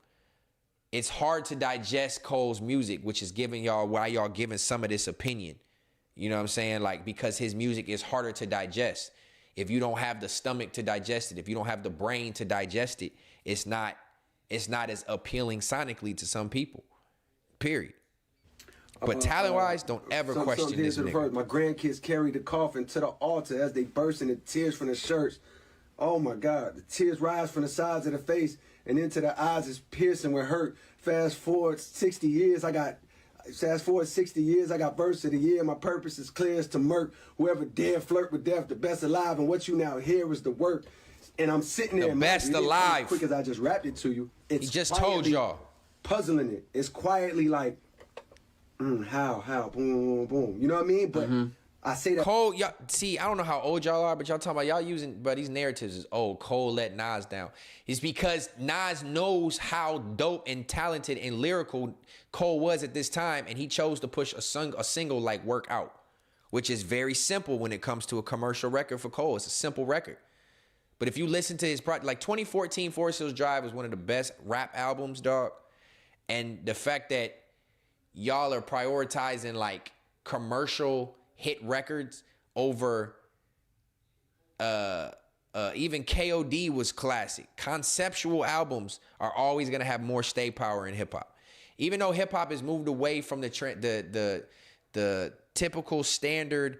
It's hard to digest Cole's music, which is why y'all giving some of this opinion. You know what I'm saying? Like, because his music is harder to digest. If you don't have the stomach to digest it, if you don't have the brain to digest it, it's not as appealing sonically to some people. Period. But talent-wise, don't ever question this nigga. My grandkids carried the coffin to the altar as they burst into tears from the shirts. Oh my God, the tears rise from the sides of the face and into the eyes is piercing with hurt. Fast forward 60 years, I got verse of the year. My purpose is clear as to murk. Whoever dare flirt with death, the best alive. And what you now hear is the work. And I'm sitting there. The best alive. As quick as I just rapped it to you. He just told y'all. Puzzling it. It's quietly like, how, boom, boom, boom. You know what I mean? But I say that. Cole, y'all, see, I don't know how old y'all are, but y'all talking about y'all using, but these narratives is, oh, Cole let Nas down. It's because Nas knows how dope and talented and lyrical Cole was at this time, and he chose to push a single like Work Out, which is very simple when it comes to a commercial record for Cole. It's a simple record. But if you listen to his project, like 2014 Forest Hills Drive was one of the best rap albums, dog. And the fact that y'all are prioritizing like commercial hit records over even KOD was classic. Conceptual albums are always gonna have more stay power in hip hop. Even though hip hop has moved away from the typical standard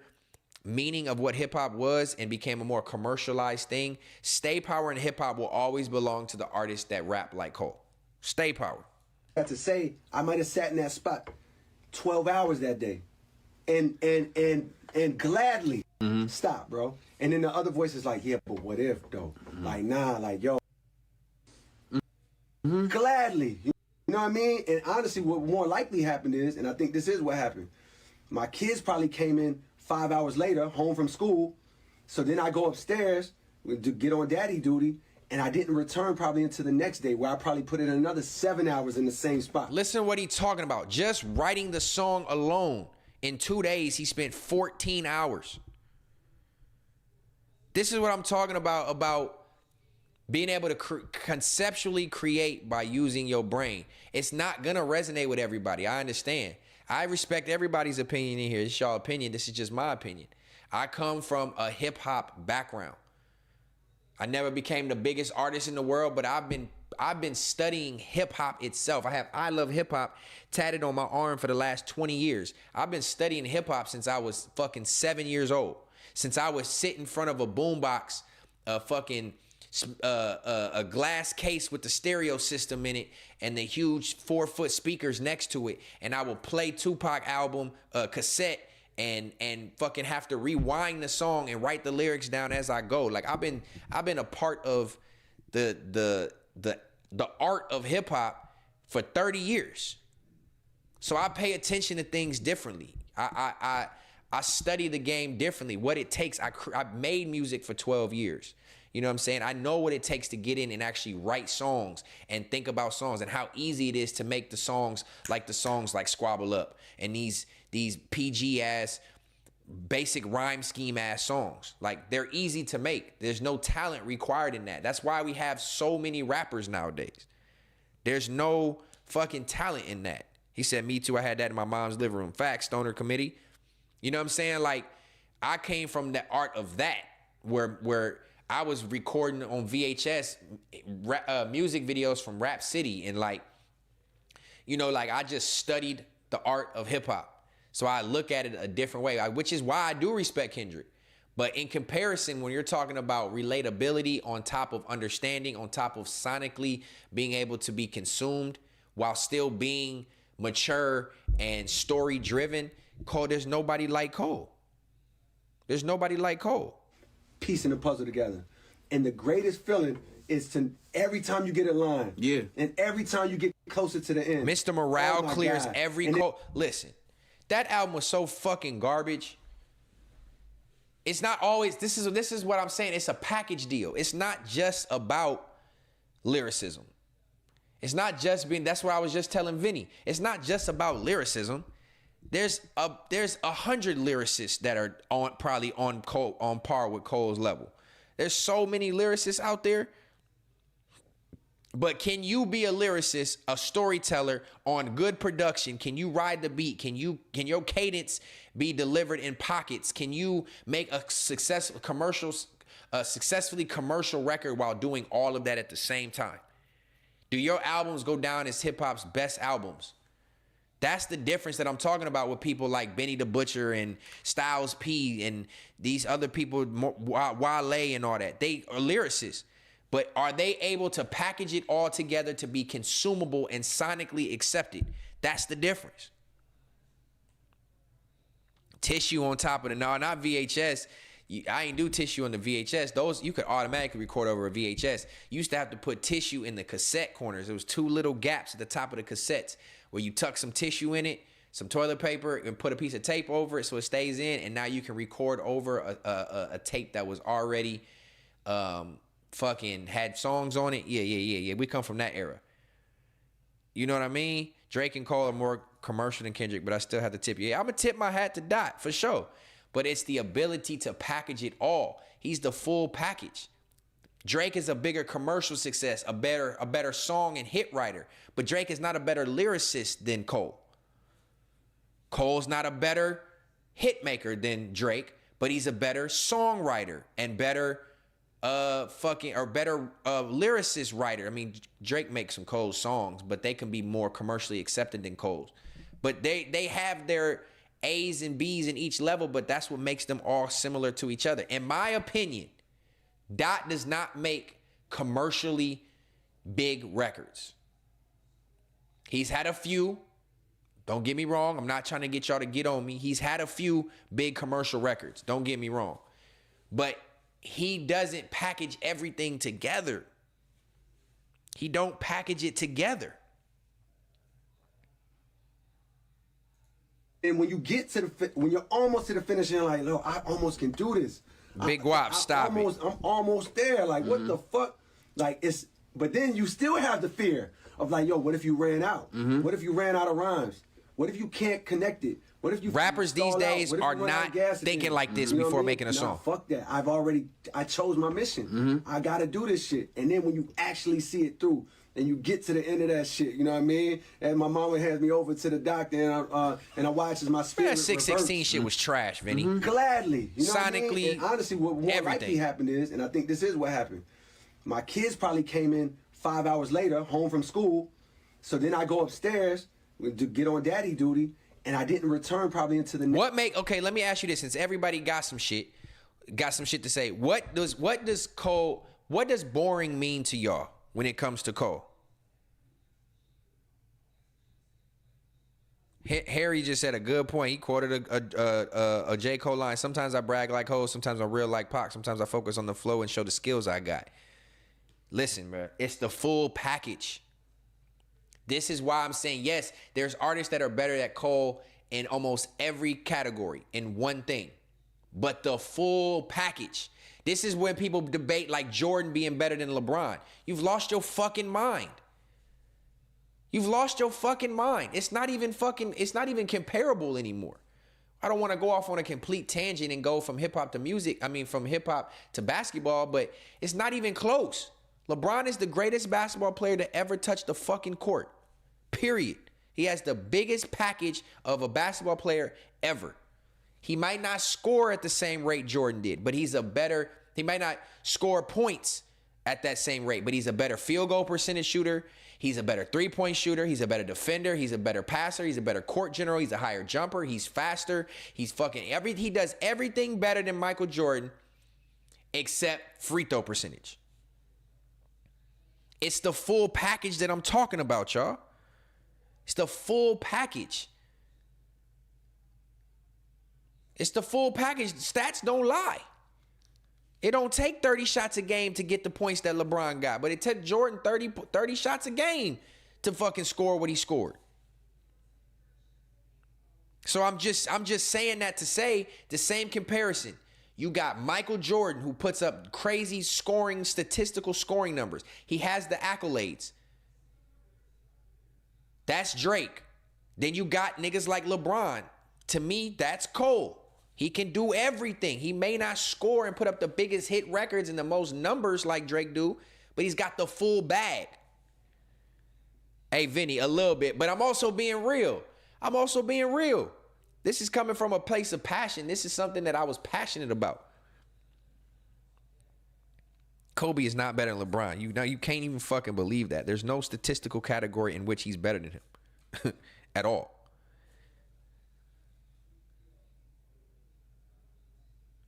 meaning of what hip hop was and became a more commercialized thing, stay power in hip hop will always belong to the artists that rap like Cole. Stay power. To say I might have sat in that spot 12 hours that day and gladly stop, bro. And then the other voice is like, yeah, but what if though? Like, nah, like, yo, gladly. You know what I mean? And honestly, what more likely happened is, and I think this is what happened, my kids probably came in 5 hours later, home from school. So then I go upstairs to get on daddy duty, and I didn't return probably until the next day, where I probably put in another 7 hours in the same spot. Listen to what he's talking about. Just writing the song alone, in 2 days, he spent 14 hours. This is what I'm talking about being able to conceptually create by using your brain. It's not gonna resonate with everybody. I understand. I respect everybody's opinion in here. It's y'all opinion. This is just my opinion. I come from a hip hop background. I never became the biggest artist in the world, but I've been studying hip hop itself. I have I Love Hip Hop tatted on my arm for the last 20 years. I've been studying hip hop since I was fucking 7 years old. Since I was sitting in front of a boombox, a glass case with the stereo system in it and the huge 4-foot speakers next to it, and I will play Tupac album cassette and fucking have to rewind the song and write the lyrics down as I go. Like I've been a part of the art of hip hop for 30 years. So I pay attention to things differently. I study the game differently. What it takes. I've made music for 12 years. You know what I'm saying? I know what it takes to get in and actually write songs and think about songs and how easy it is to make the songs like Squabble Up and these PG ass basic rhyme scheme ass songs. Like they're easy to make. There's no talent required in that. That's why we have so many rappers nowadays. There's no fucking talent in that. He said, me too. I had that in my mom's living room. Facts, Stoner Committee. You know what I'm saying? Like I came from the art of that where I was recording on VHS music videos from Rap City and like I just studied the art of hip hop. So I look at it a different way, which is why I do respect Kendrick. But in comparison, when you're talking about relatability on top of understanding, on top of sonically being able to be consumed while still being mature and story driven, Cole, there's nobody like Cole. There's nobody like Cole. Piecing the puzzle together. And the greatest feeling is to every time you get in line. Yeah. And every time you get closer to the end. Mr. Morale my clears God. every And Cole. Listen, that album was so fucking garbage. It's not always, this is what I'm saying. It's a package deal. It's not just about lyricism. It's not just being, that's what I was just telling Vinny. It's not just about lyricism. There's 100 lyricists that are probably on par with Cole's level. There's so many lyricists out there. But can you be a lyricist, a storyteller on good production? Can you ride the beat? Can your cadence be delivered in pockets? Can you make a successfully commercial record while doing all of that at the same time? Do your albums go down as hip hop's best albums? That's the difference that I'm talking about with people like Benny the Butcher and Styles P and these other people, Wale and all that. They are lyricists. But are they able to package it all together to be consumable and sonically accepted? That's the difference. Tissue on top of no, not VHS. I ain't do Tissue on the VHS. Those you could automatically record over a VHS. You used to have to put tissue in the cassette corners. There was 2 little gaps at the top of the cassettes where you tuck some tissue in it, some toilet paper, and put a piece of tape over it so it stays in. And now you can record over a tape that was already fucking had songs on it. Yeah. We come from that era. You know what I mean? Drake and Cole are more commercial than Kendrick, but I still have to tip you. Yeah, I'm going to tip my hat to Dot for sure. But it's the ability to package it all. He's the full package. Drake is a bigger commercial success, a better song and hit writer. But Drake is not a better lyricist than Cole. Cole's not a better hit maker than Drake, but he's a better songwriter and better lyricist writer. I mean, Drake makes some Cole songs, but they can be more commercially accepted than Cole's. But they have their A's and B's in each level, but that's what makes them all similar to each other. In my opinion, Dot does not make commercially big records. He's had a few. Don't get me wrong. I'm not trying to get y'all to get on me. He's had a few big commercial records. Don't get me wrong. But he doesn't package everything together. He don't package it together. And when you get to when you're almost to the finish, you're like, no, I almost can do this. Big Wop, stop it. I'm almost there. Like, what the fuck? Like, but then you still have the fear of like, yo, what if you ran out? What if you ran out of rhymes? What if you can't connect it? What if you rappers these days are not thinking like this before making a song? Fuck that. I chose my mission. I gotta do this shit. And then when you actually see it through and you get to the end of that shit, you know what I mean? And my mama has me over to the doctor and I watch as my spirit. That 616 shit was trash, Vinny. Gladly. You know what I mean? Sonically, and honestly, what more likely happened is, and I think this is what happened, my kids probably came in 5 hours later, home from school. So then I go upstairs to get on daddy duty, and I didn't return probably into the next. Okay, let me ask you this, since everybody got some shit to say. What does boring mean to y'all when it comes to Cole? Harry just said a good point. He quoted a J.Cole line. Sometimes I brag like Ho, sometimes I'm real like Pac, sometimes I focus on the flow and show the skills I got. Listen, bro, it's the full package. This is why I'm saying, yes, there's artists that are better than Cole in almost every category in one thing. But the full package. This is when people debate like Jordan being better than LeBron. You've lost your fucking mind. You've lost your fucking mind. It's not even comparable anymore. I don't want to go off on a complete tangent and go from hip hop to music. I mean, from hip hop to basketball, but it's not even close. LeBron is the greatest basketball player to ever touch the fucking court. Period. He has the biggest package of a basketball player ever. He might not score at the same rate Jordan did, but he might not score points at that same rate, but he's a better field goal percentage shooter. He's a better three-point shooter. He's a better defender. He's a better passer. He's a better court general. He's a higher jumper. He's faster. He's he does everything better than Michael Jordan except free throw percentage. It's the full package that I'm talking about, y'all. It's the full package. It's the full package. Stats don't lie. It don't take 30 shots a game to get the points that LeBron got, but it took Jordan 30 shots a game to fucking score what he scored. So I'm just saying that to say the same comparison. You got Michael Jordan, who puts up crazy statistical scoring numbers. He has the accolades. That's Drake. Then you got niggas like LeBron. To me, that's Cole. He can do everything. He may not score and put up the biggest hit records and the most numbers like Drake do, but he's got the full bag. Hey, Vinny, a little bit, but I'm also being real. This is coming from a place of passion. This is something that I was passionate about. Kobe is not better than LeBron. You can't even fucking believe that. There's no statistical category in which he's better than him at all.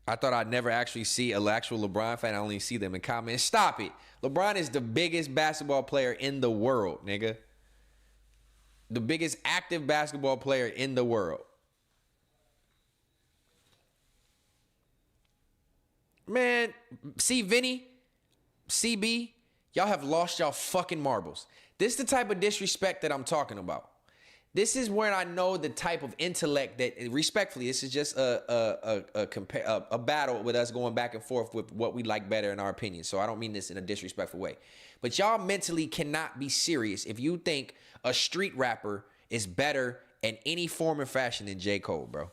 I thought I'd never actually see an actual LeBron fan. I only see them in comments. Stop it. LeBron is the biggest basketball player in the world, nigga. The biggest active basketball player in the world. Man, see, Vinny, CB, y'all have lost y'all fucking marbles. This is the type of disrespect that I'm talking about. This is where I know the type of intellect that, respectfully, this is just a battle with us going back and forth with what we like better in our opinions. So I don't mean this in a disrespectful way. But y'all mentally cannot be serious if you think a street rapper is better in any form or fashion than J.Cole, bro.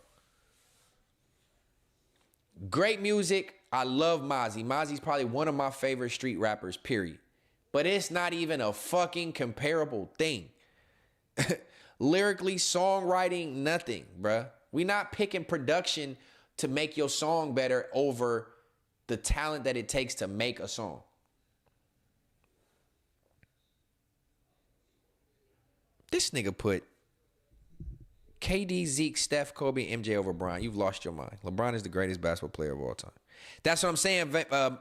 Great music. I love Mozzie. Mozzie's probably one of my favorite street rappers, period. But it's not even a fucking comparable thing. Lyrically, songwriting, nothing, bruh. We not picking production to make your song better over the talent that it takes to make a song. This nigga put KD, Zeke, Steph, Kobe, MJ over Bron. You've lost your mind. LeBron is the greatest basketball player of all time. That's what I'm saying,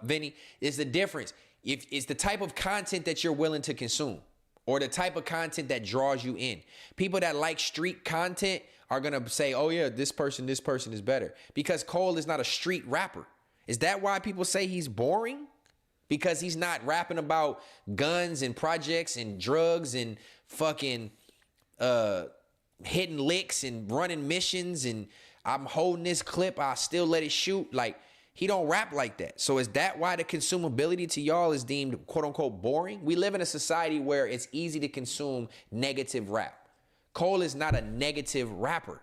Vinny, is the difference. If it's the type of content that you're willing to consume or the type of content that draws you in. People that like street content are going to say, oh, yeah, this person is better. Because Cole is not a street rapper. Is that why people say he's boring? Because he's not rapping about guns and projects and drugs and fucking hitting licks and running missions and I'm holding this clip, I still let it shoot. Like, he don't rap like that. So is that why the consumability to y'all is deemed quote unquote boring? We live in a society where it's easy to consume negative rap. Cole is not a negative rapper.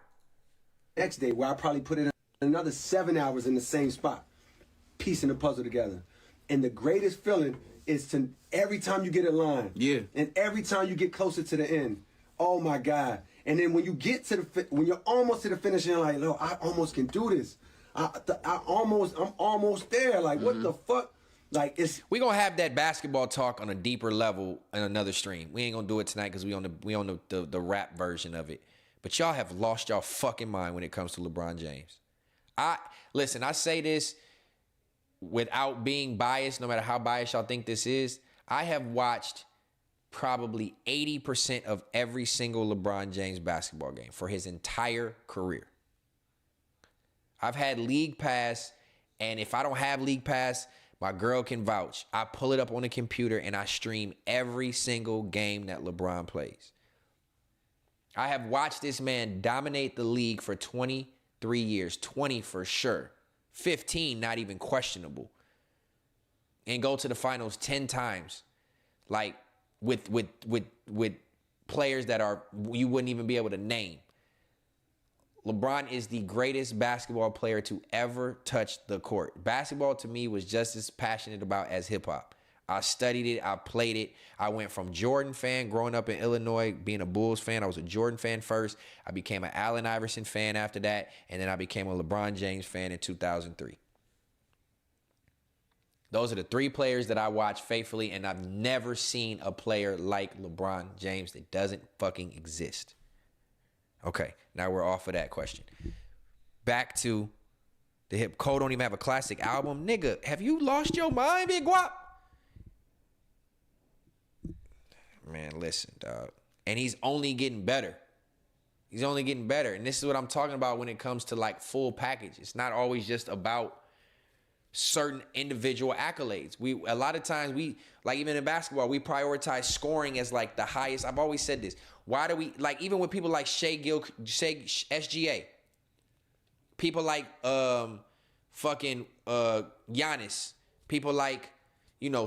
Next day, where I probably put in another 7 hours in the same spot, piecing the puzzle together. And the greatest feeling is to every time you get a line. Yeah. And every time you get closer to the end. Oh my God. And then when you get to when you're almost to the finish, you're like, no, I almost can do this. I'm almost there. Like, what the fuck? Like, we gonna have that basketball talk on a deeper level in another stream. We ain't gonna do it tonight because we on the rap version of it. But y'all have lost y'all fucking mind when it comes to LeBron James. Listen, I say this without being biased, no matter how biased y'all think this is. I have watched probably 80% of every single LeBron James basketball game for his entire career. I've had League Pass, and if I don't have League Pass, my girl can vouch. I pull it up on the computer, and I stream every single game that LeBron plays. I have watched this man dominate the league for 23 years, 20 for sure, 15 not even questionable, and go to the finals 10 times, like with players that you wouldn't even be able to name. LeBron is the greatest basketball player to ever touch the court. Basketball to me was just as passionate about as hip hop. I studied it. I played it. I went from Jordan fan growing up in Illinois, being a Bulls fan. I was a Jordan fan first. I became an Allen Iverson fan after that. And then I became a LeBron James fan in 2003. Those are the 3 players that I watch faithfully, and I've never seen a player like LeBron James that doesn't fucking exist. Okay, now we're off of that question. Back to the hip. Cole don't even have a classic album. Nigga, have you lost your mind, Big Guap? Man, listen, dog. And he's only getting better. He's only getting better. And this is what I'm talking about when it comes to like full package. It's not always just about certain individual accolades. A lot of times like even in basketball, we prioritize scoring as like the highest. I've always said this. Why do we, like even with people like SGA, people like Giannis, people like,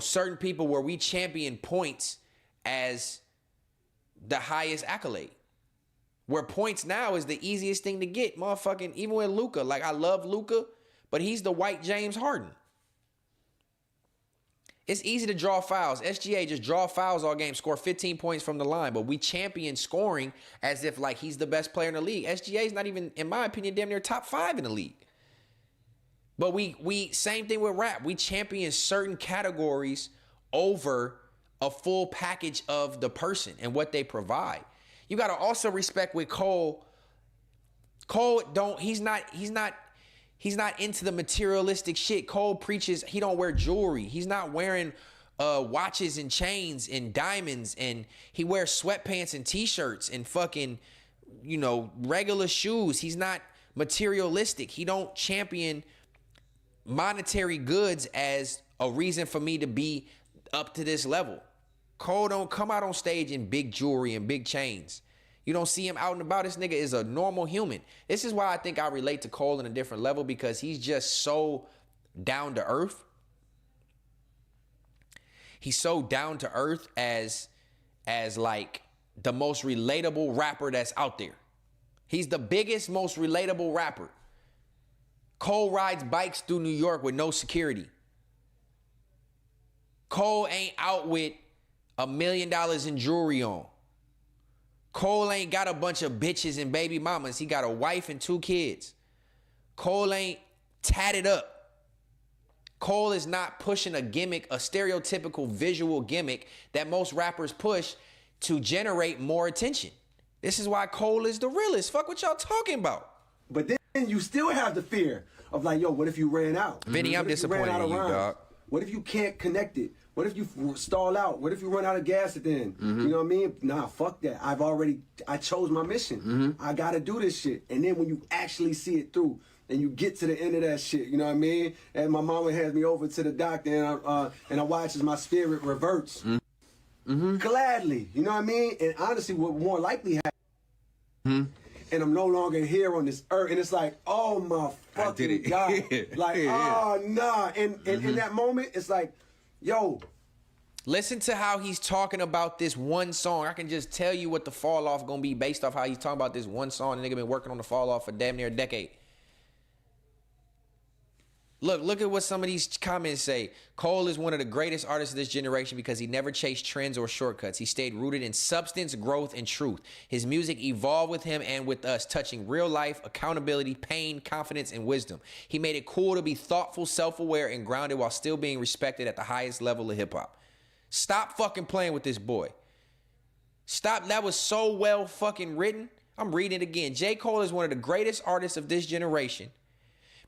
certain people where we champion points as the highest accolade. Where points now is the easiest thing to get, motherfucking, even with Luka. Like, I love Luka, but he's the white James Harden. It's easy to draw fouls. SGA just draw fouls all game, score 15 points from the line, but we champion scoring as if like he's the best player in the league. SGA is not even, in my opinion, damn near top 5 in the league. But we same thing with rap. We champion certain categories over a full package of the person and what they provide. You got to also respect with Cole. Cole he's not into the materialistic shit. Cole preaches he don't wear jewelry. He's not wearing watches and chains and diamonds, and he wears sweatpants and t-shirts and fucking, regular shoes. He's not materialistic. He don't champion monetary goods as a reason for me to be up to this level. Cole don't come out on stage in big jewelry and big chains. You don't see him out and about. This nigga is a normal human. This is why I think I relate to Cole on a different level, because he's just so down to earth. He's so down to earth as like the most relatable rapper that's out there. He's the biggest, most relatable rapper. Cole rides bikes through New York with no security. Cole ain't out with $1 million in jewelry on. Cole ain't got a bunch of bitches and baby mamas. He got a wife and 2 kids. Cole ain't tatted up. Cole is not pushing a gimmick, a stereotypical visual gimmick that most rappers push to generate more attention. This is why Cole is the realest. Fuck what y'all talking about. But then you still have the fear of like, yo, what if you ran out? Vinny, I'm disappointed in you, dog. What if you can't connect it? What if you stall out? What if you run out of gas at the end? You know what I mean? Nah, fuck that. I chose my mission. I gotta do this shit. And then when you actually see it through and you get to the end of that shit, you know what I mean? And my mama hands me over to the doctor and I watch as my spirit reverts. Gladly, you know what I mean? And honestly, what more likely happen? And I'm no longer here on this earth. And it's like, oh my fucking God. Like, oh nah. And in that moment, it's like, yo. Listen to how he's talking about this one song. I can just tell you what the fall off gonna be based off how he's talking about this one song. The nigga been working on the fall off for damn near a decade. Look at what some of these comments say. Cole is one of the greatest artists of this generation because he never chased trends or shortcuts. He stayed rooted in substance, growth, and truth. His music evolved with him and with us, touching real life, accountability, pain, confidence, and wisdom. He made it cool to be thoughtful, self-aware, and grounded while still being respected at the highest level of hip-hop. Stop fucking playing with this boy. Stop. That was so well fucking written. I'm reading it again. J.Cole is one of the greatest artists of this generation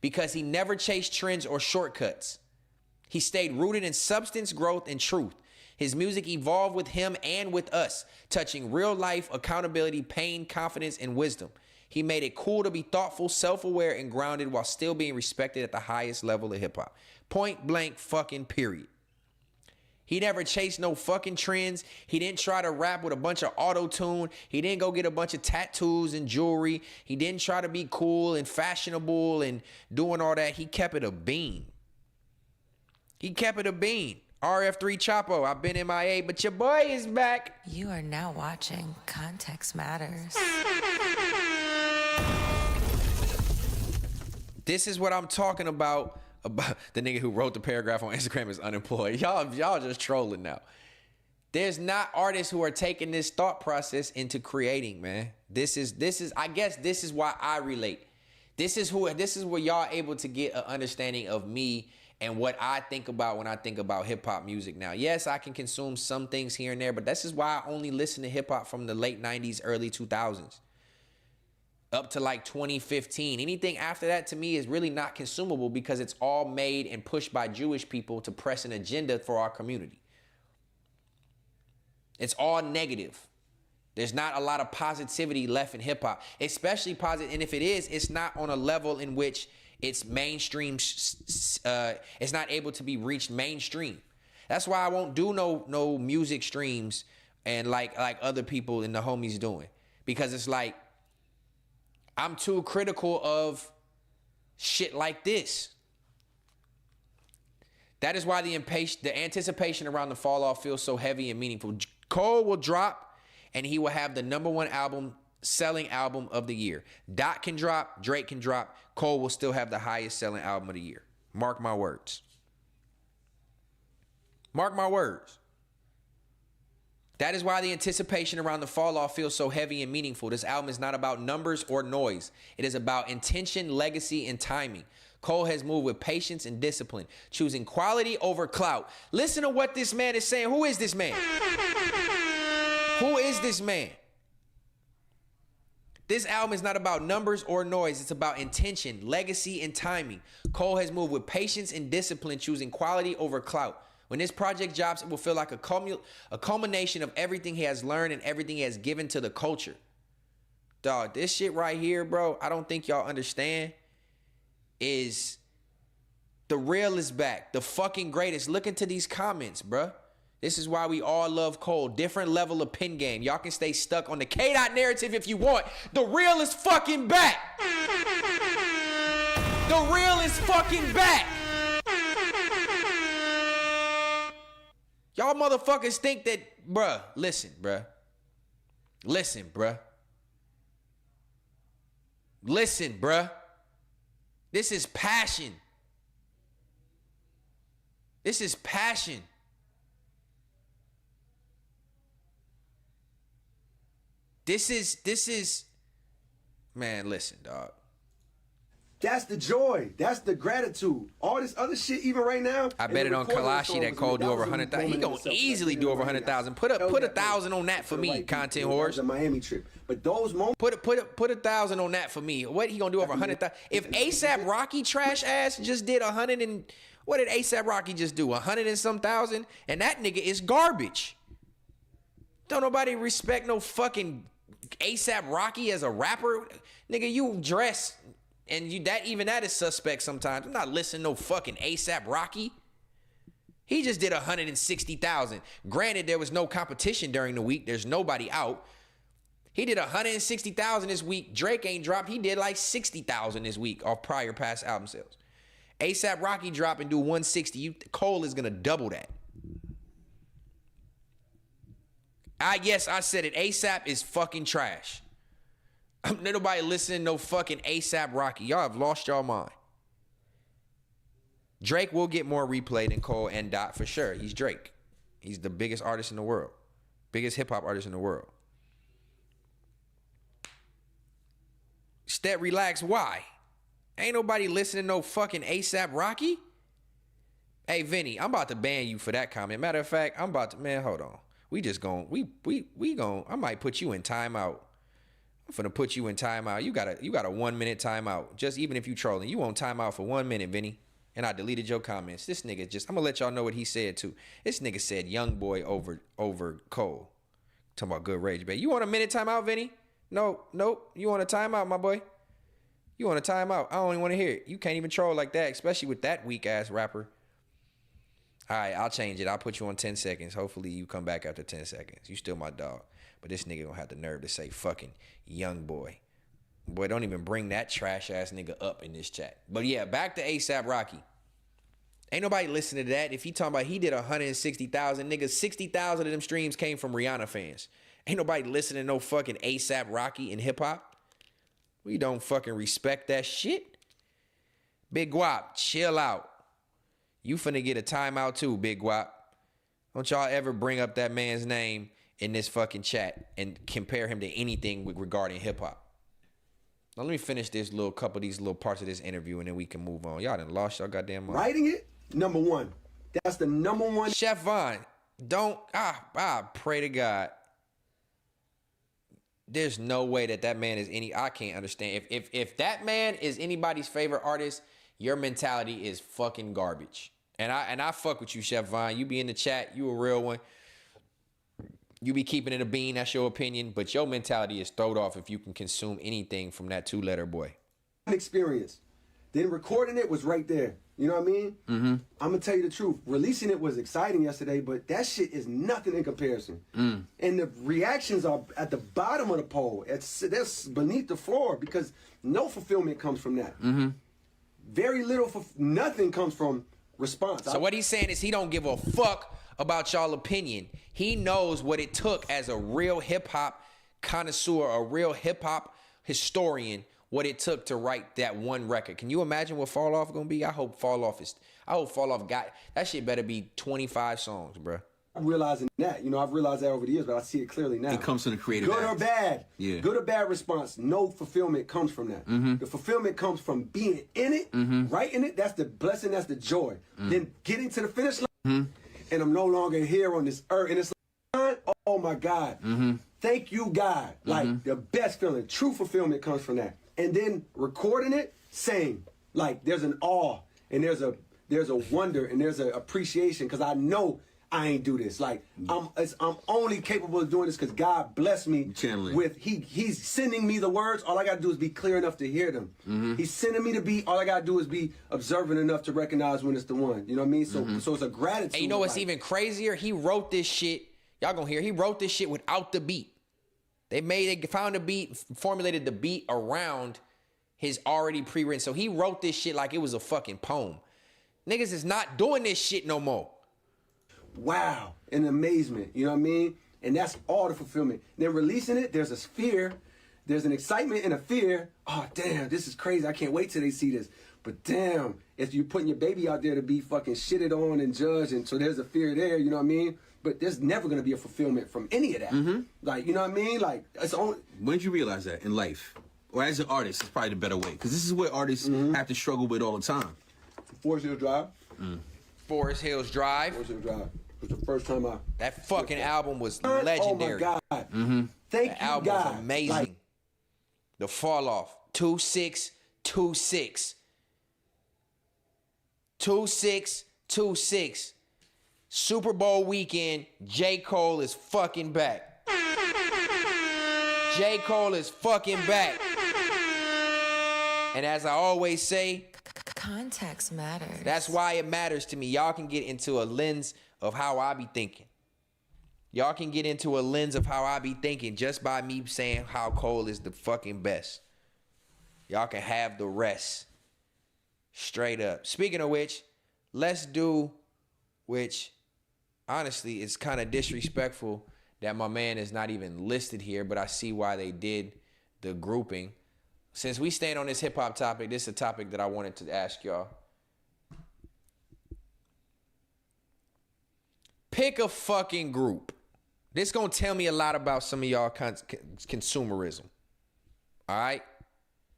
because he never chased trends or shortcuts. He stayed rooted in substance, growth, and truth. His music evolved with him and with us, touching real life, accountability, pain, confidence, and wisdom. He made it cool to be thoughtful, self-aware, and grounded while still being respected at the highest level of hip-hop. Point blank fucking period. He never chased no fucking trends. He didn't try to rap with a bunch of auto-tune. He didn't go get a bunch of tattoos and jewelry. He didn't try to be cool and fashionable and doing all that. He kept it a bean. He kept it a bean. RF3 Chapo, I've been MIA, but your boy is back. You are now watching Context Matters. This is what I'm talking about the nigga who wrote the paragraph on Instagram is unemployed. Y'all just trolling now. There's not artists who are taking this thought process into creating, man. This is I guess this is why I relate. This is where y'all able to get an understanding of me and what I think about when I think about hip hop music now. Yes, I can consume some things here and there, but this is why I only listen to hip hop from the late 90s, early 2000s. Up to like 2015. Anything after that to me is really not consumable because it's all made and pushed by Jewish people to press an agenda for our community. It's all negative. There's not a lot of positivity left in hip hop, especially positive. And if it is, it's not on a level in which it's mainstream. It's not able to be reached mainstream. That's why I won't do no music streams and like other people and the homies doing, because it's like I'm too critical of shit like this. That is why the anticipation around the fall off feels so heavy and meaningful. Cole will drop, and he will have the #1 selling album of the year. Dot can drop, Drake can drop, Cole will still have the highest selling album of the year. Mark my words. Mark my words. That is why the anticipation around the fall off feels so heavy and meaningful. This album is not about numbers or noise. It is about intention, legacy, and timing. Cole has moved with patience and discipline, choosing quality over clout. Listen to what this man is saying. Who is this man? Who is this man? This album is not about numbers or noise. It's about intention, legacy, and timing. Cole has moved with patience and discipline, choosing quality over clout. When this project drops, it will feel like a culmination of everything he has learned and everything he has given to the culture. Dog, this shit right here, bro, I don't think y'all understand, is the real is back. The fucking greatest. Look into these comments, bro. This is why we all love Cole. Different level of pin game. Y'all can stay stuck on the K-Dot narrative if you want. The real is fucking back. The real is fucking back. Y'all motherfuckers think that, bruh, listen, bruh. Listen, bruh. Listen, bruh. This is passion. This is passion. This is, man, listen, dog. That's the joy. That's the gratitude. All this other shit, even right now. I bet it on Kalashi that Cole do over 100,000. He gonna easily do over 100,000. Put 1,000 on that for me, content horse. The Miami trip, but those moments. Put 1,000 on that for me. What he gonna do over 100,000? If ASAP Rocky trash ass just did 100 and what did ASAP Rocky just do? 100 and some thousand, and that nigga is garbage. Don't nobody respect no fucking ASAP Rocky as a rapper, nigga. You dress. And that is suspect sometimes. I'm not listening to no fucking ASAP Rocky. He just did 160,000. Granted, there was no competition during the week. There's nobody out. He did 160,000 this week. Drake ain't dropped. He did like 60,000 this week off prior past album sales. ASAP Rocky drop and do 160. Cole is gonna double that. Yes, I said it. ASAP is fucking trash. Ain't nobody listening to no fucking ASAP Rocky. Y'all have lost y'all mind. Drake will get more replay than Cole and Dot for sure. He's Drake. He's the biggest artist in the world. Biggest hip-hop artist in the world. Stet, relax. Why? Ain't nobody listening to no fucking ASAP Rocky? Hey, Vinny, I'm about to ban you for that comment. Matter of fact, I'm about to, man, hold on. We just gon', I might put you in timeout. I'm finna put you in timeout. You got a 1 minute timeout. Just even if you trolling, you on timeout for 1 minute, Vinny. And I deleted your comments. This nigga I'm gonna let y'all know what he said too. This nigga said young boy over Cole. Talking about good rage, baby. You want a minute timeout, Vinny? Nope. You want a timeout, my boy? You want a timeout? I don't even want to hear it. You can't even troll like that, especially with that weak ass rapper. All right, I'll change it. I'll put you on 10 seconds. Hopefully you come back after 10 seconds. You still my dog. But this nigga gonna have the nerve to say fucking young boy. Boy, don't even bring that trash ass nigga up in this chat. But yeah, back to ASAP Rocky. Ain't nobody listening to that. If he talking about he did 160,000, niggas, 60,000 of them streams came from Rihanna fans. Ain't nobody listening to no fucking ASAP Rocky in hip hop. We don't fucking respect that shit. Big Guap, chill out. You finna get a timeout too, Big Guap. Don't y'all ever bring up that man's name in this fucking chat and compare him to anything regarding hip hop. Now let me finish this couple of these little parts of this interview and then we can move on. Y'all done lost y'all goddamn mind. Writing it, number one. That's the number one. Chef Vaughn, don't, I pray to God. There's no way that man is I can't understand. If that man is anybody's favorite artist, your mentality is fucking garbage. And I fuck with you, Chef Vaughn. You be in the chat, you a real one. You be keeping it a bean, that's your opinion, but your mentality is throwed off if you can consume anything from that two-letter boy. Experience. Then recording it was right there. You know what I mean? Mm-hmm. I'm going to tell you the truth. Releasing it was exciting yesterday, but that shit is nothing in comparison. And the reactions are at the bottom of the poll. That's beneath the floor because no fulfillment comes from that. Very little, nothing comes from response. So what he's saying is he don't give a fuck about y'all opinion. He knows what it took as a real hip-hop connoisseur, a real hip-hop historian, what it took to write that one record. Can you imagine what Fall Off gonna be? I hope Fall Off got, that shit better be 25 songs, bro. I'm realizing that. You know, I've realized that over the years, but I see it clearly now. It comes from the creative Good act. or bad. Yeah. Good or bad response. No fulfillment comes from that. The fulfillment comes from being in it, writing it. That's the blessing. That's the joy. Then getting to the finish line, and I'm no longer here on this earth. And it's like, oh my God. Thank you, God. Like the best feeling. True fulfillment comes from that. And then recording it, same. Like there's an awe and there's a wonder and there's an appreciation because I know I ain't do this. Like I'm only capable of doing this because God blessed me with He's sending me the words. All I gotta do is be clear enough to hear them. He's sending me the beat. All I gotta do is be observant enough to recognize when it's the one. You know what I mean? So it's a gratitude. And you know what's even crazier? He wrote this shit. Y'all gonna hear? He wrote this shit without the beat. They found the beat, formulated the beat around his already pre-written. So he wrote this shit like it was a fucking poem. Niggas is not doing this shit no more. Wow, and amazement, you know what I mean? And that's all the fulfillment. Then releasing it, there's a fear, there's an excitement and a fear. Oh, damn, this is crazy. I can't wait till they see this. But damn, if you're putting your baby out there to be fucking shitted on and judged, and so there's a fear there, you know what I mean? But there's never gonna be a fulfillment from any of that. Like, you know what I mean? Like, it's only. When did you realize that in life? Or as an artist, it's probably the better way. Because this is what artists have to struggle with all the time. Forest Hills Drive. Forest Hills Drive. Forest Hills Drive. It was the first time that fucking album was legendary. Oh my God. Thank you, album God. was amazing. Like, the Fall Off. 2626. 2626. Super Bowl weekend, J.Cole is fucking back. J.Cole is fucking back. And as I always say, context matters. That's why it matters to me. Y'all can get into a lens of how I be thinking. Y'all can get into a lens of how I be thinking just by me saying how Cole is the fucking best. Y'all can have the rest. Straight up. Speaking of which, let's do, which honestly is kind of disrespectful that my man is not even listed here, but I see why they did the grouping. Since we stand on this hip hop topic, this is a topic that I wanted to ask y'all. Pick a fucking group. This gonna tell me a lot about some of y'all consumerism. All right?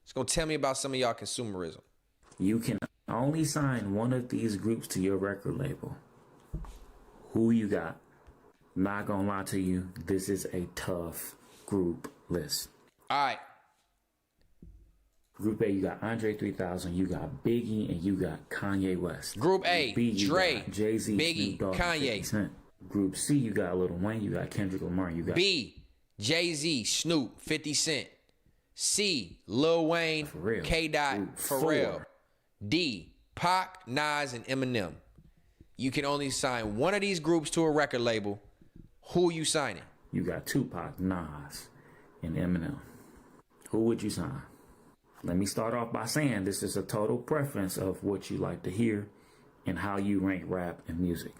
It's gonna tell me about some of y'all consumerism. You can only sign one of these groups to your record label. Who you got? Not gonna lie to you, this is a tough group list. All right. Group A, you got Andre 3000, you got Biggie, and you got Kanye West. Group A, B, Dre, Jay-Z, Biggie, Snoop Dogg, Kanye. 50 Cent. Group C, you got Lil Wayne, you got Kendrick Lamar, you got B, Jay-Z, Snoop, 50 Cent. C, Lil Wayne, K-Dot, Pharrell. D, Pac, Nas, and Eminem. You can only sign one of these groups to a record label. Who you signing? You got Tupac, Nas, and Eminem. Who would you sign? Let me start off by saying this is a total preference of what you like to hear and how you rank rap and music.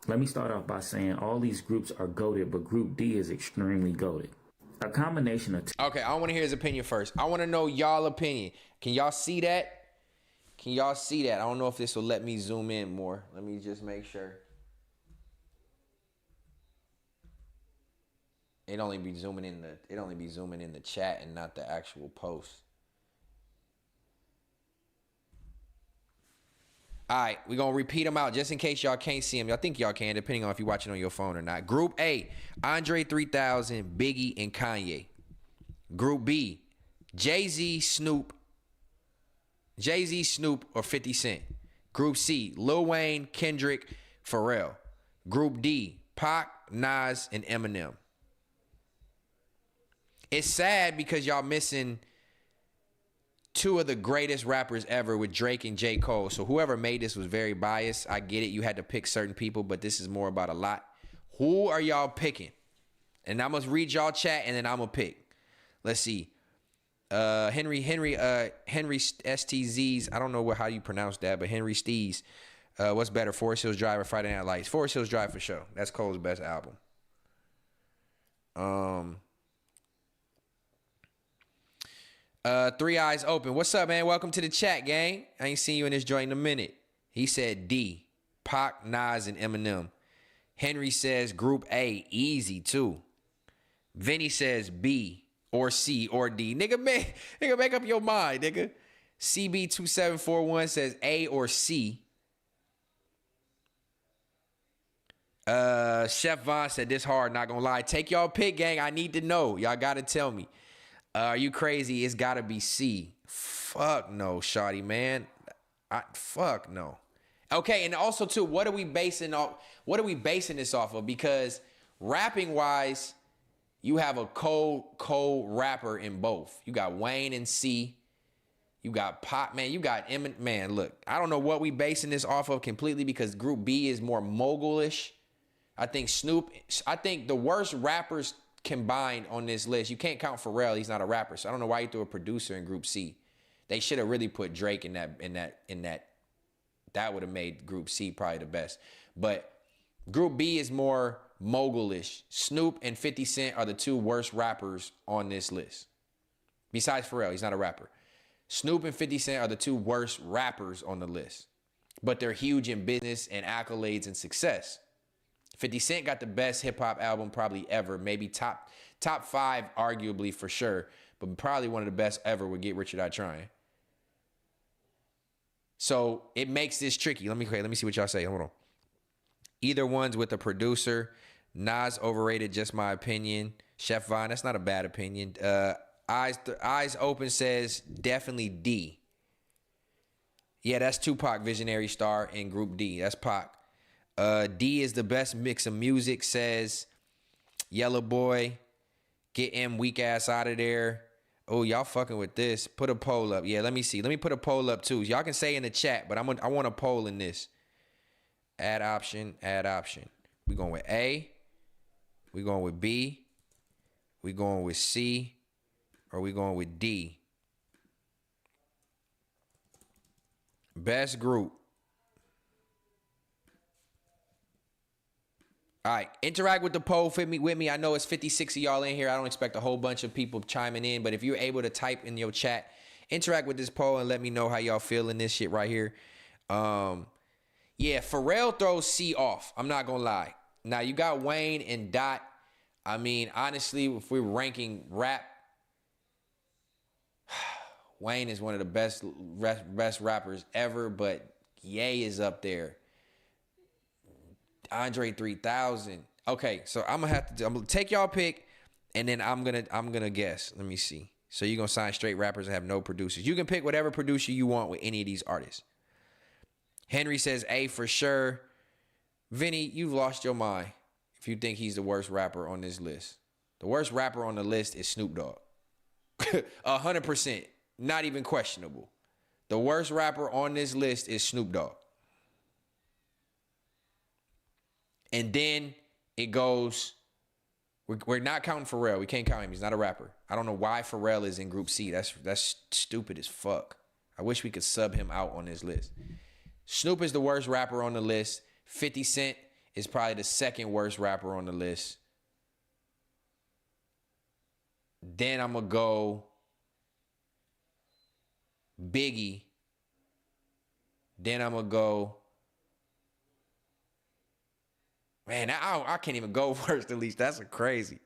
Let me start off by saying all these groups are goated, but Group D is extremely goated. A combination of... Okay, I want to hear his opinion first. I want to know y'all opinion. Can y'all see that? Can y'all see that? I don't know if this will let me zoom in more. Let me just make sure. It only be zooming in the chat and not the actual post. All right, we're going to repeat them out just in case y'all can't see them. I think y'all can, depending on if you're watching on your phone or not. Group A, Andre 3000, Biggie, and Kanye. Group B, Jay-Z, Snoop, or 50 Cent. Group C, Lil Wayne, Kendrick, Pharrell. Group D, Pac, Nas, and Eminem. It's sad because y'all missing two of the greatest rappers ever with Drake and J. Cole. So whoever made this was very biased. I get it. You had to pick certain people, but this is more about a lot. Who are y'all picking? And I'm going to read y'all chat, and then I'm going to pick. Let's see. Henry STZs. I don't know how you pronounce that, but Henry Steez. What's better, Forest Hills Drive or Friday Night Lights? Forest Hills Drive for sure. That's Cole's best album. Three Eyes Open. What's up, man? Welcome to the chat, gang. I ain't seen you in this joint in a minute. He said D. Pac, Nas, and Eminem. Henry says Group A. Easy, too. Vinny says B or C or D. Nigga, make up your mind, nigga. CB2741 says A or C. Chef Vaughn said this hard, not gonna lie. Take y'all pick, gang. I need to know. Y'all gotta tell me. Are you crazy? It's gotta be C. Fuck no, shawty, man. Fuck no. Okay, and also too, what are we basing this off of? Because rapping wise, you have a cold rapper in both. You got Wayne and C. You got Pop, man. You got Eminem. Man, look, I don't know what we basing this off of completely because Group B is more mogul-ish. I think the worst rappers combined on this list. You can't count Pharrell. He's not a rapper. So I don't know why you threw a producer in Group C. They should have really put Drake in that. That would have made Group C probably the best. But Group B is more mogul-ish. Snoop and 50 Cent are the two worst rappers on this list. Besides Pharrell, he's not a rapper. Snoop and 50 Cent are the two worst rappers on the list. But they're huge in business and accolades and success. 50 Cent got the best hip-hop album probably ever. Maybe top five, arguably, for sure. But probably one of the best ever would Get Rich or Die Trying. So it makes this tricky. Let me see what y'all say. Hold on. Either one's with a producer. Nas overrated, just my opinion. Chef Vaughn, that's not a bad opinion. Eyes Open says definitely D. Yeah, that's Tupac, Visionary Star in Group D. That's Pac. D is the best mix of music, says Yellow Boy. Get him weak ass out of there. Oh, y'all fucking with this. Put a poll up. Yeah, let me see. Let me put a poll up too. Y'all can say in the chat, but I want a poll in this. Add option. We going with A. We going with B. We going with C. Or we going with D. Best group. All right, interact with the poll with me. I know it's 56 of y'all in here. I don't expect a whole bunch of people chiming in, but if you're able to type in your chat, interact with this poll and let me know how y'all feeling this shit right here. Yeah, Pharrell throws C off. I'm not gonna lie. Now you got Wayne and Dot. I mean, honestly, if we're ranking rap, Wayne is one of the best rappers ever, but Ye is up there. Andre 3000. Okay, so I'm gonna take y'all pick, and then I'm gonna guess. Let me see. So you're gonna sign straight rappers and have no producers. You can pick whatever producer you want with any of these artists. Henry says A for sure. Vinny, you've lost your mind if you think he's the worst rapper on this list. The worst rapper on the list is Snoop Dogg. 100%. Not even questionable. The worst rapper on this list is Snoop Dogg. And then it goes, we're not counting Pharrell. We can't count him. He's not a rapper. I don't know why Pharrell is in Group C. That's stupid as fuck. I wish we could sub him out on this list. Snoop is the worst rapper on the list. 50 Cent is probably the second worst rapper on the list. Then I'm going to go Biggie. Then I'm going to go... Man, I can't even go worst, at least. That's crazy.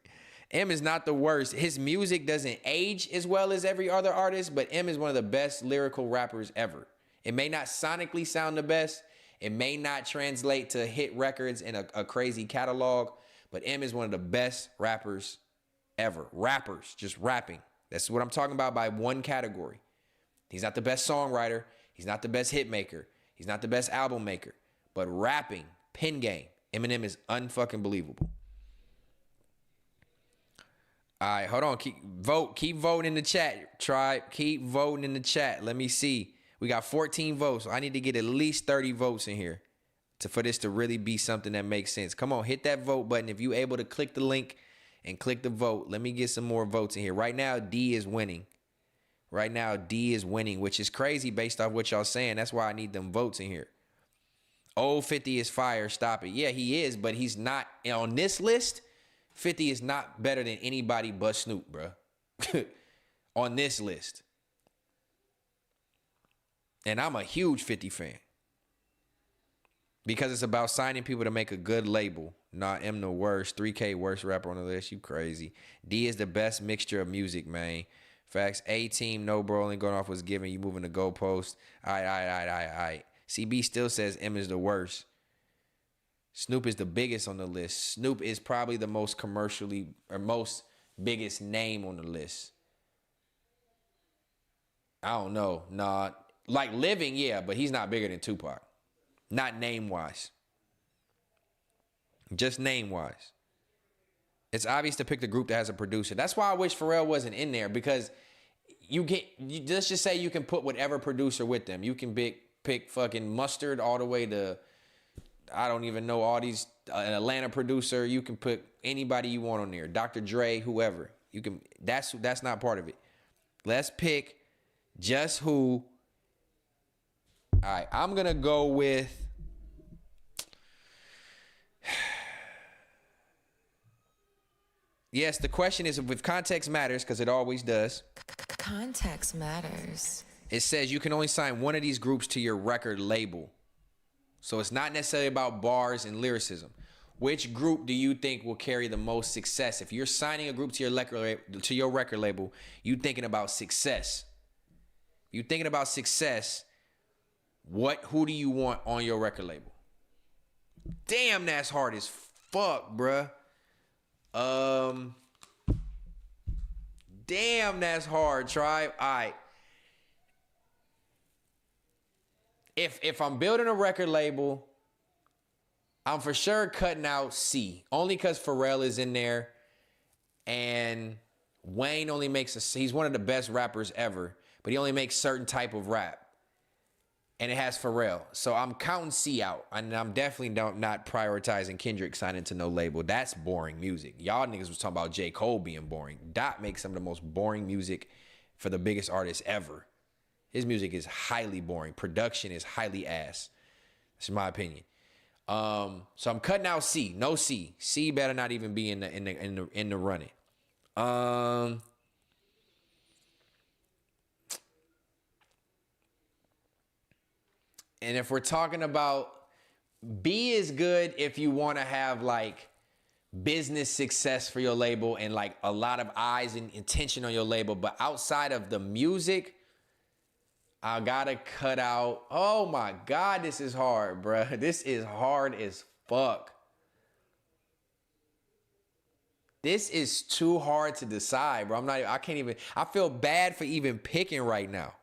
M is not the worst. His music doesn't age as well as every other artist, but M is one of the best lyrical rappers ever. It may not sonically sound the best. It may not translate to hit records in a crazy catalog, but M is one of the best rappers ever. Rappers, just rapping. That's what I'm talking about by one category. He's not the best songwriter. He's not the best hit maker. He's not the best album maker. But rapping, pen game, Eminem is unfucking believable. All right, hold on. Keep voting in the chat, tribe. Keep voting in the chat. Let me see. We got 14 votes. So I need to get at least 30 votes in here for this to really be something that makes sense. Come on, hit that vote button. If you're able to click the link and click the vote, let me get some more votes in here. Right now, D is winning. Right now, D is winning, which is crazy based off what y'all saying. That's why I need them votes in here. Old 50 is fire. Stop it. Yeah, he is, but he's not on this list. 50 is not better than anybody but Snoop, bro. On this list. And I'm a huge 50 fan. Because it's about signing people to make a good label. Not M the worst. 3K worst rapper on the list. You crazy. D is the best mixture of music, man. Facts. A-team, no bro, only going off was given. You moving the goalpost. All right. CB still says M is the worst. Snoop is the biggest on the list. Snoop is probably the most commercially or most biggest name on the list. I don't know. Nah, like living, yeah, but he's not bigger than Tupac. Not name-wise. Just name-wise. It's obvious to pick the group that has a producer. That's why I wish Pharrell wasn't in there, because let's just say you can put whatever producer with them. You can pick fucking Mustard all the way to, I don't even know, all these, an Atlanta producer. You can put anybody you want on there. Dr. Dre, whoever. You can. That's not part of it. Let's pick just who. All right, I'm going to go with. Yes, the question is if context matters, because it always does. Context matters. It says you can only sign one of these groups to your record label. So it's not necessarily about bars and lyricism. Which group do you think will carry the most success? If you're signing a group to your record label, you thinking about success. You thinking about success, who do you want on your record label? Damn, that's hard as fuck, bruh. Damn, that's hard, tribe. All right. If I'm building a record label, I'm for sure cutting out C. Only because Pharrell is in there. And Wayne only makes he's one of the best rappers ever. But he only makes certain type of rap. And it has Pharrell. So I'm counting C out. And I'm definitely not prioritizing Kendrick signing to no label. That's boring music. Y'all niggas was talking about J. Cole being boring. Dot makes some of the most boring music for the biggest artists ever. His music is highly boring. Production is highly ass. That's my opinion. So I'm cutting out C. No C. C better not even be in the running. And if we're talking about, B is good if you want to have like business success for your label and like a lot of eyes and attention on your label. But outside of the music, I gotta cut out. Oh my God, this is hard, bruh. This is hard as fuck. This is too hard to decide, bro. I feel bad for even picking right now.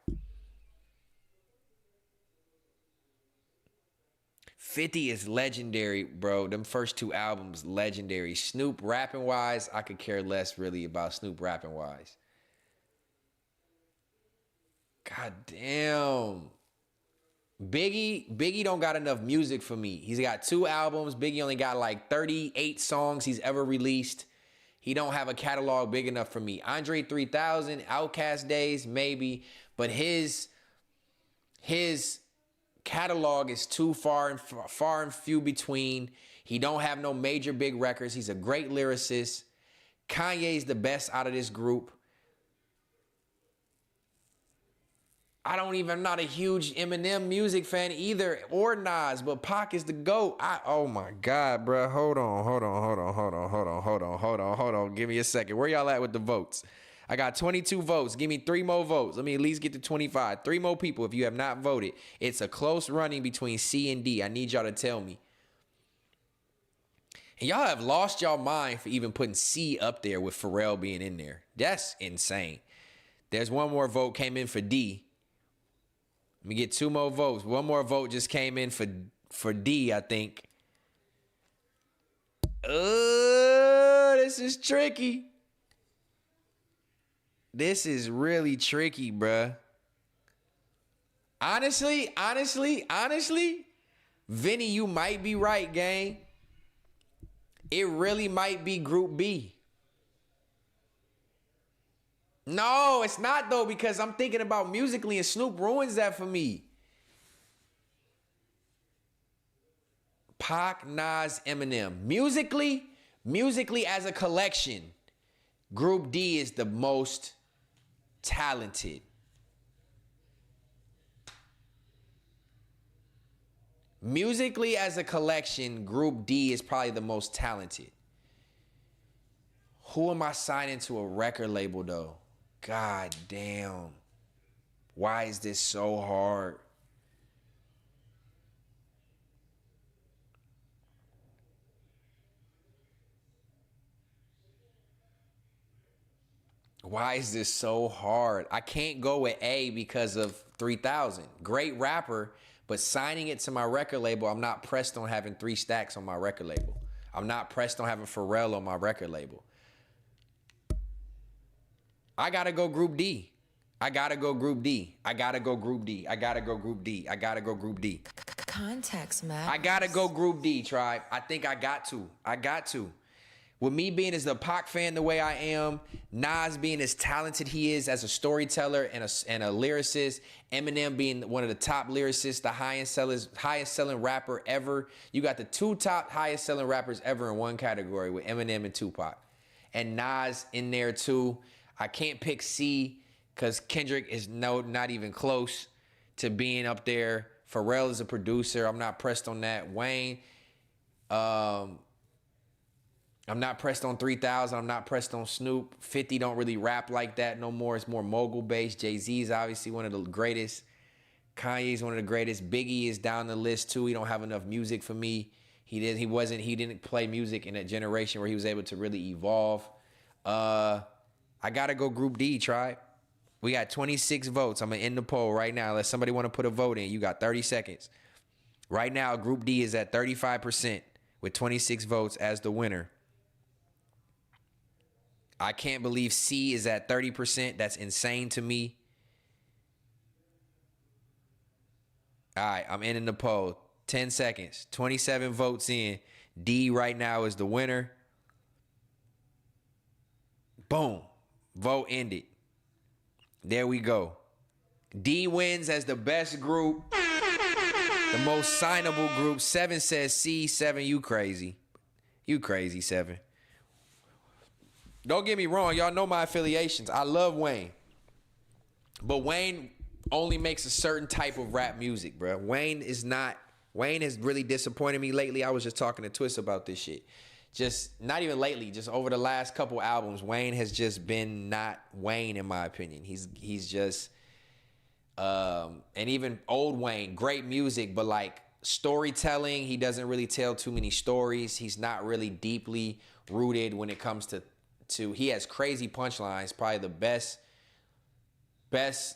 50 is legendary, bro. Them first two albums, legendary. Snoop rapping wise, I could care less really about Snoop rapping wise. God damn. Biggie don't got enough music for me. He's got 2 albums. Biggie only got like 38 songs he's ever released. He don't have a catalog big enough for me. Andre 3000, Outkast days, maybe. But his catalog is too far and few between. He don't have no major big records. He's a great lyricist. Kanye's the best out of this group. I'm not a huge Eminem music fan either, or Nas, but Pac is the GOAT. Oh my God, bro. Hold on. Give me a second. Where y'all at with the votes? I got 22 votes. Give me 3 more votes. Let me at least get to 25. 3 more people if you have not voted. It's a close running between C and D. I need y'all to tell me. And y'all have lost y'all mind for even putting C up there with Pharrell being in there. That's insane. There's one more vote came in for D. Let me get 2 more votes. One more vote just came in for D, I think. This is tricky. This is really tricky, bruh. Honestly, Vinny, you might be right, gang. It really might be Group B. No, it's not though, because I'm thinking about musically and Snoop ruins that for me. Pac, Nas, Eminem. Musically as a collection, Group D is the most talented. Musically as a collection, Group D is probably the most talented. Who am I signing to a record label though? God damn. Why is this so hard? Why is this so hard? I can't go with A because of 3000. Great rapper, but signing it to my record label, I'm not pressed on having 3 stacks on my record label. I'm not pressed on having Pharrell on my record label. I gotta go Group D. I gotta go Group D. I gotta go Group D. I gotta go Group D. I gotta go Group D. Context matters. I gotta go Group D, Tribe. I think I got to. With me being as the Pac fan the way I am, Nas being as talented he is as a storyteller and a lyricist, Eminem being one of the top lyricists, the highest selling rapper ever. You got the 2 top highest selling rappers ever in one category with Eminem and Tupac. And Nas in there too. I can't pick C because Kendrick is not even close to being up there. Pharrell is a producer. I'm not pressed on that. Wayne, I'm not pressed on 3000. I'm not pressed on Snoop. 50 don't really rap like that no more. It's more mogul based. Jay-Z's obviously one of the greatest. Kanye's one of the greatest. Biggie is down the list too. He don't have enough music for me. He didn't play music in that generation where he was able to really evolve. I gotta go Group D, Tribe. We got 26 votes. I'm gonna end the poll right now. Unless somebody want to put a vote in. You got 30 seconds. Right now, Group D is at 35% with 26 votes as the winner. I can't believe C is at 30%. That's insane to me. All right, I'm ending the poll. 10 seconds. 27 votes in. D right now is the winner. Boom. Vote ended. There we go. D wins as the best group. The most signable group. 7 says C. 7, you crazy. You crazy, 7. Don't get me wrong, y'all know my affiliations. I love Wayne. But Wayne only makes a certain type of rap music, bro. Wayne has really disappointed me lately. I was just talking to Twist about this shit. Just not even lately, just over the last couple albums, Wayne has just been not Wayne in my opinion. He's just and even old Wayne, great music, but like storytelling, he doesn't really tell too many stories. He's not really deeply rooted when it comes to he has crazy punchlines, probably the best,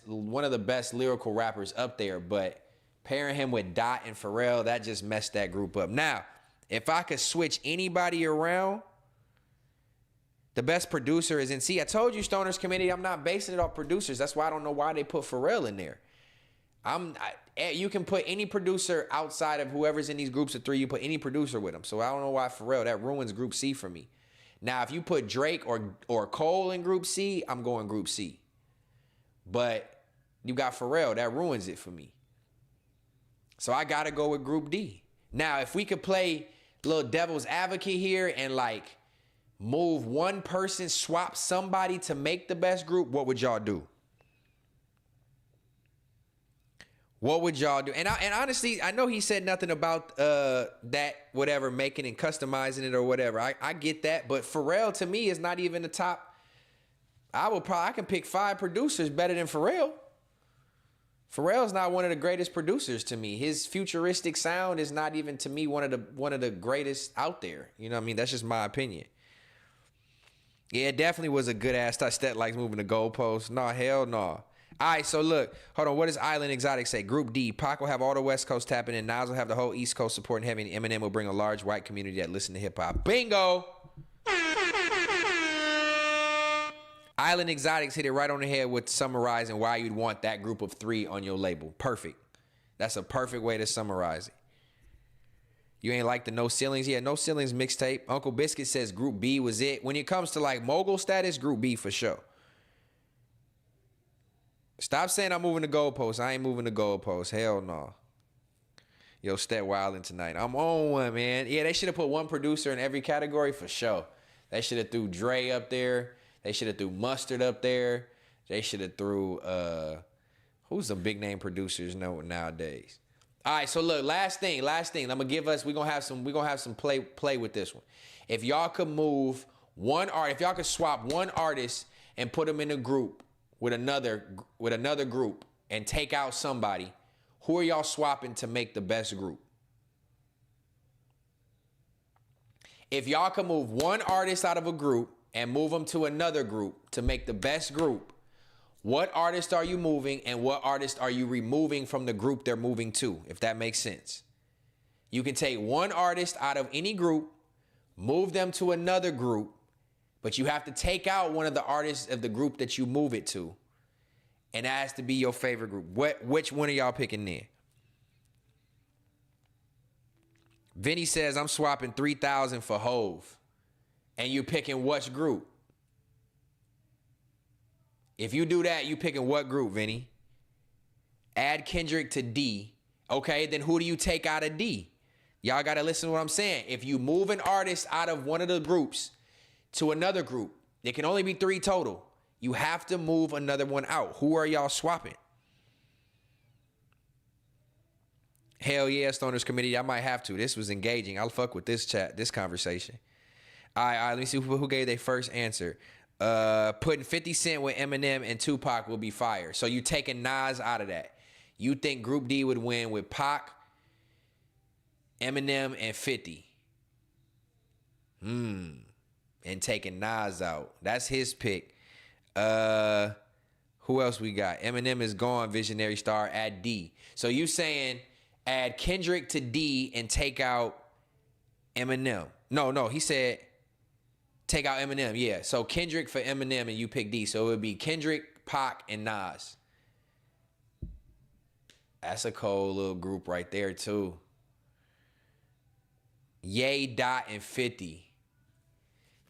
one of the best lyrical rappers up there, but pairing him with Dot and Pharrell, that just messed that group up. Now, if I could switch anybody around, the best producer is in C. I told you, Stoners Committee, I'm not basing it off producers. That's why I don't know why they put Pharrell in there. You can put any producer outside of whoever's in these groups of 3, you put any producer with them. So I don't know why Pharrell, that ruins Group C for me. Now, if you put Drake or Cole in Group C, I'm going Group C. But you got Pharrell, that ruins it for me. So I got to go with Group D. Now, if we could play little devil's advocate here and like move one person, swap somebody to make the best group, what would y'all do? What would y'all do? And honestly, I know he said nothing about that, whatever, making and customizing it or whatever. I get that. But Pharrell, to me, is not even the top I can pick 5 producers better than Pharrell. Pharrell's not one of the greatest producers to me. His futuristic sound is not even to me one of the greatest out there. You know what I mean? That's just my opinion. Yeah, it definitely was a good ass touch. Stet likes moving the goalposts. No, hell no. All right, so look. Hold on. What does Island Exotic say? Group D. Pac will have all the West Coast tapping in. Nas will have the whole East Coast supporting heavy. And Eminem will bring a large white community that listen to hip-hop. Bingo! Island Exotics hit it right on the head with summarizing why you'd want that group of 3 on your label. Perfect. That's a perfect way to summarize it. You ain't like the No Ceilings? Yeah, No Ceilings mixtape. Uncle Biscuit says Group B was it. When it comes to like mogul status, Group B for sure. Stop saying I'm moving the goalposts. I ain't moving the goalposts. Hell no. Yo, Stet wildin' tonight. I'm on one, man. Yeah, they should have put one producer in every category for sure. They should have threw Dre up there. They should have threw Mustard up there. They should have threw who's some big name producers nowadays. All right, so look, last thing. I'm gonna give us. We're gonna have some play with this one. If y'all could move one art, if y'all could swap one artist and put them in a group with another group and take out somebody, who are y'all swapping to make the best group? If y'all could move one artist out of a group and move them to another group to make the best group, what artist are you moving and what artist are you removing from the group they're moving to, if that makes sense? You can take one artist out of any group, move them to another group, but you have to take out one of the artists of the group that you move it to, and that has to be your favorite group. Which one are y'all picking then? Vinny says, I'm swapping 3,000 for Hove. And you picking which group? If you do that, you picking what group, Vinny? Add Kendrick to D. Okay, then who do you take out of D? Y'all got to listen to what I'm saying. If you move an artist out of one of the groups to another group, there can only be 3 total. You have to move another one out. Who are y'all swapping? Hell yeah, Stoners Committee. I might have to. This was engaging. I'll fuck with this conversation. All right, let me see who gave their first answer. Putting 50 Cent with Eminem and Tupac will be fire. So you taking Nas out of that. You think Group D would win with Pac, Eminem, and 50. And taking Nas out. That's his pick. Who else we got? Eminem is gone, Visionary Star, add D. So you saying add Kendrick to D and take out Eminem. No, he said take out Eminem, yeah. So Kendrick for Eminem and you pick D. So it would be Kendrick, Pac, and Nas. That's a cold little group right there too. Ye, Dot, and 50.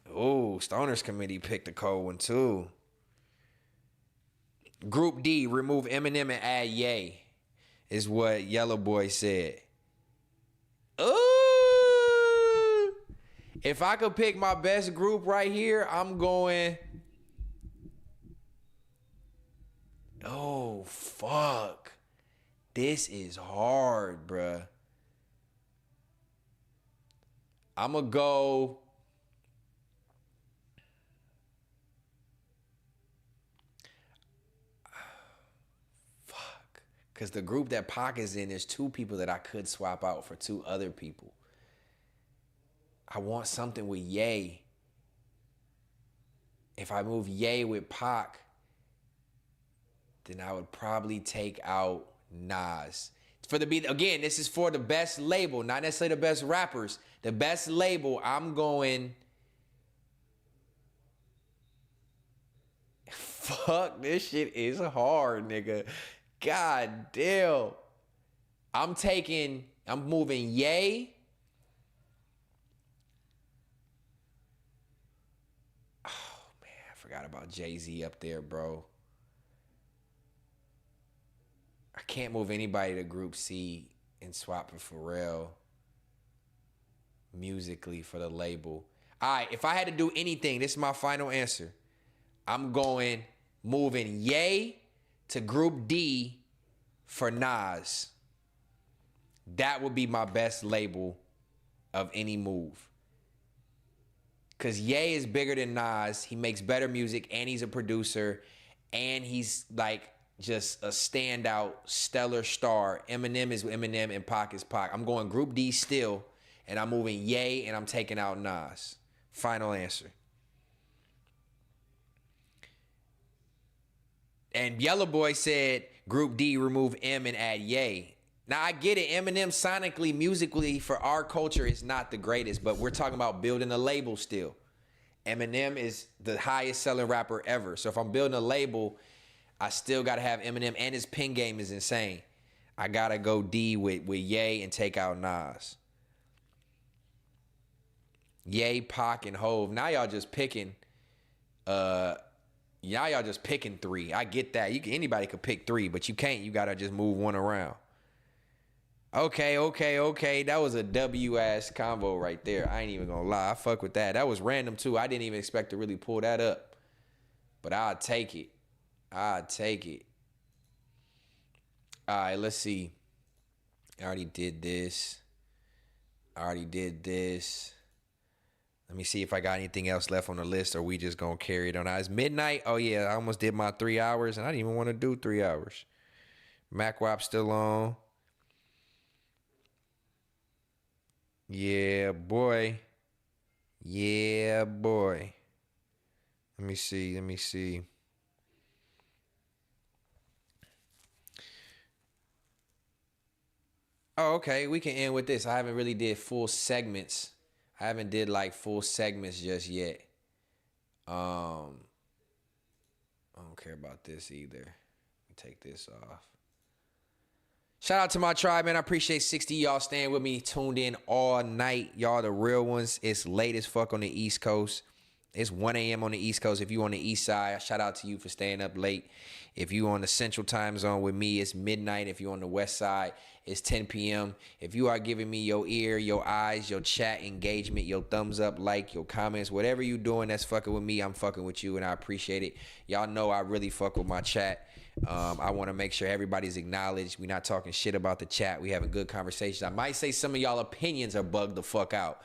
Ooh, Stoners Committee picked a cold one too. Group D, remove Eminem and add Ye, is what Yellow Boy said. Ooh. If I could pick my best group right here, I'm going. Oh, fuck. This is hard, bruh. I'm going to go. Fuck. Because the group that Pac is in, there's 2 people that I could swap out for 2 other people. I want something with Ye. If I move Ye with Pac, then I would probably take out Nas. Again, this is for the best label, not necessarily the best rappers. The best label, I'm going. Fuck, this shit is hard, nigga. God damn. I'm moving Ye. Oh, man, I forgot about Jay-Z up there, bro. I can't move anybody to Group C and swap for Pharrell musically for the label. All right, if I had to do anything, this is my final answer. I'm moving Ye to Group D for Nas. That would be my best label of any move. Because Ye is bigger than Nas. He makes better music, and he's a producer, and he's like just a standout, stellar star. Eminem is Eminem, and Pac is Pac. I'm going Group D still, and I'm moving Ye, and I'm taking out Nas. Final answer. And Yellow Boy said Group D, remove M and add Ye. Now, I get it. Eminem sonically, musically, for our culture is not the greatest, but we're talking about building a label still. Eminem is the highest selling rapper ever. So if I'm building a label, I still got to have Eminem, and his pen game is insane. I got to go D with Ye and take out Nas. Ye, Pac, and Hove. Now y'all just picking y'all just picking three. I get that. Anybody could pick three, but you can't. You got to just move one around. Okay. That was a W-ass combo right there. I ain't even gonna lie. I fuck with that. That was random, too. I didn't even expect to really pull that up. But I'll take it. All right, let's see. I already did this. Let me see if I got anything else left on the list, or we just gonna carry it on. It's midnight. Oh, yeah, I almost did my 3 hours, and I didn't even want to do 3 hours. MacWap still on. Yeah, boy. Let me see. Oh, okay. We can end with this. I haven't really did full segments. I haven't did like full segments just yet. I don't care about this either. Let me take this off. Shout out to my tribe, man. I appreciate 60 y'all staying with me, tuned in all night. Y'all the real ones. It's late as fuck on the East Coast. It's 1 a.m. on the East Coast. If you on the East Side, shout out to you for staying up late. If you on the Central Time Zone with me, it's midnight. If you on the West Side, it's 10 p.m. If you are giving me your ear, your eyes, your chat engagement, your thumbs up, like, your comments, whatever you doing that's fucking with me, I'm fucking with you, and I appreciate it. Y'all know I really fuck with my chat. I want to make sure everybody's acknowledged. We're not talking shit about the chat. We having good conversations. I might say some of y'all opinions are bugged the fuck out,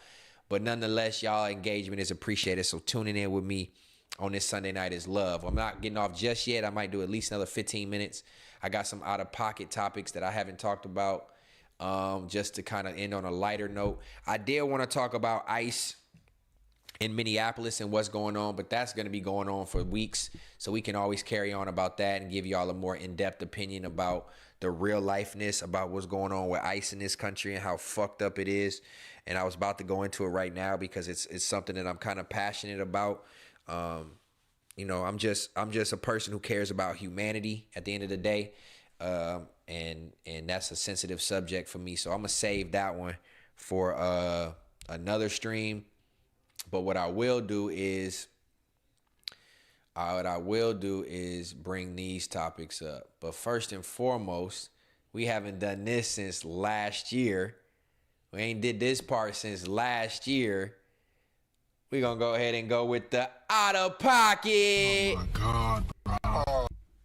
but nonetheless, y'all engagement is appreciated. So tuning in with me on this Sunday night is love. I'm not getting off just yet. I might do at least another 15 minutes. I got some out-of-pocket topics that I haven't talked about, just to kind of end on a lighter note. I did want to talk about ICE in Minneapolis and what's going on, but that's going to be going on for weeks, so we can always carry on about that and give y'all a more in-depth opinion about the real lifeness about what's going on with ICE in this country and how fucked up it is. And I was about to go into it right now because it's something that I'm kind of passionate about. You know, I'm just a person who cares about humanity at the end of the day, and that's a sensitive subject for me. So I'm gonna save that one for another stream. But what I will do is bring these topics up. But first and foremost, we haven't done this since last year. We ain't did this part since last year. We're going to go ahead and go with the out of pocket. Oh, my God, bro.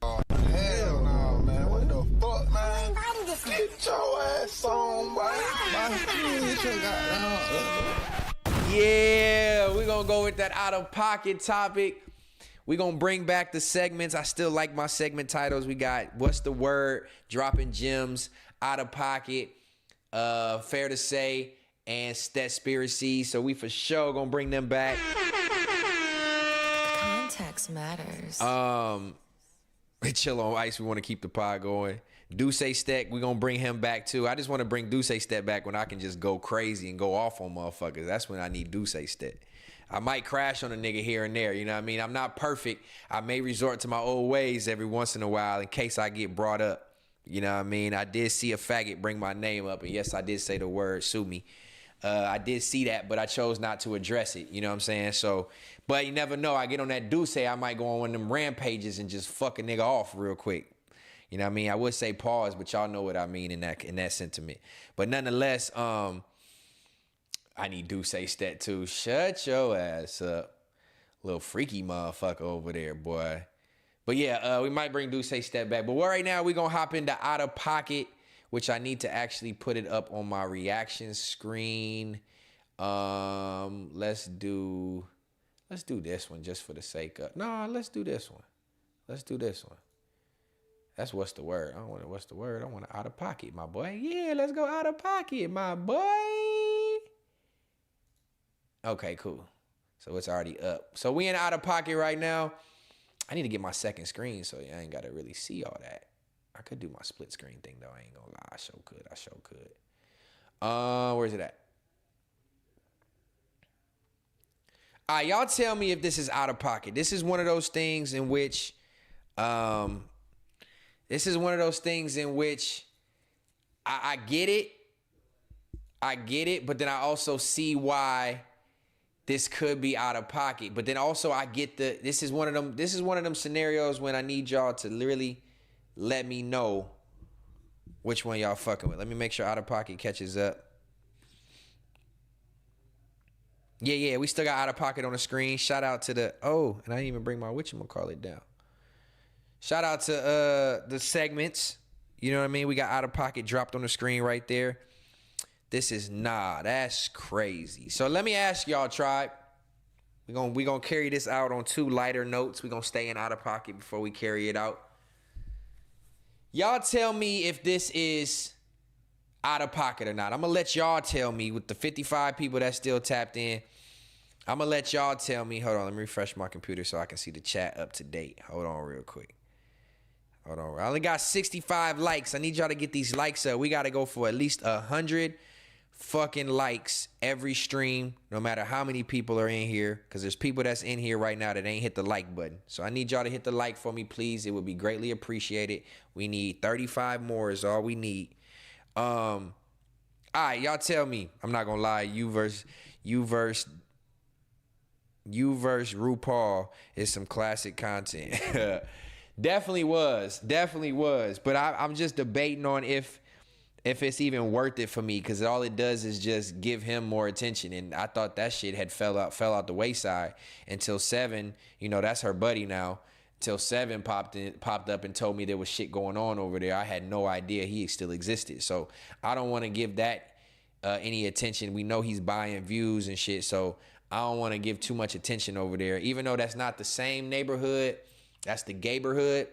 Oh, hell no, man. What the fuck, man? Get your ass on, boy. Yeah, we're going to go with that out of pocket topic. We're going to bring back the segments. I still like my segment titles. We got What's the Word, Dropping Gems, Out of Pocket, Fair to Say, and Stetspiracy. So we for sure going to bring them back. Context matters. Chill on Ice. We want to keep the pod going. Duce Stet, we're going to bring him back too. I just want to bring Duce Stet back when I can just go crazy and go off on motherfuckers. That's when I need Duce Stet. I might crash on a nigga here and there, you know what I mean? I'm not perfect. I may resort to my old ways every once in a while in case I get brought up. You know what I mean? I did see a faggot bring my name up, and yes, I did say the word, sue me. I did see that, but I chose not to address it. You know what I'm saying? So, but you never know. I get on that Duce, I might go on one of them rampages and just fuck a nigga off real quick. You know what I mean? I would say pause, but y'all know what I mean in that sentiment. But nonetheless, I need Duce Stet too. Shut your ass up. Little freaky motherfucker over there, boy. But yeah, we might bring Duce Stet back. But right now, we're going to hop into Out of Pocket, which I need to actually put it up on my reaction screen. Let's do Let's do this one just for the sake of. No, let's do this one. Let's do this one. That's what's the word. I don't want what's the word. I want out of pocket, my boy. Yeah, let's go out of pocket, my boy. Okay, cool. So it's already up. So we in out of pocket right now. I need to get my second screen so I ain't got to really see all that. I could do my split screen thing though. I ain't gonna lie. I sure could. Where's it at? All right, y'all tell me if this is out of pocket. This is one of those things in which, I get it, but then I also see why this could be out of pocket. But then also I get this is one of them scenarios when I need y'all to really let me know which one y'all fucking with. Let me make sure out of pocket catches up. Yeah, we still got out of pocket on the screen. Shout out to and I didn't even bring my whatchamacallit down. Shout out to the segments. You know what I mean? We got out of pocket dropped on the screen right there. This is that's crazy. So let me ask y'all, tribe. We gonna carry this out on 2 lighter notes. We gonna stay in out of pocket before we carry it out. Y'all tell me if this is out of pocket or not. I'm gonna let y'all tell me with the 55 people that's still tapped in. I'm gonna let y'all tell me. Hold on, let me refresh my computer so I can see the chat up to date. Hold on real quick. Hold on. I only got 65 likes. I need y'all to get these likes up. We gotta go for at least 100 fucking likes every stream, no matter how many people are in here, because there's people that's in here right now that ain't hit the like button. So I need y'all to hit the like for me, please. It would be greatly appreciated. We need 35 more is all we need. All right, y'all tell me. I'm not gonna lie. You versus RuPaul is some classic content. Definitely was. But I'm just debating on if it's even worth it for me, because all it does is just give him more attention. And I thought that shit had fell out the wayside until Seven, that's her buddy now. Till Seven popped up and told me there was shit going on over there. I had no idea he still existed. So I don't want to give that any attention. We know he's buying views and shit, so I don't want to give too much attention over there. Even though that's not the same neighborhood, that's the gayborhood.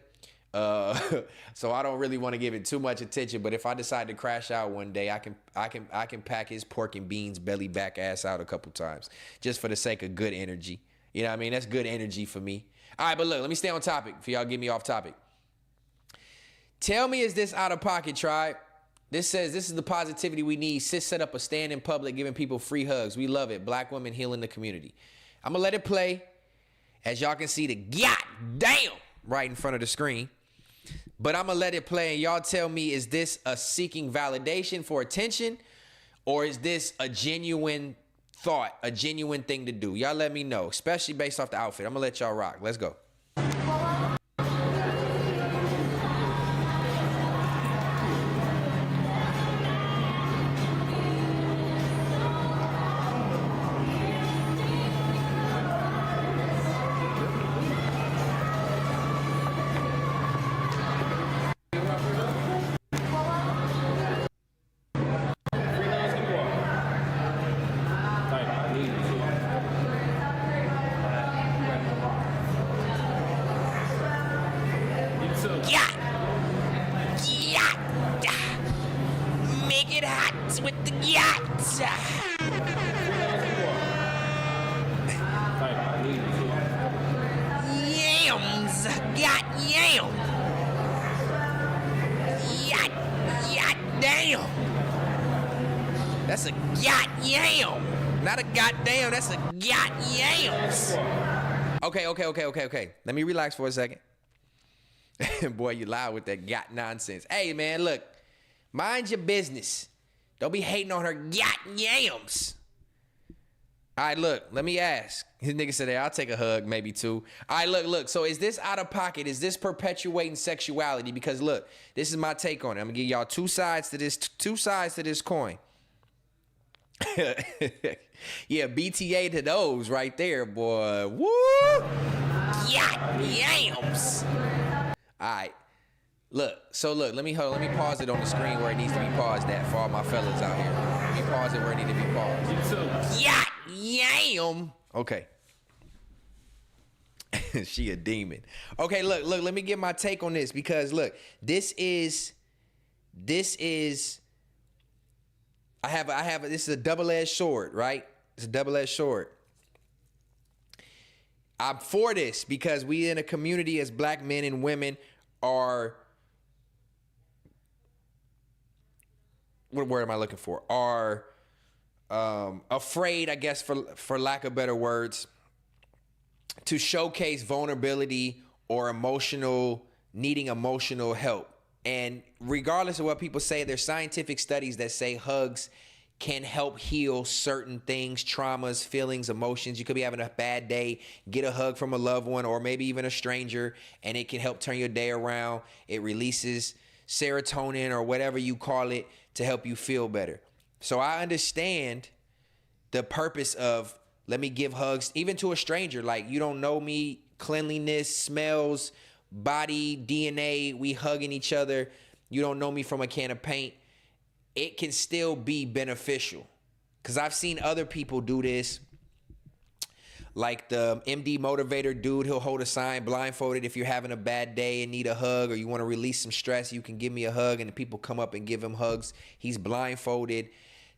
So I don't really want to give it too much attention. But if I decide to crash out one day, I can pack his pork and beans belly back ass out a couple times just for the sake of good energy. You know what I mean? That's good energy for me. All right, but look, let me stay on topic for y'all get me off topic. Tell me, is this out of pocket, tribe? This says this is the positivity we need. Sis set up a stand in public giving people free hugs. We love it. Black women healing the community. I'm going to let it play. As y'all can see the goddamn right in front of the screen. But I'm going to let it play and y'all tell me, is this a seeking validation for attention, or is this a genuine thought, a genuine thing to do? Y'all let me know, especially based off the outfit. I'm going to let y'all rock. Let's go. That's a goddamn. Not a goddamn, that's a goddams. Okay. Let me relax for a second. Boy, you loud with that got nonsense. Hey, man, look. Mind your business. Don't be hating on her goddams. All right, look, let me ask. His nigga said, hey, I'll take a hug, maybe 2. All right, look. So is this out of pocket? Is this perpetuating sexuality? Because look, this is my take on it. I'm gonna give y'all two sides to this coin. Yeah, BTA to those right there, boy. Woo! Yams. All right. Look, let me pause it on the screen where it needs to be paused at for all my fellas out here. Let me pause it where it needs to be paused. Yam. Okay. She a demon. Okay, look, let me get my take on this because look, this is this is a double-edged sword, right? It's a double-edged sword. I'm for this because we in a community as black men and women are, what word am I looking for? Are afraid, I guess, for lack of better words, to showcase vulnerability or needing emotional help. And regardless of what people say, there's scientific studies that say hugs can help heal certain things, traumas, feelings, emotions. You could be having a bad day, get a hug from a loved one or maybe even a stranger, and it can help turn your day around. It releases serotonin or whatever you call it to help you feel better. So I understand the purpose of, let me give hugs, even to a stranger. Like, you don't know me, cleanliness, smells, body, DNA, we hugging each other. You don't know me from a can of paint. It can still be beneficial. Because I've seen other people do this. Like the MD Motivator dude, he'll hold a sign blindfolded. If you're having a bad day and need a hug or you want to release some stress, you can give me a hug. And the people come up and give him hugs. He's blindfolded.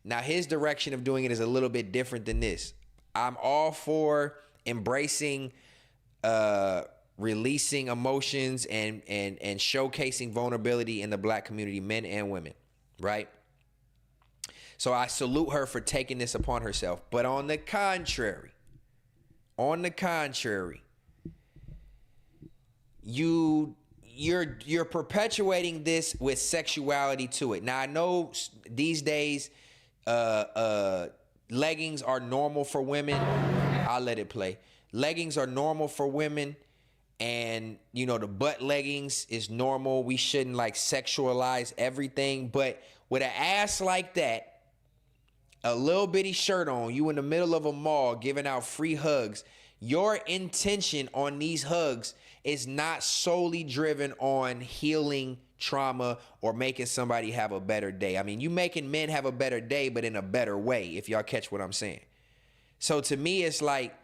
Now, his direction of doing it is a little bit different than this. I'm all for embracing, releasing emotions and showcasing vulnerability in the black community, men and women, right? So I salute her for taking this upon herself. But on the contrary, you're perpetuating this with sexuality to it. Now, I know these days leggings are normal for women. I'll let it play. Leggings are normal for women, and you know the butt leggings is normal. We shouldn't like sexualize everything, but with an ass like that, a little bitty shirt on, you in the middle of a mall giving out free hugs, your intention on these hugs is not solely driven on healing trauma or making somebody have a better day. I mean, you making men have a better day, but in a better way, if y'all catch what I'm saying. So to me, it's like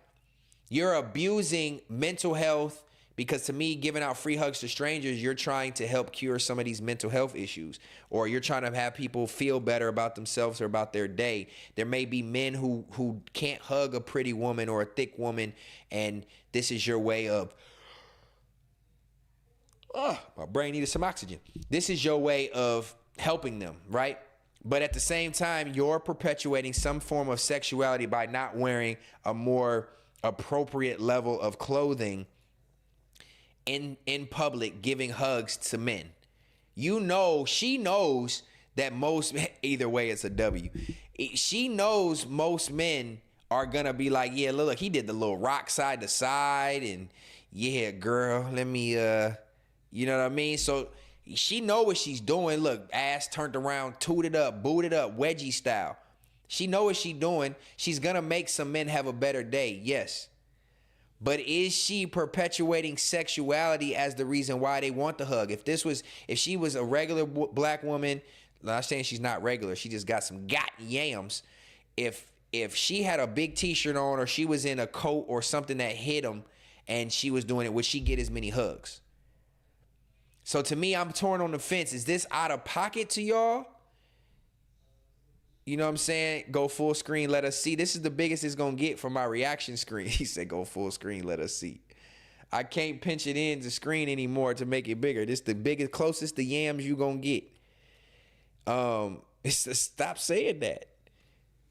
you're abusing mental health, because to me, giving out free hugs to strangers, you're trying to help cure some of these mental health issues, or you're trying to have people feel better about themselves or about their day. There may be men who can't hug a pretty woman or a thick woman, and this is your way of, my brain needed some oxygen. This is your way of helping them, right? But at the same time, you're perpetuating some form of sexuality by not wearing a more appropriate level of clothing in public, giving hugs to men. You know, she knows that most, either way, it's a W. She knows most men are gonna be like, yeah, look, he did the little rock side to side, and yeah, girl, let me, you know what I mean? So she know what she's doing. Look, ass turned around, tooted up, booted up, wedgie style. She know what she's doing. She's gonna make some men have a better day, yes. But is she perpetuating sexuality as the reason why they want the hug? If she was a regular black woman, I'm not saying she's not regular, she just got some yams. If she had a big t-shirt on, or she was in a coat or something that hit him and she was doing it, would she get as many hugs? So to me, I'm torn on the fence. Is this out of pocket to y'all? You know what I'm saying? Go full screen, let us see. This is the biggest it's going to get from my reaction screen. He said, go full screen, let us see. I can't pinch it in the screen anymore to make it bigger. This the biggest, closest to yams you going to get. Stop saying that.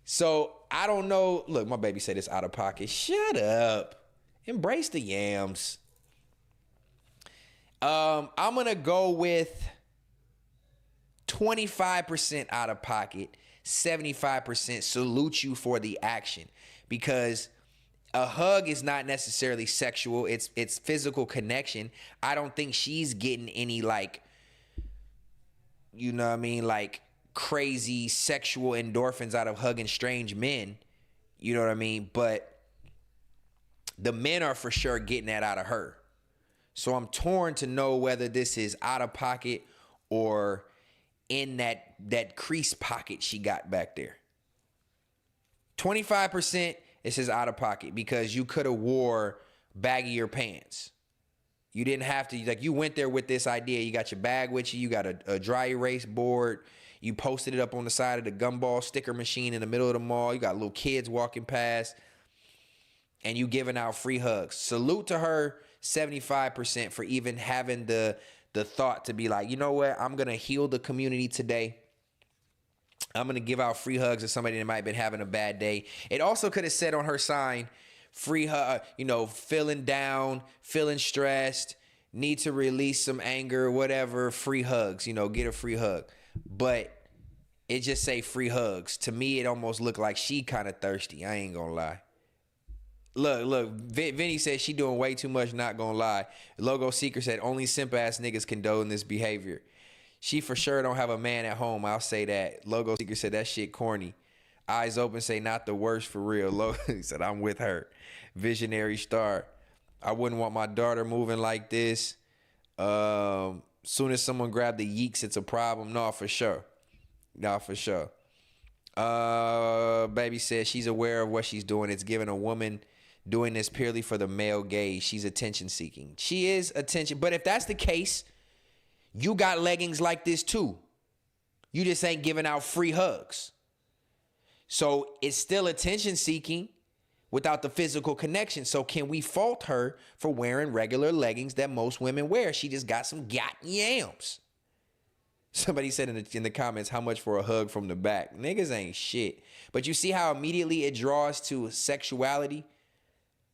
So, I don't know. Look, my baby said it's out of pocket. Shut up. Embrace the yams. I'm going to go with 25% out of pocket. 75% salute you for the action, because a hug is not necessarily sexual. It's physical connection. I don't think she's getting any, like, you know what I mean, like crazy sexual endorphins out of hugging strange men. You know what I mean? But the men are for sure getting that out of her. So I'm torn to know whether this is out of pocket or in that crease pocket she got back there. 25% it says out of pocket, because you could have wore baggier pants. You didn't have to, like, you went there with this idea. You got your bag with you. You got a dry erase board. You posted it up on the side of the gumball sticker machine in the middle of the mall. You got little kids walking past. And you giving out free hugs. Salute to her 75% for even having the thought to be like, you know what? I'm going to heal the community today. I'm going to give out free hugs to somebody that might have been having a bad day. It also could have said on her sign, free hug, feeling down, feeling stressed, need to release some anger, whatever, free hugs, get a free hug. But it just say free hugs. To me, it almost looked like she kind of thirsty. I ain't gonna lie. Look, Vinny said she doing way too much, not gonna lie. Logo Seeker said only simp ass niggas condone this behavior. She for sure don't have a man at home, I'll say that. Logo Seeker said that shit corny. Eyes open say not the worst for real. Logo he said I'm with her. Visionary star. I wouldn't want my daughter moving like this. Soon as someone grabbed the yeeks, it's a problem. No, for sure. Baby says she's aware of what she's doing. It's giving a woman doing this purely for the male gaze. She's attention seeking. She is attention. But if that's the case, you got leggings like this too. You just ain't giving out free hugs. So it's still attention seeking without the physical connection. So can we fault her for wearing regular leggings that most women wear? She just got some yams. Somebody said in the comments, how much for a hug from the back? Niggas ain't shit. But you see how immediately it draws to sexuality?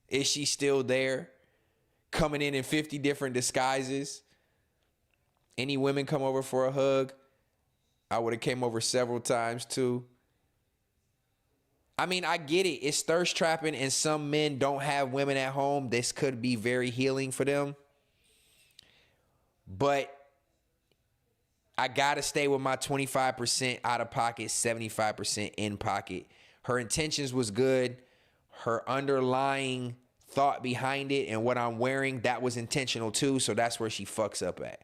Is she still there? Coming in 50 different disguises? Any women come over for a hug? I would have came over several times too. I mean, I get it. It's thirst trapping and some men don't have women at home. This could be very healing for them. But I got to stay with my 25% out of pocket, 75% in pocket. Her intentions was good. Her underlying thought behind it and what I'm wearing, that was intentional too. So that's where she fucks up at.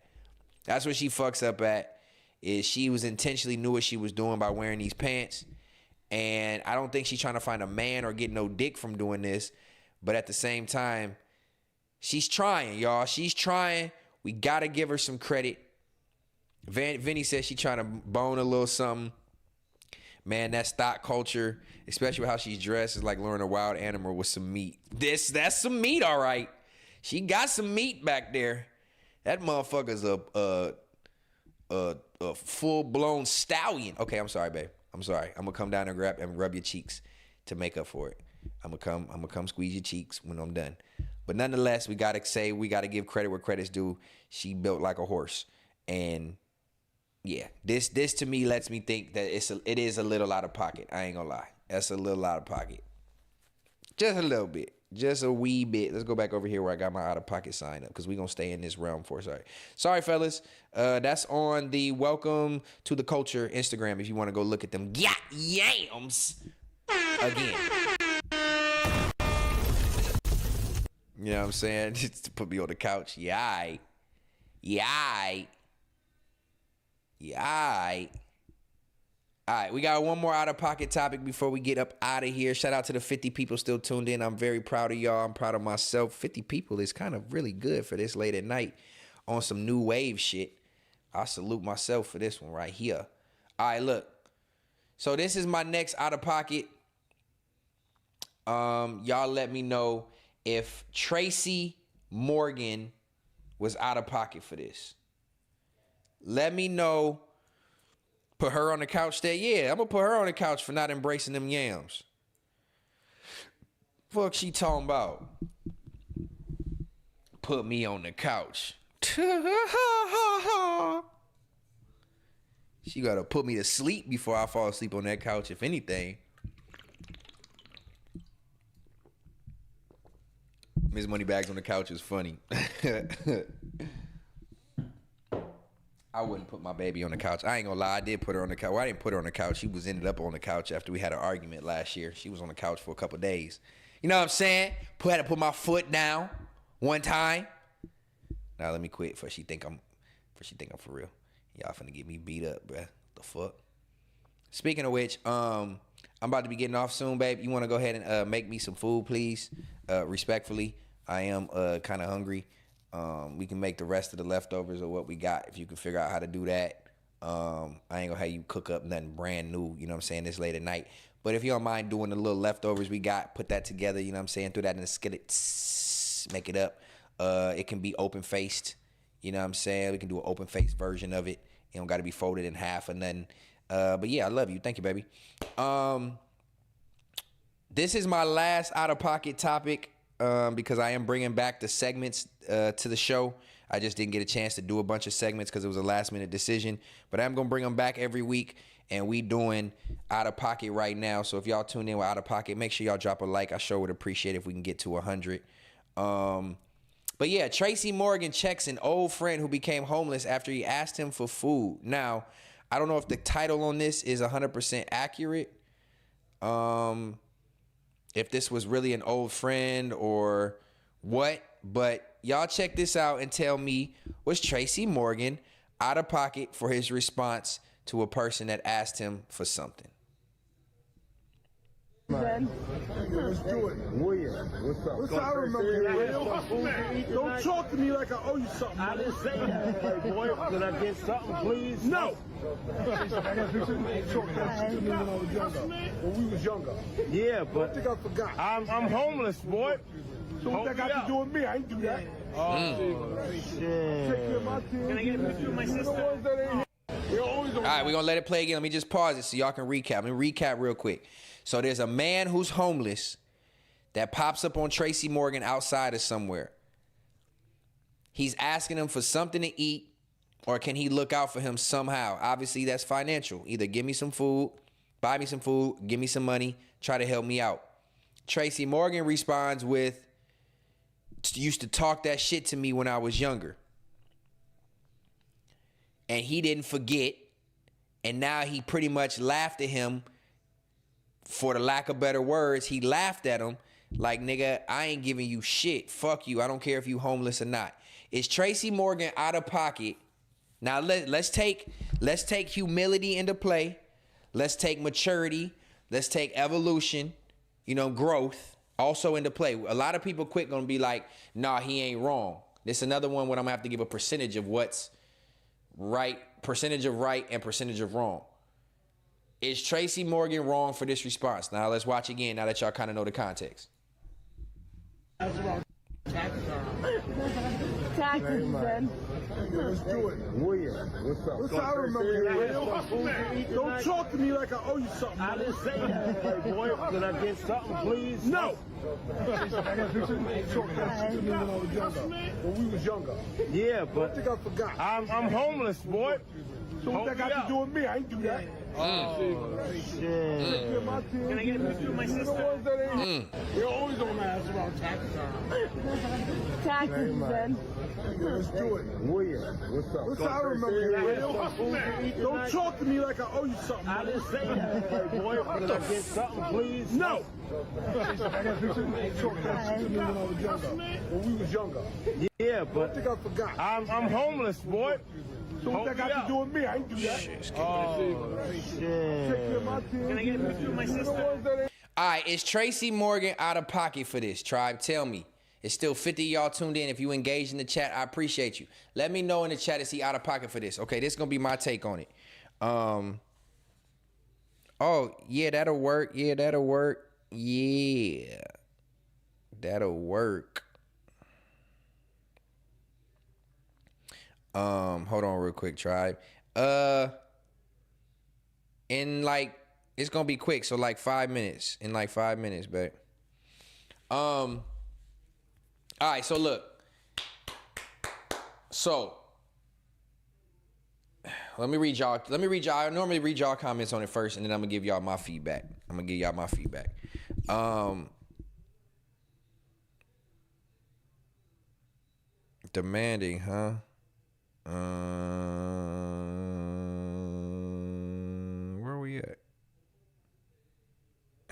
That's what she fucks up at, is she was intentionally knew what she was doing by wearing these pants. And I don't think she's trying to find a man or get no dick from doing this. But at the same time, she's trying, y'all. She's trying. We got to give her some credit. Vinny says she's trying to bone a little something. Man, that stock culture, especially with how she's dressed, is like luring a wild animal with some meat. That's some meat, all right. She got some meat back there. That motherfucker's a full-blown stallion. Okay, I'm sorry, babe. I'm sorry. I'm gonna come down and rub your cheeks to make up for it. I'm gonna come squeeze your cheeks when I'm done. But nonetheless, we gotta give credit where credit's due. She built like a horse. And yeah, this to me lets me think that it is a little out of pocket. I ain't gonna lie. That's a little out of pocket. Just a little bit. Just a wee bit. Let's go back over here where I got my out-of-pocket sign up because we're going to stay in this realm for Sorry, fellas. That's on the Welcome to the Culture Instagram if you want to go look at them yams again. You know what I'm saying? Just to put me on the couch. Yeah. All right, we got one more out-of-pocket topic before we get up out of here. Shout out to the 50 people still tuned in. I'm very proud of y'all. I'm proud of myself. 50 people is kind of really good for this late at night on some new wave shit. I salute myself for this one right here. All right, look. So this is my next out-of-pocket. Y'all let me know if Tracy Morgan was out of pocket for this. Let me know. Put her on the couch there. Yeah, I'm going to put her on the couch for not embracing them yams. Fuck she talking about? Put me on the couch. She got to put me to sleep before I fall asleep on that couch, if anything. Miss Moneybags on the couch is funny. I wouldn't put my baby on the couch. I ain't gonna lie, I did put her on the couch. Well, I didn't put her on the couch. She ended up on the couch after we had an argument last year. She was on the couch for a couple days. You know what I'm saying? Had to put my foot down one time. Now let me quit before she think I'm for real. Y'all finna get me beat up, bruh. What the fuck? Speaking of which, I'm about to be getting off soon, babe. You wanna go ahead and make me some food, please? Respectfully. I am kind of hungry. We can make the rest of the leftovers of what we got if you can figure out how to do that. I ain't gonna have you cook up nothing brand new, you know what I'm saying, this late at night. But if you don't mind doing the little leftovers we got, put that together, you know what I'm saying, throw that in the skillet, make it up. It can be open-faced, you know what I'm saying. We can do an open-faced version of it. It don't got to be folded in half or nothing. But yeah, I love you. Thank you, baby. This is my last out-of-pocket topic because I am bringing back the segments to the show. I just didn't get a chance to do a bunch of segments because it was a last-minute decision. But I'm going to bring them back every week, and we doing out-of-pocket right now. So if y'all tune in with out-of-pocket, make sure y'all drop a like. I sure would appreciate it if we can get to 100. But yeah, Tracy Morgan checks an old friend who became homeless after he asked him for food. Now, I don't know if the title on this is 100% accurate. If this was really an old friend or what, but y'all check this out and tell me, was Tracy Morgan out of pocket for his response to a person that asked him for something? Ben. Let's do it. William, what's up? What's up? I remember you. Don't talk to me like I owe you something. I didn't say that. Hey, boy, can I get something, please? No. When we was younger. Yeah, but I think I forgot. I'm homeless, boy. So what that got to do with me? I ain't do that. Oh, shit. Take care of my team. Can I get a picture of my sister? All right, we're going to let it play again. Let me just pause it so y'all can recap. Let me recap real quick. So there's a man who's homeless that pops up on Tracy Morgan outside of somewhere. He's asking him for something to eat, or can he look out for him somehow? Obviously, that's financial. Either give me some food, buy me some food, give me some money, try to help me out. Tracy Morgan responds with, used to talk that shit to me when I was younger. And he didn't forget, and now he pretty much laughed at him. For the lack of better words, he laughed at him like, nigga, I ain't giving you shit. Fuck you. I don't care if you homeless or not. Is Tracy Morgan out of pocket? Now let's take humility into play. Let's take maturity. Let's take evolution, growth also into play. A lot of people quick gonna be like, nah, he ain't wrong. This is another one where I'm gonna have to give a percentage of what's right, percentage of right and percentage of wrong. Is Tracy Morgan wrong for this response? Now let's watch again now that y'all kind of know the context. Taxes, Ben. Let's do it. William, what's up? What's up? I remember you. Don't talk to me like I owe you something. I didn't say that. Hey, boy, can I get something, please? No. When we was younger. Yeah, but I think I forgot. I'm homeless, boy. So what that got to do with me? I ain't do that. Oh, shit. Can I get a picture of my sister? You're always on my ass about taxes. Taxes, Ben. Let's do it. William, what's up? What's up? I remember you. Don't talk to me like I owe you something. I didn't say that. Hey, boy, can I get something, please? No. When we was younger. Yeah, but I think I forgot. I'm homeless, boy. So what that got to do with me? I ain't do that. Shit. Oh, shit. Can I get a picture of my sister? All right, is Tracy Morgan out of pocket for this, tribe? Tell me. It's still 50 of y'all tuned in. If you engage in the chat, I appreciate you. Let me know in the chat, is he out of pocket for this? Okay, this is going to be my take on it. Oh, yeah, that'll work. Yeah, that'll work. Yeah. That'll work. Hold on real quick, tribe. In it's gonna be quick, so 5 minutes. In 5 minutes, babe. All right, so look. So let me read y'all. I normally read y'all comments on it first, and then I'm gonna give y'all my feedback. Demanding, huh? Where are we at?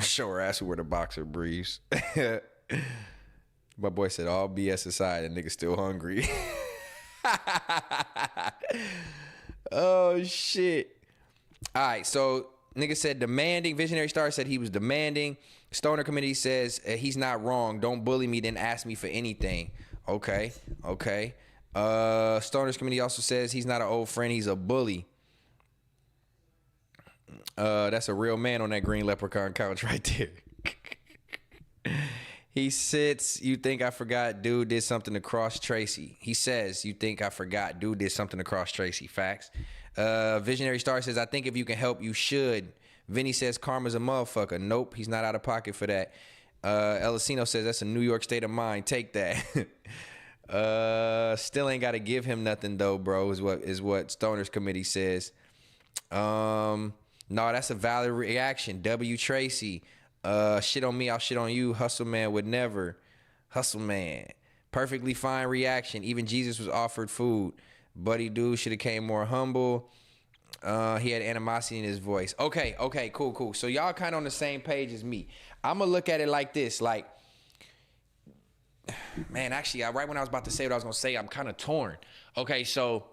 Show her ass who wear the boxer briefs. My boy said, all BS aside, and nigga still hungry. Oh, shit. All right, so Nigga said demanding. Visionary Star said he was demanding. Stoner Committee says he's not wrong. Don't bully me, then ask me for anything. Okay. Stoners Committee also says he's not an old friend. He's a bully. That's a real man on that green leprechaun couch right there. He sits, you think I forgot dude did something to cross Tracy. He says, you think I forgot dude did something to cross Tracy. Facts. Visionary Star says, I think if you can help, you should. Vinny says, karma's a motherfucker. Nope, he's not out of pocket for that. Elisino says, that's a New York state of mind. Take that. Still ain't got to give him nothing though, bro, is what Stoners Committee says. No, that's a valid reaction. W. Tracy. Shit on me, I'll shit on you. Hustle man would never. Hustle man. Perfectly fine reaction. Even Jesus was offered food. Buddy dude should have came more humble. He had animosity in his voice. Okay, cool. So y'all kind of on the same page as me. I'm going to look at it like this. Like, man, actually, right when I was about to say what I was going to say, I'm kind of torn. Okay, so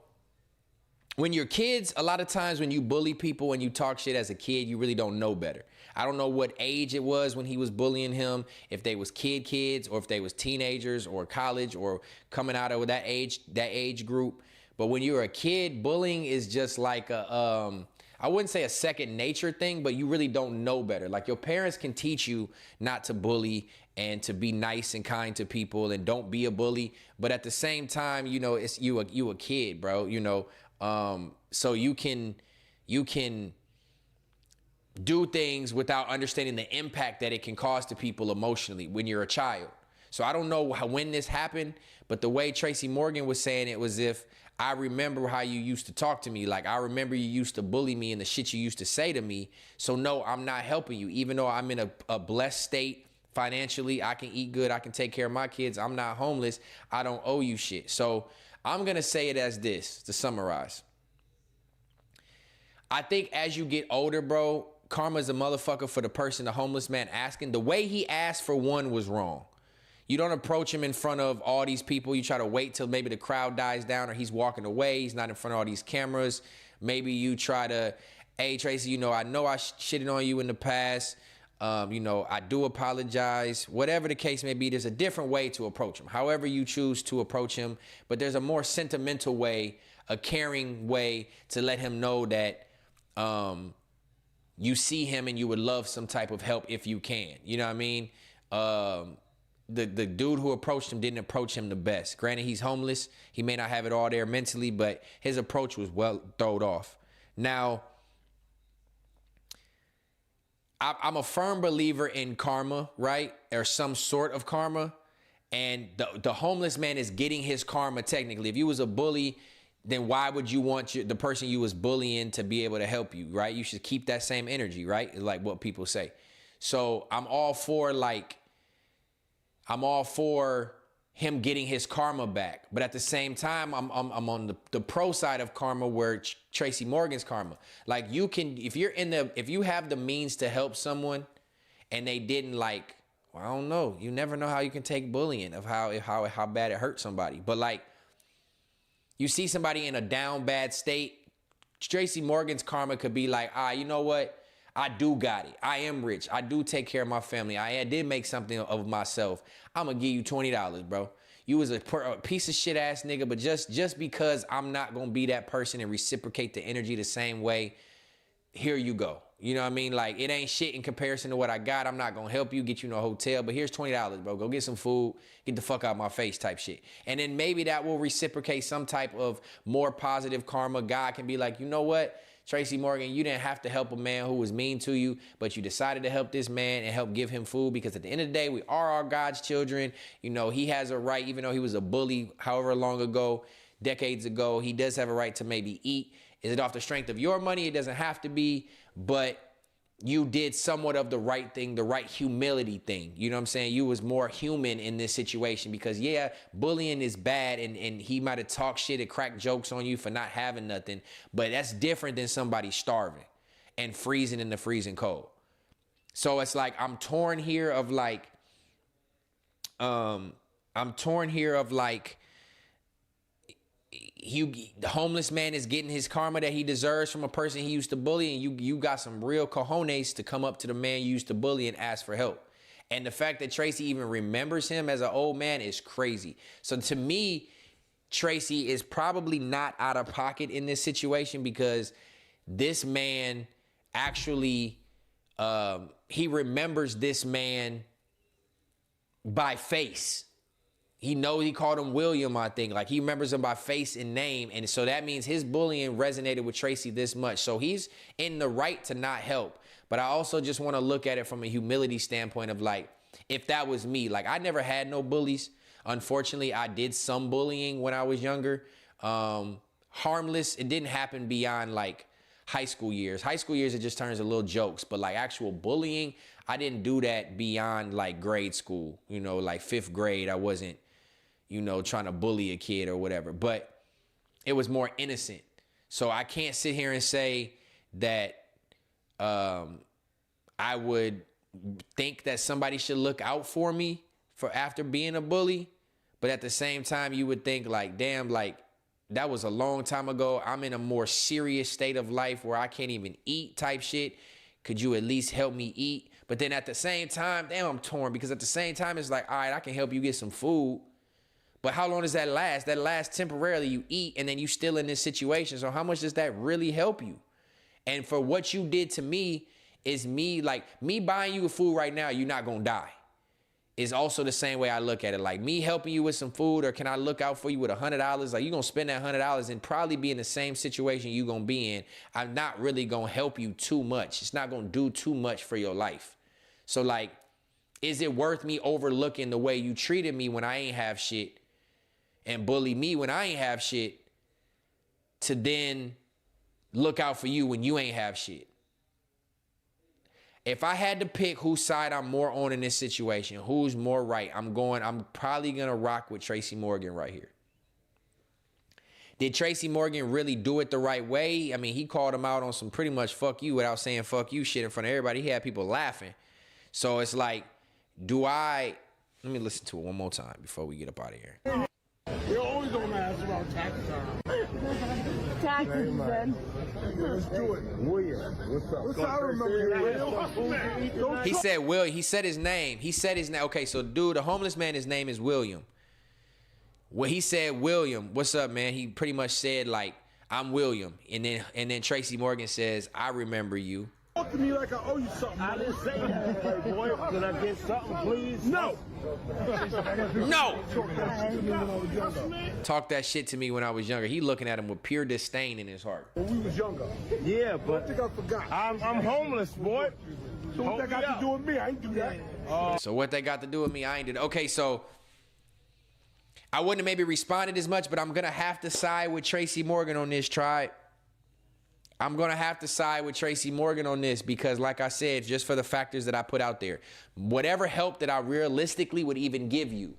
when you're kids, a lot of times when you bully people and you talk shit as a kid, you really don't know better. I don't know what age it was when he was bullying him, if they was kids or if they was teenagers or college or coming out of that age group. But when you're a kid, bullying is just like I wouldn't say a second nature thing, but you really don't know better. Like your parents can teach you not to bully and to be nice and kind to people and don't be a bully. But at the same time, you know, it's you a kid, bro, you know. So you can do things without understanding the impact that it can cause to people emotionally when you're a child. So I don't know when this happened, but the way Tracy Morgan was saying it was if I remember how you used to talk to me. Like, I remember you used to bully me and the shit you used to say to me. So no, I'm not helping you. Even though I'm in a blessed state financially, I can eat good, I can take care of my kids, I'm not homeless, I don't owe you shit. So I'm going to say it as this, to summarize. I think as you get older, bro, karma's a motherfucker for the person, the homeless man asking. The way he asked for one was wrong. You don't approach him in front of all these people. You try to wait till maybe the crowd dies down or he's walking away. He's not in front of all these cameras. Maybe you try to, hey, Tracy, you know I shitted on you in the past. You know, I do apologize. Whatever the case may be, there's a different way to approach him. However you choose to approach him, but there's a more sentimental way, a caring way to let him know that you see him and you would love some type of help if you can. You know what I mean? The dude who approached him didn't approach him the best. Granted, he's homeless. He may not have it all there mentally, but his approach was well thrown off. Now, I'm a firm believer in karma, right? Or some sort of karma. And the homeless man is getting his karma technically. If you was a bully, then why would you want the person you was bullying to be able to help you, right? You should keep that same energy, right? Like what people say. So I'm all for him getting his karma back. But at the same time, I'm on the pro side of karma where Tracy Morgan's karma. Like you can, if you have the means to help someone and they didn't like, well, I don't know. You never know how you can take bullying of how bad it hurt somebody. But like you see somebody in a down bad state, Tracy Morgan's karma could be like, you know what? I do got it. I am rich. I do take care of my family. I did make something of myself. I'm going to give you $20, bro. You was a piece of shit ass nigga, but just because I'm not going to be that person and reciprocate the energy the same way, here you go. You know what I mean? Like, it ain't shit in comparison to what I got. I'm not going to help you, get you in a hotel, but here's $20, bro. Go get some food, get the fuck out of my face type shit. And then maybe that will reciprocate some type of more positive karma. God can be like, you know what? Tracy Morgan, you didn't have to help a man who was mean to you, but you decided to help this man and help give him food because at the end of the day, we are our God's children. You know, he has a right, even though he was a bully however long ago, decades ago, he does have a right to maybe eat. Is it off the strength of your money? It doesn't have to be, but you did somewhat of the right thing, the right humility thing. You know what I'm saying? You was more human in this situation because, yeah, bullying is bad and he might have talked shit and cracked jokes on you for not having nothing, but that's different than somebody starving and freezing in the freezing cold. So it's like I'm torn here of like, the homeless man is getting his karma that he deserves from a person he used to bully, and you got some real cojones to come up to the man you used to bully and ask for help. And the fact that Tracy even remembers him as an old man is crazy. So to me, Tracy is probably not out of pocket in this situation, because this man actually, he remembers this man by face. He knows he called him William, I think. Like, he remembers him by face and name. And so that means his bullying resonated with Tracy this much. So he's in the right to not help. But I also just want to look at it from a humility standpoint of, like, if that was me, like, I never had no bullies. Unfortunately, I did some bullying when I was younger. Harmless. It didn't happen beyond, like, high school years. High school years, it just turns to little jokes. But, like, actual bullying, I didn't do that beyond, like, grade school. You know, like 5th grade, I wasn't, you know, trying to bully a kid or whatever. But it was more innocent. So I can't sit here and say that I would think that somebody should look out for me for after being a bully. But at the same time, you would think, like, damn, like, that was a long time ago. I'm in a more serious state of life where I can't even eat type shit. Could you at least help me eat? But then at the same time, damn, I'm torn, because at the same time, it's like, all right, I can help you get some food. But how long does that last? That lasts temporarily. You eat, and then you still in this situation. So how much does that really help you? And for what you did to me, is me, like, me buying you food right now, you're not gonna die. Is also the same way I look at it. Like, me helping you with some food, or can I look out for you with $100? Like, you're gonna spend that $100 and probably be in the same situation you're gonna be in. I'm not really gonna help you too much. It's not gonna do too much for your life. So, like, is it worth me overlooking the way you treated me when I ain't have shit, and bully me when I ain't have shit, to then look out for you when you ain't have shit? If I had to pick whose side I'm more on in this situation, who's more right, I'm probably going to rock with Tracy Morgan right here. Did Tracy Morgan really do it the right way? I mean, he called him out on some pretty much fuck you without saying fuck you shit in front of everybody. He had people laughing. So it's like, let me listen to it one more time before we get up out of here. You're always gonna ask about taxes. Taxes, then. Let's do it. William, what's up? I remember He said William. He said his name. Okay, so dude, the homeless man, his name is William. Well, he said, William, what's up, man? He pretty much said, like, I'm William. And then Tracy Morgan says, I remember you. Talk to me like I owe you something. I didn't say that. Hey, boy, can I get something, please? No. No. Talk that shit to me when I was younger. He looking at him with pure disdain in his heart. When we was younger. Yeah, but I think I forgot. I'm homeless, boy. So what that got to do with me? I ain't do that. So what they got to do with me? I ain't did. Okay, so I wouldn't have maybe responded as much, but I'm gonna have to side with Tracy Morgan on this, tribe. I'm going to have to side with Tracy Morgan on this, because, like I said, just for the factors that I put out there, whatever help that I realistically would even give you,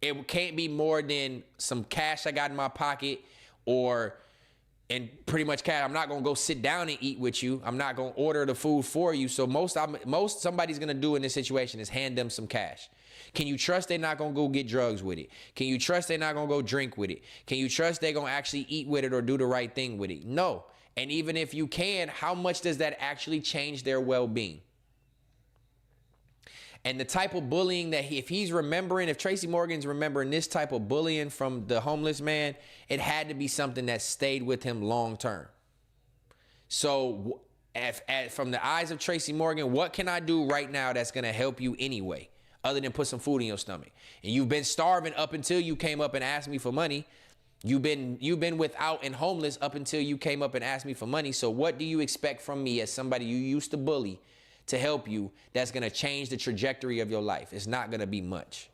it can't be more than some cash I got in my pocket, and pretty much cash. I'm not going to go sit down and eat with you. I'm not going to order the food for you. So most somebody's going to do in this situation is hand them some cash. Can you trust they're not going to go get drugs with it? Can you trust they're not going to go drink with it? Can you trust they're going to actually eat with it or do the right thing with it? No. And even if you can, how much does that actually change their well-being? And the type of bullying that if Tracy Morgan's remembering this type of bullying from the homeless man, it had to be something that stayed with him long term. So from the eyes of Tracy Morgan, what can I do right now that's going to help you anyway, other than put some food in your stomach? And you've been starving up until you came up and asked me for money. You've been without and homeless up until you came up and asked me for money. So what do you expect from me as somebody you used to bully to help you that's going to change the trajectory of your life? It's not going to be much.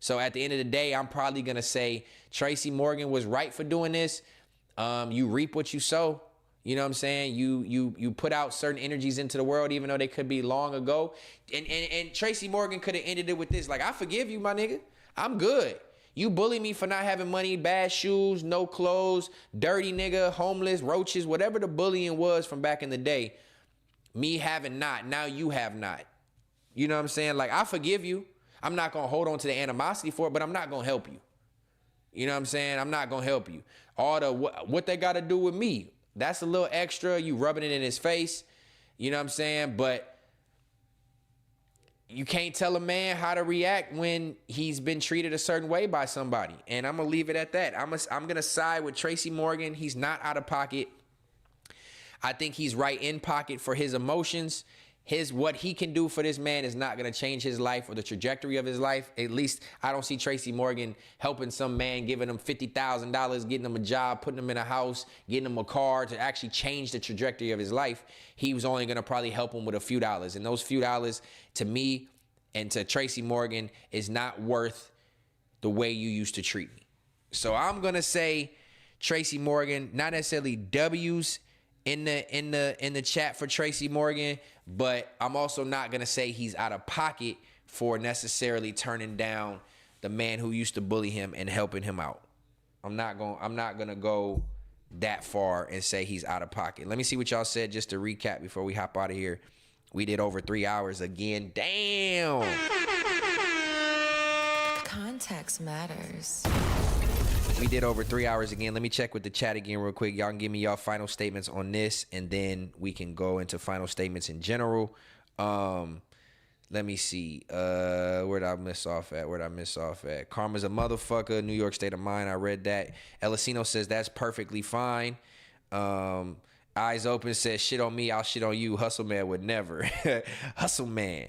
So at the end of the day, I'm probably going to say Tracy Morgan was right for doing this. You reap what you sow. You know what I'm saying? You put out certain energies into the world, even though they could be long ago. And Tracy Morgan could have ended it with this. Like, I forgive you, my nigga. I'm good. You bully me for not having money, bad shoes, no clothes, dirty nigga, homeless, roaches, whatever the bullying was from back in the day. Me having not, now you have not. You know what I'm saying? Like, I forgive you. I'm not going to hold on to the animosity for it, but I'm not going to help you. You know what I'm saying? I'm not gonna help you. All the what they got to do with me? That's a little extra. You rubbing it in his face. You know what I'm saying? But you can't tell a man how to react when he's been treated a certain way by somebody. And I'm gonna leave it at that. I'm gonna side with Tracy Morgan. He's not out of pocket. I think he's right in pocket for his emotions. What he can do for this man is not going to change his life or the trajectory of his life. At least I don't see Tracy Morgan helping some man, giving him $50,000, getting him a job, putting him in a house, getting him a car to actually change the trajectory of his life. He was only going to probably help him with a few dollars. And those few dollars to me and to Tracy Morgan is not worth the way you used to treat me. So I'm going to say Tracy Morgan, not necessarily W's in the chat for Tracy Morgan, but I'm also not gonna say he's out of pocket for necessarily turning down the man who used to bully him and helping him out. I'm not gonna go that far and say he's out of pocket. Let me see what y'all said just to recap before we hop out of here. We did over 3 hours again. Damn. Context matters. We did over 3 hours again. Let me check with the chat again real quick. Y'all can give me y'all final statements on this, and then we can go into final statements in general. Let me see. Where'd I miss off at? Karma's a motherfucker. New York State of Mind. I read that. Elisino says that's perfectly fine. Eyes Open says shit on me, I'll shit on you. Hustle Man would never. Hustle Man.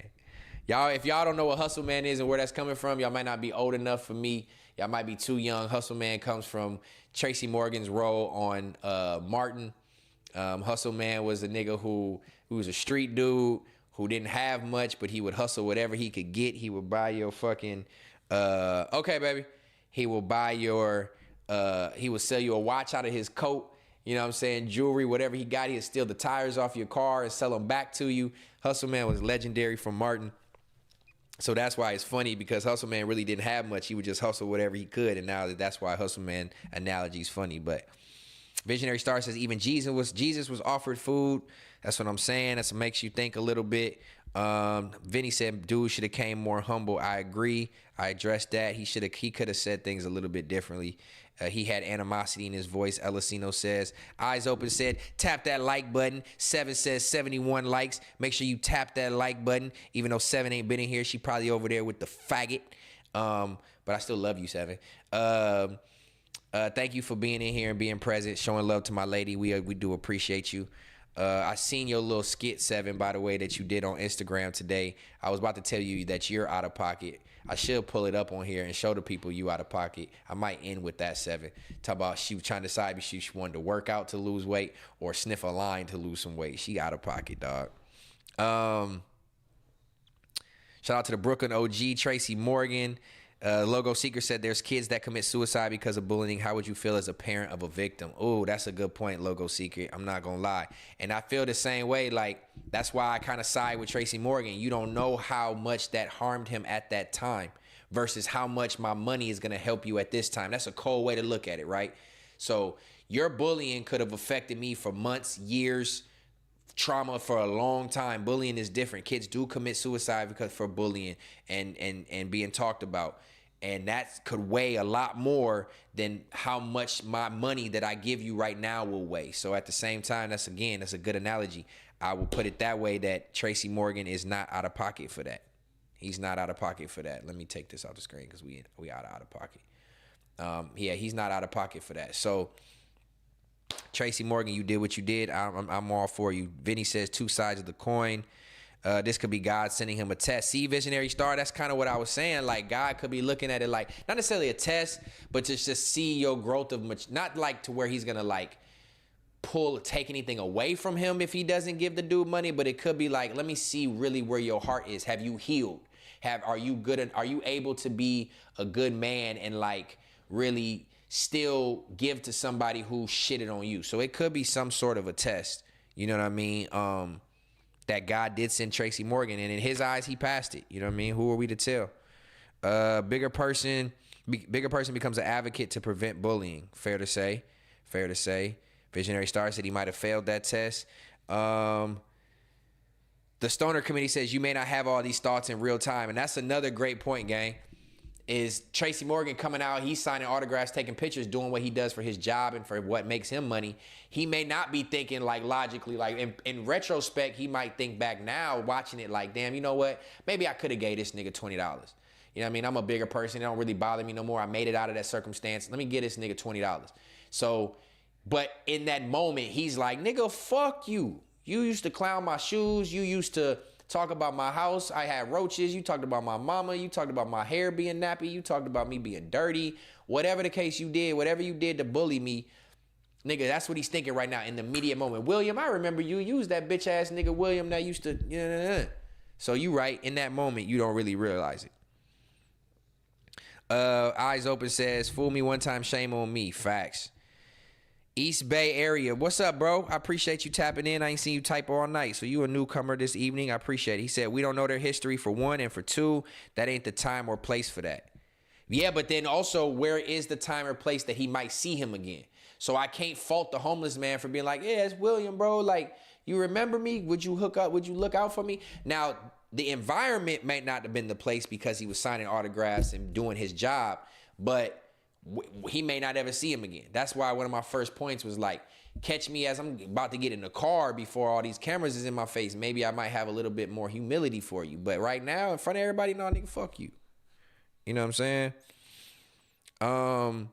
Y'all, if y'all don't know what Hustle Man is and where that's coming from, y'all might not be old enough for me. Y'all might be too young. Hustle Man comes from Tracy Morgan's role on Martin. Hustle Man was a nigga who was a street dude who didn't have much, but he would hustle whatever he could get. He would buy your fucking, okay, baby. He will buy your, he would sell you a watch out of his coat. You know what I'm saying? Jewelry, whatever he got, he'd steal the tires off your car and sell them back to you. Hustle Man was legendary from Martin. So that's why it's funny, because Hustle Man really didn't have much. He would just hustle whatever he could. And now that's why Hustle Man analogy is funny. But Visionary Star says even Jesus was offered food. That's what I'm saying. That's what makes you think a little bit. Vinny said dude should have came more humble. I agree. I addressed that. He could have said things a little bit differently. He had animosity in his voice. Elisino says, Eyes Open said, tap that like button. 7 says 71 likes. Make sure you tap that like button. Even though 7 ain't been in here, she probably over there with the faggot. But I still love you, 7. Thank you for being in here and being present, showing love to my lady. We do appreciate you. I seen your little skit, 7, by the way, that you did on Instagram today. I was about to tell you that you're out of pocket. I should pull it up on here and show the people you out of pocket. I might end with that, 7. Talk about she was trying to decide if she wanted to work out to lose weight or sniff a line to lose some weight. She out of pocket, dog. Shout out to the Brooklyn OG, Tracy Morgan. Logo Seeker said there's kids that commit suicide because of bullying. How would you feel as a parent of a victim? Oh, that's a good point, Logo Seeker. I'm not going to lie. And I feel the same way. Like, that's why I kind of side with Tracy Morgan. You don't know how much that harmed him at that time versus how much my money is going to help you at this time. That's a cold way to look at it, right? So your bullying could have affected me for months, years, trauma for a long time. Bullying is different. Kids do commit suicide because for bullying and being talked about. And that could weigh a lot more than how much my money that I give you right now will weigh. So at the same time, that's a good analogy. I will put it that way, that Tracy Morgan is not out of pocket for that. He's not out of pocket for that. Let me take this off the screen because we out of pocket. Yeah, he's not out of pocket for that. So Tracy Morgan, you did what you did. I'm all for you. Vinny says 2 sides of the coin. This could be God sending him a test. See, Visionary Star, that's kind of what I was saying. Like, God could be looking at it like, not necessarily a test, but to just see your growth of much, not like to where he's going to like take anything away from him if he doesn't give the dude money, but it could be like, let me see really where your heart is. Have you healed? Are you good? Are you able to be a good man and like really still give to somebody who shitted on you? So it could be some sort of a test. You know what I mean? That God did send Tracy Morgan, and in his eyes, he passed it. You know what I mean? Who are we to tell? Bigger person becomes an advocate to prevent bullying. Fair to say. Visionary Star said he might have failed that test. The Stoner Committee says you may not have all these thoughts in real time, and that's another great point, gang. is Tracy Morgan coming out, he's signing autographs, taking pictures, doing what he does for his job and for what makes him money. He may not be thinking like logically, like in retrospect, he might think back now watching it like, damn, you know what? Maybe I could have gave this nigga $20. You know what I mean? I'm a bigger person. It don't really bother me no more. I made it out of that circumstance. Let me get this nigga $20. So, but in that moment, he's like, nigga, fuck you. You used to clown my shoes. You used to talk about my house. I had roaches. You talked about my mama. You talked about my hair being nappy. You talked about me being dirty. Whatever the case you did, whatever you did to bully me, nigga, that's what he's thinking right now in the immediate moment. William, I remember you used that bitch ass nigga William that used to, So you right, in that moment, you don't really realize it. Eyes Open says, fool me one time, shame on me. Facts. East Bay area. What's up, bro? I appreciate you tapping in. I ain't seen you type all night. So you a newcomer this evening. I appreciate it. He said, we don't know their history for one, and for two, that ain't the time or place for that. Yeah, but then also, where is the time or place that he might see him again? So I can't fault the homeless man for being like, yeah, it's William, bro. Like, you remember me? Would you hook up? Would you look out for me? Now, the environment might not have been the place because he was signing autographs and doing his job, but he may not ever see him again. That's why one of my first points was like, catch me as I'm about to get in the car before all these cameras is in my face. Maybe I might have a little bit more humility for you. But right now, in front of everybody, no, nigga, fuck you. You know what I'm saying?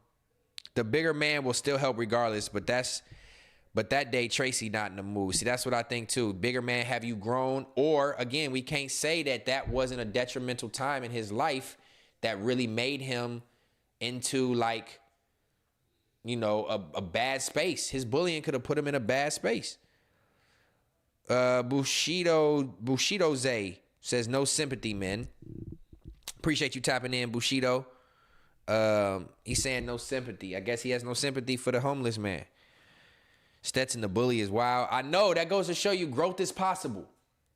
The bigger man will still help regardless, but that day, Tracy not in the mood. See, that's what I think too. Bigger man, have you grown? Or again, we can't say that wasn't a detrimental time in his life that really made him into like, you know, a bad space. His bullying could have put him in a bad space. Bushido Zay says no sympathy, man. Appreciate you tapping in, Bushido. He's saying no sympathy. I guess he has no sympathy for the homeless man. Stetsen the bully is wild. I know, that goes to show you growth is possible.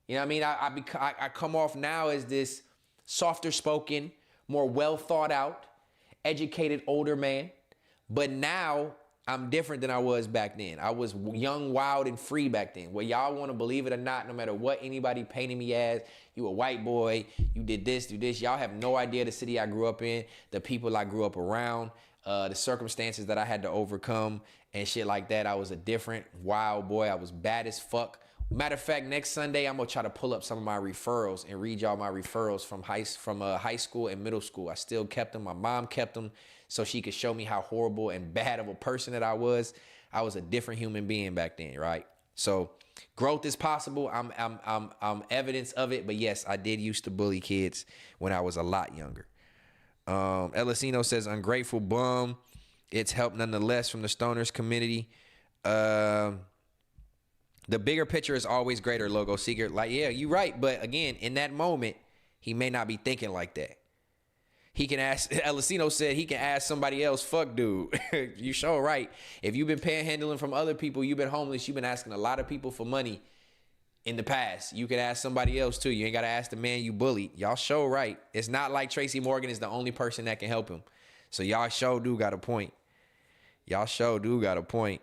You know what I mean? I come off now as this softer spoken, more well thought out, educated older man. But now I'm different than I was back then. I was young, wild, and free back then. Well, y'all want to believe it or not, no matter what anybody painted me as, you a white boy, you did this, do this. Y'all have no idea the city I grew up in, the people I grew up around, the circumstances that I had to overcome and shit like that. I was a different wild boy. I was bad as fuck. Matter of fact, next Sunday, I'm going to try to pull up some of my referrals and read y'all my referrals from high school and middle school. I still kept them. My mom kept them so she could show me how horrible and bad of a person that I was. I was a different human being back then, right? So growth is possible. I'm evidence of it. But yes, I did used to bully kids when I was a lot younger. Elisino says, ungrateful bum. It's helped nonetheless from the stoners community. The bigger picture is always greater, Logo Seeker. Like, yeah, you're right. But again, in that moment, he may not be thinking like that. He can ask, Elisino said he can ask somebody else, fuck dude. You sure right. If you've been panhandling from other people, you've been homeless, you've been asking a lot of people for money in the past. You can ask somebody else too. You ain't got to ask the man you bullied. Y'all sure right. It's not like Tracy Morgan is the only person that can help him. So y'all sure do got a point. Y'all sure do got a point.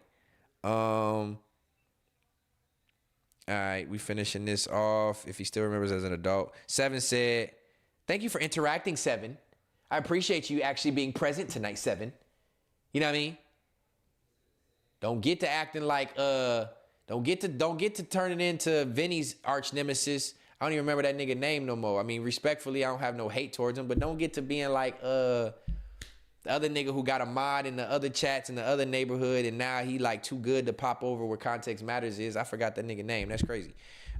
All right, we finishing this off. If he still remembers as an adult. Seven said, thank you for interacting, Seven. I appreciate you actually being present tonight, Seven. You know what I mean? Don't get to acting like don't get to turning into Vinny's arch nemesis. I don't even remember that nigga name no more. I mean, respectfully, I don't have no hate towards him, but don't get to being like the other nigga who got a mod in the other chats in the other neighborhood, and now he like too good to pop over where Context Matters is. I forgot that nigga name. That's crazy.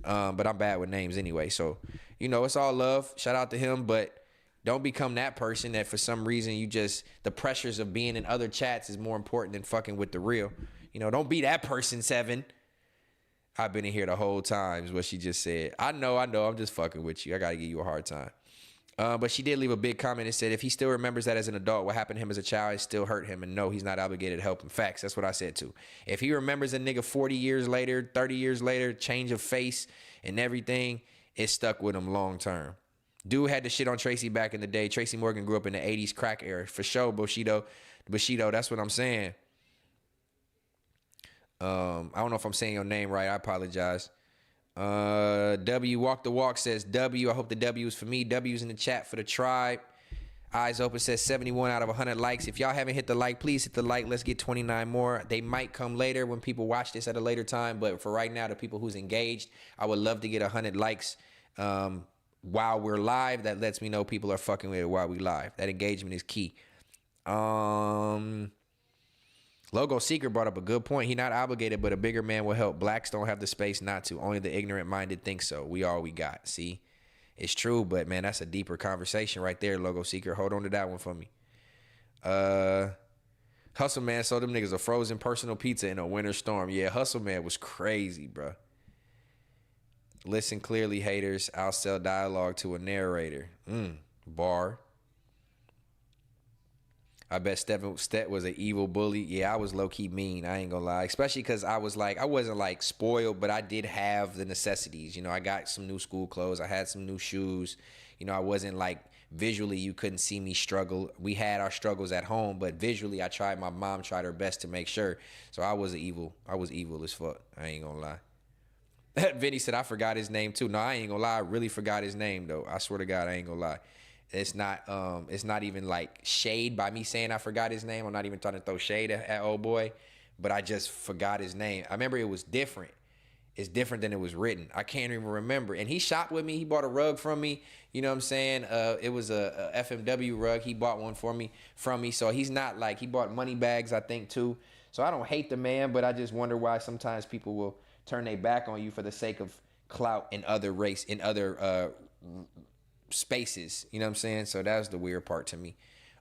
But I'm bad with names anyway. So, you know, it's all love. Shout out to him, but don't become that person that for some reason the pressures of being in other chats is more important than fucking with the real. You know, don't be that person, Seven. I've been in here the whole time is what she just said. I know. I'm just fucking with you. I got to give you a hard time. But she did leave a big comment and said, if he still remembers that as an adult, what happened to him as a child, it still hurt him. And no, he's not obligated to help him. Facts. That's what I said too. If he remembers a nigga 40 years later, 30 years later, change of face and everything, it stuck with him long term. Dude had the shit on Tracy back in the day. Tracy Morgan grew up in the 80s crack era. For sure, Bushido, that's what I'm saying. I don't know if I'm saying your name right. I apologize. W Walk the Walk says W. I hope the W is for me. W's in the chat for the tribe. Eyes Open says 71 out of 100 likes. If y'all haven't hit the like, please hit the like. Let's get 29 more. They might come later when people watch this at a later time. But for right now, the people who's engaged, I would love to get 100 likes while we're live. That lets me know people are fucking with it while we live. That engagement is key. Logo Seeker brought up a good point. He not obligated, but a bigger man will help. Blacks don't have the space not to. Only the ignorant-minded think so. We all we got. See? It's true, but, man, that's a deeper conversation right there, Logo Seeker. Hold on to that one for me. Hustle Man sold them niggas a frozen personal pizza in a winter storm. Yeah, Hustle Man was crazy, bro. Listen clearly, haters. I'll sell dialogue to a narrator. Bar. I bet Stet was an evil bully. Yeah, I was low-key mean. I ain't gonna lie. Especially because I wasn't like spoiled, but I did have the necessities. You know, I got some new school clothes. I had some new shoes. You know, I wasn't like visually you couldn't see me struggle. We had our struggles at home, but visually my mom tried her best to make sure. So I was evil. I was evil as fuck. I ain't gonna lie. Vinny said I forgot his name too. No, I ain't gonna lie. I really forgot his name though. I swear to God, I ain't gonna lie. It's not even like shade by me saying I forgot his name. I'm not even trying to throw shade at old boy, but I just forgot his name. I remember it was different. It's different than it was written. I can't even remember. And he shopped with me. He bought a rug from me. You know what I'm saying? It was a FMW rug. He bought one from me. So he's not like, he bought money bags, I think, too. So I don't hate the man, but I just wonder why sometimes people will turn their back on you for the sake of clout in other spaces, you know what I'm saying? So that's the weird part to me.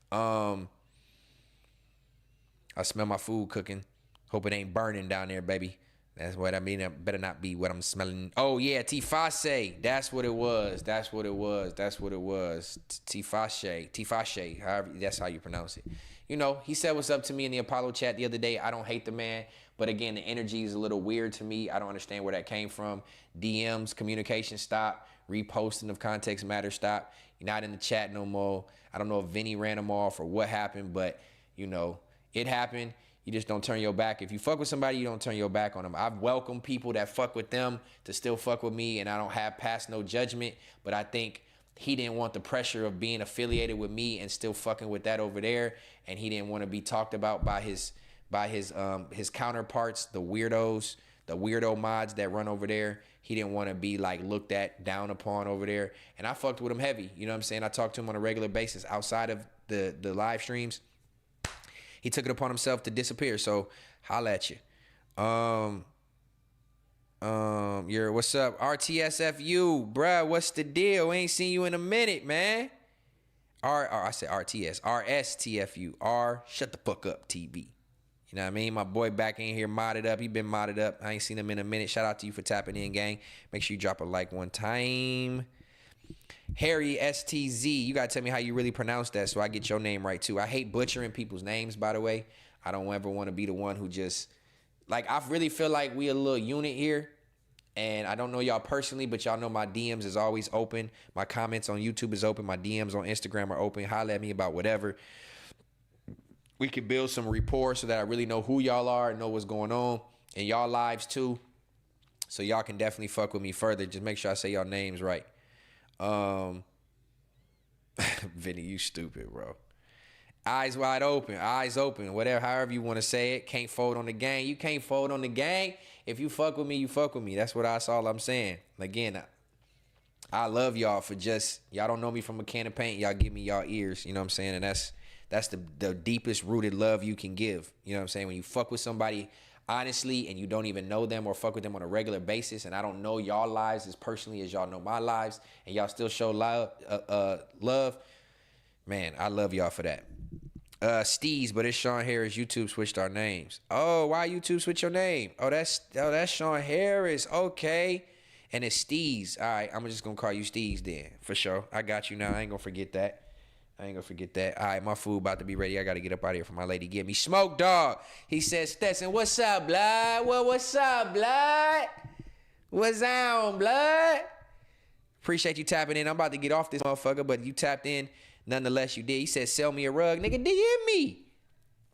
I smell my food cooking. Hope it ain't burning down there, baby. That's what I mean. It better not be what I'm smelling. Oh yeah, Tiface. That's what it was. Tiface. However, that's how you pronounce it. You know, he said what's up to me in the Apollo chat the other day. I don't hate the man, but again, the energy is a little weird to me. I don't understand where that came from. DMs, communication stop. Reposting of Context Matter stop. You're not in the chat no more. I don't know if Vinny ran them off or what happened, but, you know, it happened. You just don't turn your back. If you fuck with somebody, you don't turn your back on them. I've welcomed people that fuck with them to still fuck with me, and I don't have past no judgment, but I think he didn't want the pressure of being affiliated with me and still fucking with that over there, and he didn't want to be talked about by his counterparts, the weirdos, the weirdo mods that run over there. He didn't want to be like looked at, down upon over there. And I fucked with him heavy. You know what I'm saying? I talked to him on a regular basis outside of the live streams. He took it upon himself to disappear. So holla at you. What's up? RTSFU, bruh, what's the deal? We ain't seen you in a minute, man. I said RTS. RSTFU. Shut the fuck up, TB. You know what I mean? My boy back in here modded up. He been modded up. I ain't seen him in a minute. Shout out to you for tapping in, gang. Make sure you drop a like one time. Harry STZ. You got to tell me how you really pronounce that so I get your name right, too. I hate butchering people's names, by the way. I don't ever want to be the one who just... Like, I really feel like we a little unit here. And I don't know y'all personally, but y'all know my DMs is always open. My comments on YouTube is open. My DMs on Instagram are open. Holla at me about whatever. We can build some rapport so that I really know who y'all are and know what's going on in y'all lives too. So y'all can definitely fuck with me further. Just make sure I say y'all names right. Vinny, you stupid, bro. Eyes wide open, eyes open, whatever, however you want to say it. Can't fold on the gang. You can't fold on the gang. If you fuck with me, you fuck with me. That's all I'm saying. Again, I love y'all for just, y'all don't know me from a can of paint. Y'all give me y'all ears, you know what I'm saying? And that's the deepest rooted love you can give. You know what I'm saying? When you fuck with somebody honestly and you don't even know them or fuck with them on a regular basis, and I don't know y'all lives as personally as y'all know my lives, and y'all still show love, man, I love y'all for that. Steez, but it's Sean Harris. YouTube switched our names. Oh, why YouTube switch your name? Oh, that's Sean Harris. Okay. And it's Steez. All right, I'm just gonna call you Steez then, for sure. I got you now. I ain't gonna forget that. All right, my food about to be ready. I got to get up out of here for my lady. Get me smoke, dog. He says, Stetsen, what's up, blood? Well, what's up, blood? What's on, blood? Appreciate you tapping in. I'm about to get off this motherfucker, but you tapped in. Nonetheless, you did. He said, sell me a rug. Nigga, DM me.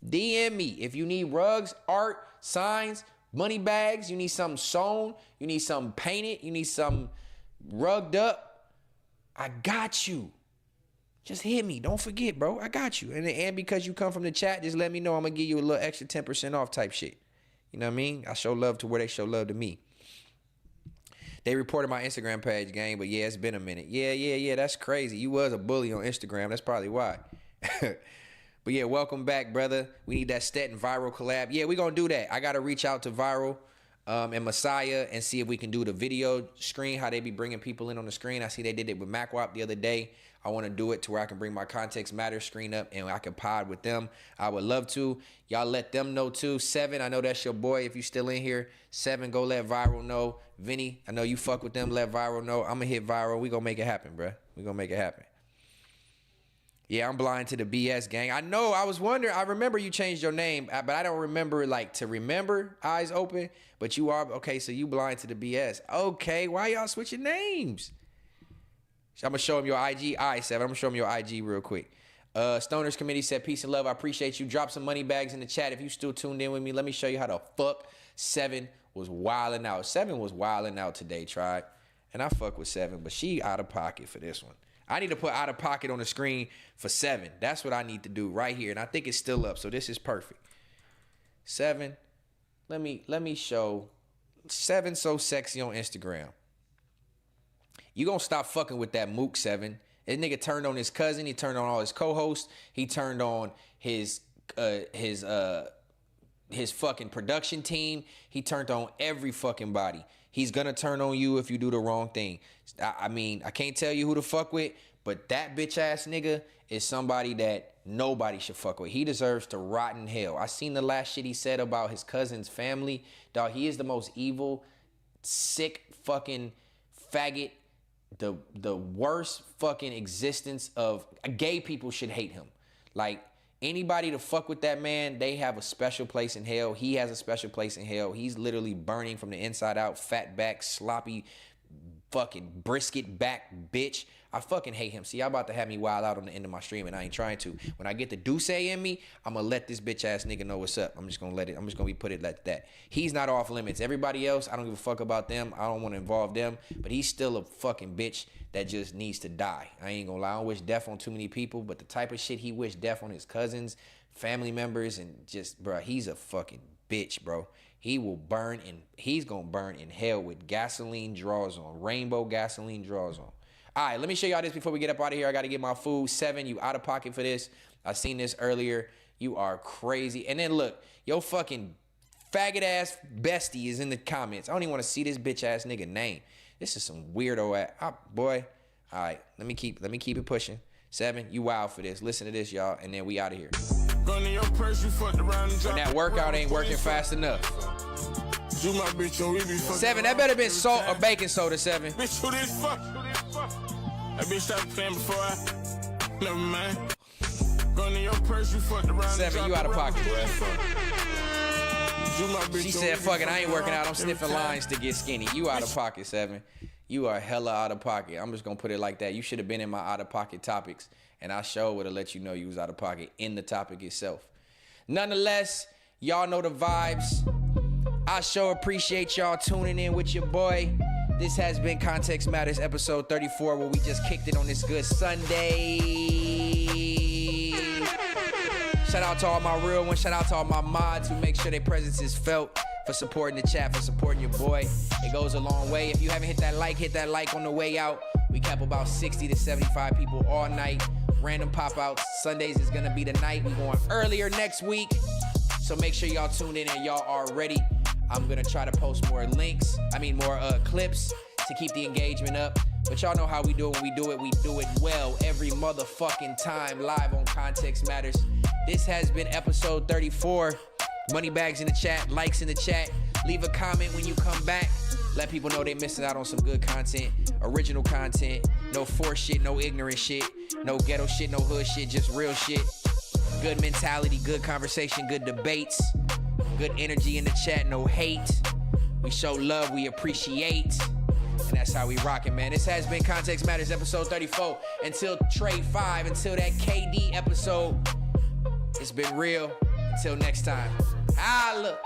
DM me. If you need rugs, art, signs, money bags, you need something sewn, you need something painted, you need something rugged up, I got you. just hit me. Don't forget, bro. I got you. And because you come from the chat, just let me know. I'm going to give you a little extra 10% off type shit. You know what I mean? I show love to where they show love to me. They reported my Instagram page, gang, but yeah, it's been a minute. Yeah, that's crazy. You was a bully on Instagram. That's probably why. But yeah, welcome back, brother. We need that Stetsen viral collab. Yeah, we're going to do that. I got to reach out to Viral and Messiah and see if we can do the video screen, how they be bringing people in on the screen. I see they did it with MacWap the other day. I want to do it to where I can bring my Context Matters screen up and I can pod with them. I would love to. Y'all let them know too. 7, I know that's your boy. If you still in here, 7, go let Viral know. Vinny, I know you fuck with them. Let Viral know. I'm going to hit Viral. We going to make it happen, bruh. We going to make it happen. Yeah, I'm blind to the BS, gang. I know. I was wondering. I remember you changed your name, but I don't remember, like, to remember Eyes Open. But you are, okay, so you blind to the BS. Okay, why y'all switching names? I'm going to show him your IG. All right, 7, I'm going to show him your IG real quick. Stoners Committee said, peace and love. I appreciate you. Drop some money bags in the chat. If you still tuned in with me, let me show you how the fuck 7 was wilding out. 7 was wilding out today, tribe. And I fuck with 7, but she out of pocket for this one. I need to put out of pocket on the screen for 7. That's what I need to do right here. And I think it's still up, so this is perfect. 7, let me show 7 so sexy on Instagram. You gonna stop fucking with that Mook 7. This nigga turned on his cousin. He turned on all his co-hosts. He turned on his fucking production team. He turned on every fucking body. He's gonna turn on you if you do the wrong thing. I mean, I can't tell you who to fuck with, but that bitch ass nigga is somebody that nobody should fuck with. He deserves to rot in hell. I seen the last shit he said about his cousin's family. Dog, he is the most evil, sick fucking faggot. The worst fucking existence of gay people should hate him. Like, anybody to fuck with that man, they have a special place in hell. He has a special place in hell. He's literally burning from the inside out, fat back, sloppy, fucking brisket back bitch. I fucking hate him. See, y'all about to have me wild out on the end of my stream, and I ain't trying to. When I get the Duce in me, I'm gonna let this bitch ass nigga know what's up. I'm just gonna be put it like that. He's not off limits. Everybody else, I don't give a fuck about them. I don't want to involve them, but he's still a fucking bitch that just needs to die. I ain't gonna lie. I don't wish death on too many people, but the type of shit he wished death on his cousins, family members, and just, bro, he's a fucking bitch, bro. He will burn he's gonna burn in hell with gasoline draws on, rainbow gasoline draws on. All right, let me show y'all this before we get up out of here. I got to get my food. 7, you out of pocket for this. I seen this earlier. You are crazy. And then look, your fucking faggot ass bestie is in the comments. I don't even want to see this bitch ass nigga name. This is some weirdo ass. Boy. All right, let me keep it pushing. 7, you wild for this. Listen to this, y'all, and then we out of here. And that workout ain't working fast enough. 7, that better been salt or baking soda, 7. Bitch, who this fuck? That bitch stopped playing before I. Never mind. Going in your purse, you fucked around. 7, you out of pocket, bro. She said, fuck it, I ain't working out. I'm sniffing lines to get skinny. You out of pocket, 7. You are hella out of pocket. I'm just going to put it like that. You should have been in my out of pocket topics, and I sure would have let you know you was out of pocket in the topic itself. Nonetheless, y'all know the vibes. I sure appreciate y'all tuning in with your boy. This has been Context Matters episode 34, where we just kicked it on this good Sunday. Shout out to all my real ones. Shout out to all my mods who make sure their presence is felt, for supporting the chat, for supporting your boy. It goes a long way. If you haven't hit that like on the way out. We kept about 60 to 75 people all night. Random pop-outs. Sundays is going to be the night. We're going earlier next week. So make sure y'all tune in and y'all are ready. I'm going to try to post more clips to keep the engagement up. But y'all know how we do it when we do it. We do it well every motherfucking time live on Context Matters. This has been episode 34. Money bags in the chat, likes in the chat. Leave a comment when you come back. Let people know they missing out on some good content, original content. No forced shit, no ignorant shit, no ghetto shit, no hood shit, just real shit. Good mentality, good conversation, good debates, good energy in the chat, no hate. We show love, we appreciate. And that's how we rockin', man. This has been Context Matters episode 34. Until Trade 5, until that KD episode, it's been real. Until next time. Holla.